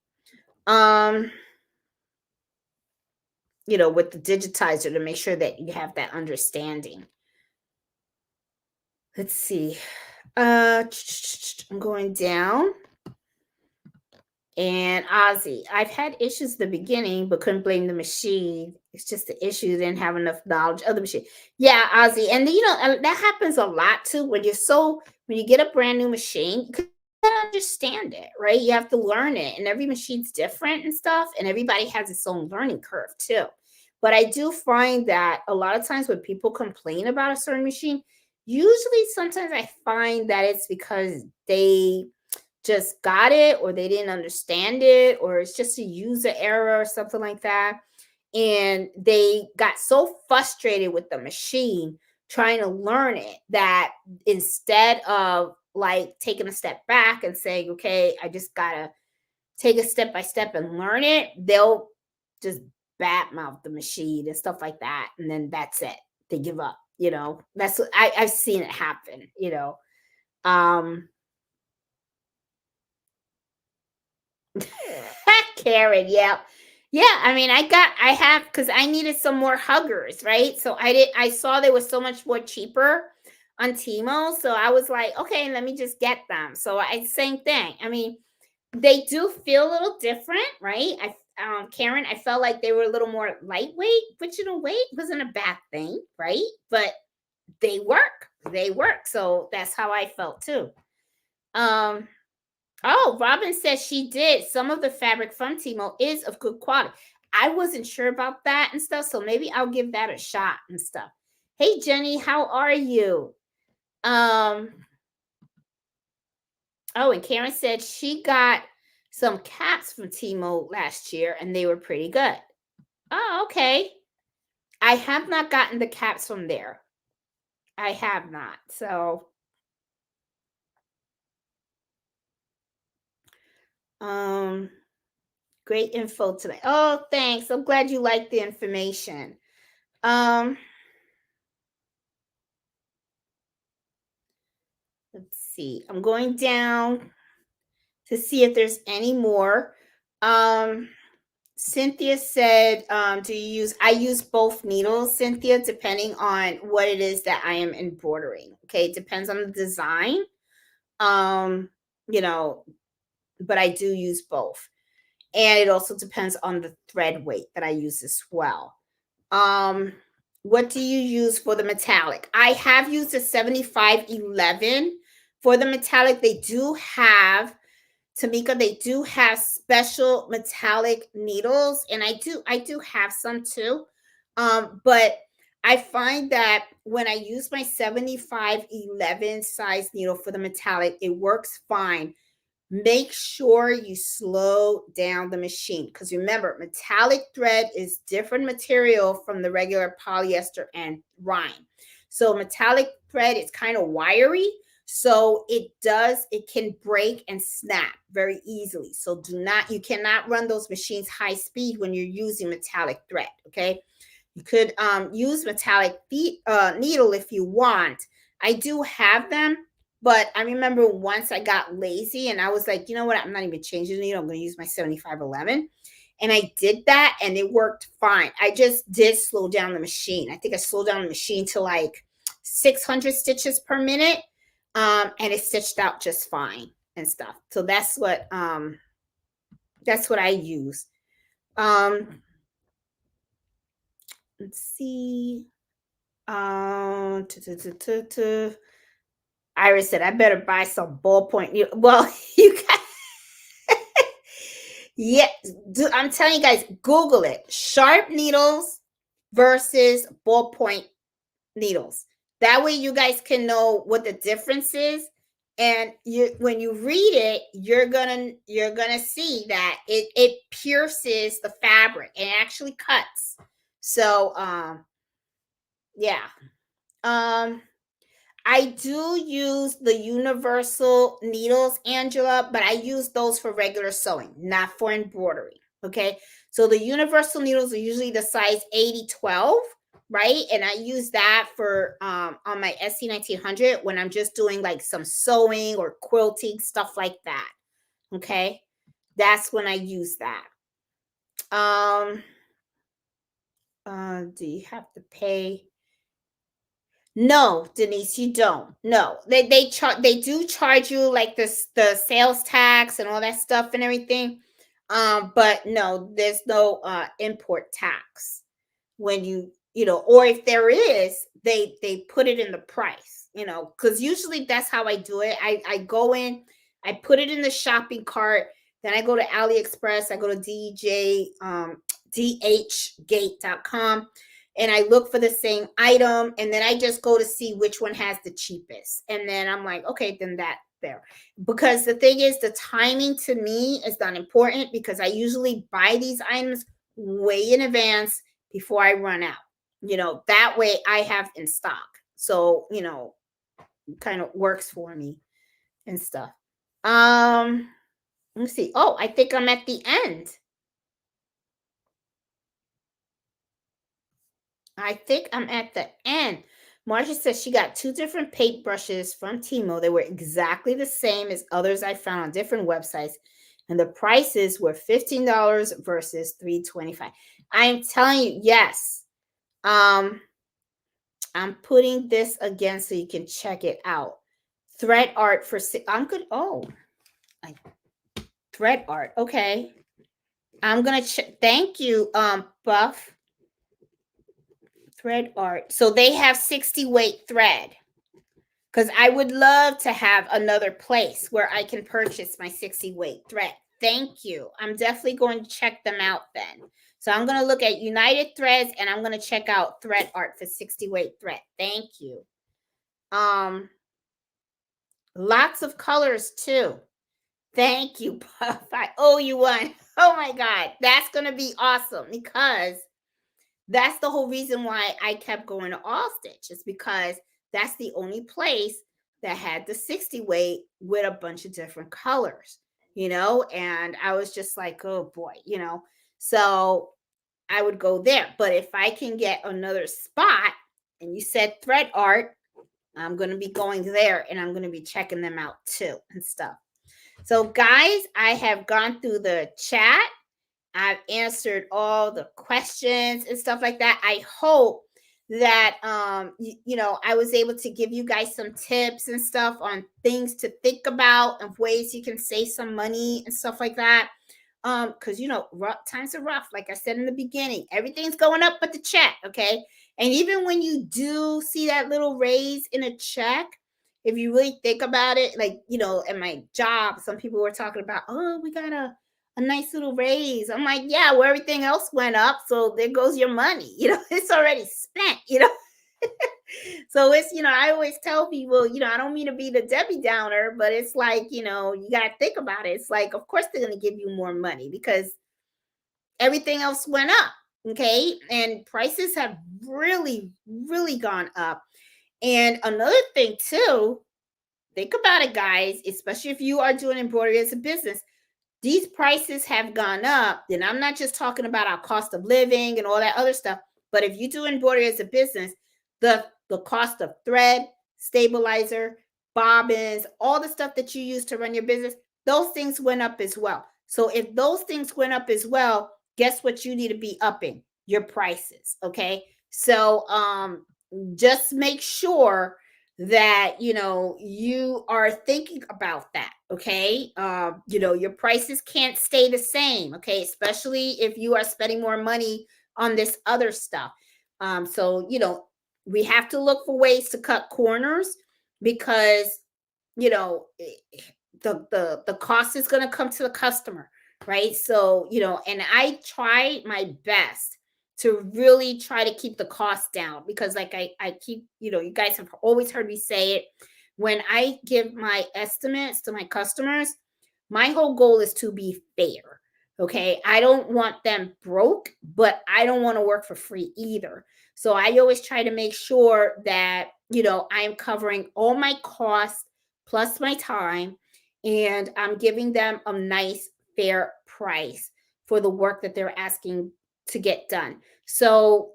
With the digitizer to make sure that you have that understanding. Let's see. I'm going down. And Ozzy, I've had issues at the beginning, but couldn't blame the machine. It's just the issue, didn't have enough knowledge of the machine. Yeah, Ozzy. And that happens a lot too. When you get a brand new machine, you can understand it, right? You have to learn it. And every machine's different and stuff. And everybody has its own learning curve too. But I do find that a lot of times when people complain about a certain machine, usually sometimes I find that it's because they just got it or they didn't understand it or it's just a user error or something like that. And they got so frustrated with the machine trying to learn it that instead of like taking a step back and saying, okay, I just gotta take it step by step and learn it, they'll just bad mouth the machine and stuff like that. And then that's it. They give up, you know. That's what I've seen it happen, you know. Um Karen, yeah. Yeah, I mean, I have because I needed some more huggers, right? So I saw they were so much more cheaper on Timo. So I was like, okay, let me just get them. So I same thing. I mean, they do feel a little different, right? Karen, I felt like they were a little more lightweight, which in a way wasn't a bad thing, right? But they work. They work. So that's how I felt too. Um Oh, Robin says she did. Some of the fabric from Timo is of good quality. I wasn't sure about that and stuff, so maybe I'll give that a shot and stuff. Hey Jenny, how are you? Um, oh, and Karen said she got some caps from Timo last year and they were pretty good. Oh, okay. I have not gotten the caps from there. I have not. So, um, great info today. Oh, thanks. I'm glad you like the information. Um, let's see. I'm going down to see if there's any more. Um, Cynthia said, do you use, I use both needles, Cynthia, depending on what it is that I am embroidering. Okay. It depends on the design. Um, you know, but I do use both. And it also depends on the thread weight that I use as well. Um, what do you use for the metallic? I have used a 7511 for the metallic. They do have, Tamika, they do have special metallic needles, and I do have some too. But I find that when I use my 7511 size needle for the metallic, it works fine. Make sure you slow down the machine because remember, metallic thread is different material from the regular polyester and rhyme. So metallic thread is kind of wiry, so it can break and snap very easily. So you cannot run those machines high speed when you're using metallic thread. Okay, you could use metallic needle if you want. I do have them, but I remember once I got lazy and I was like, you know what? I'm not even changing the needle. I'm going to use my 7511. And I did that and it worked fine. I just did slow down the machine. I think I slowed down the machine to like 600 stitches per minute. And it stitched out just fine and stuff. So that's what I use. Let's see. Iris said, I better buy some ballpoint. Well, you got, yeah, I'm telling you guys, Google it. Sharp needles versus ballpoint needles. That way you guys can know what the difference is. And when you read it, you're gonna see that it pierces the fabric and it actually cuts. So yeah. Um I do use the universal needles, Angela, but I use those for regular sewing, not for embroidery. Okay. So the universal needles are usually the size 80-12, right? And I use that for on my SC1900 when I'm just doing like some sewing or quilting, stuff like that. Okay. That's when I use that. Do you have to pay? No, Denise, you don't. No, they do charge you like the sales tax and all that stuff and everything. But no, there's no import tax when or if there is, they put it in the price, because usually that's how I do it. I go in, I put it in the shopping cart, then I go to AliExpress, I go to DJ dhgate.com, and I look for the same item, and then I just go to see which one has the cheapest. And then I'm like, okay, then that there. Because the thing is, the timing to me is not important, because I usually buy these items way in advance before I run out. That way I have in stock. So, kind of works for me and stuff. Let me see. Oh, I think I'm at the end. I think I'm at the end. Marcia says she got 2 different paint brushes from Timo. They were exactly the same as others I found on different websites, and the prices were $15 versus $3.25. I'm telling you, yes. I'm putting this again so you can check it out. Thread art for I'm good. Oh, thread art. Okay. I'm gonna check. Thank you, Buff. Thread art. So they have 60 weight thread, because I would love to have another place where I can purchase my 60 weight thread. Thank you. I'm definitely going to check them out then. So I'm going to look at United Threads, and I'm going to check out thread art for 60 weight thread. Thank you. Lots of colors too. Thank you, Puff. I owe you one. Oh my God. That's going to be awesome, because that's the whole reason why I kept going to All Stitch, is because that's the only place that had the 60 weight with a bunch of different colors, and I was just like, oh boy, so I would go there. But if I can get another spot, and you said thread art, I'm going to be going there, and I'm going to be checking them out too and stuff. So guys, I have gone through the chat. I've answered all the questions and stuff like that. I hope that I was able to give you guys some tips and stuff on things to think about and ways you can save some money and stuff like that. Because rough times are rough. Like I said in the beginning, everything's going up but the check, okay? And even when you do see that little raise in a check, if you really think about it, like at my job, some people were talking about, oh, we got a nice little raise. I'm like, yeah, well, everything else went up, so there goes your money. It's already spent. So it's, I always tell people, I don't mean to be the Debbie Downer, but it's like, you got to think about it. It's like, of course they're going to give you more money, because everything else went up. Okay. And prices have really, really gone up. And another thing too, think about it, guys, especially if you are doing embroidery as a business. These prices have gone up. And I'm not just talking about our cost of living and all that other stuff, but if you do embroidery as a business, the cost of thread, stabilizer, bobbins, all the stuff that you use to run your business, those things went up as well. So if those things went up as well, guess what you need to be upping? Your prices, okay? So just make sure that you are thinking about that, okay? Your prices can't stay the same, okay? Especially if you are spending more money on this other stuff. So we have to look for ways to cut corners, because the cost is going to come to the customer, right? So and I try my best to really try to keep the cost down, because like I keep, you guys have always heard me say it. When I give my estimates to my customers, my whole goal is to be fair. Okay. I don't want them broke, but I don't want to work for free either. So I always try to make sure that, I'm covering all my costs plus my time, and I'm giving them a nice, fair price for the work that they're asking to get done. So,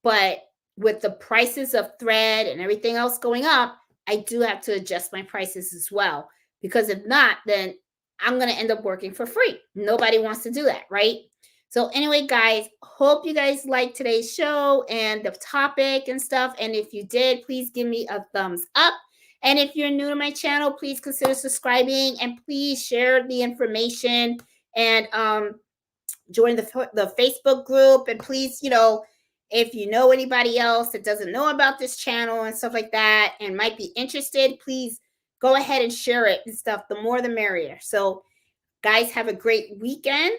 but with the prices of thread and everything else going up, I do have to adjust my prices as well, because if not, then I'm going to end up working for free. Nobody wants to do that, right? So anyway, guys, hope you guys liked today's show and the topic and stuff. And if you did, please give me a thumbs up. And if you're new to my channel, please consider subscribing, and please share the information, and join the Facebook group. And please, if you know anybody else that doesn't know about this channel and stuff like that and might be interested, please go ahead and share it and stuff. The more the merrier. So guys, have a great weekend.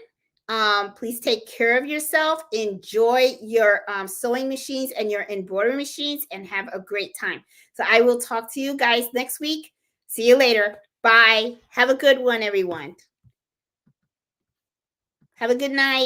Please take care of yourself. Enjoy your sewing machines and your embroidery machines and have a great time. So I will talk to you guys next week. See you later. Bye. Have a good one, everyone. Have a good night.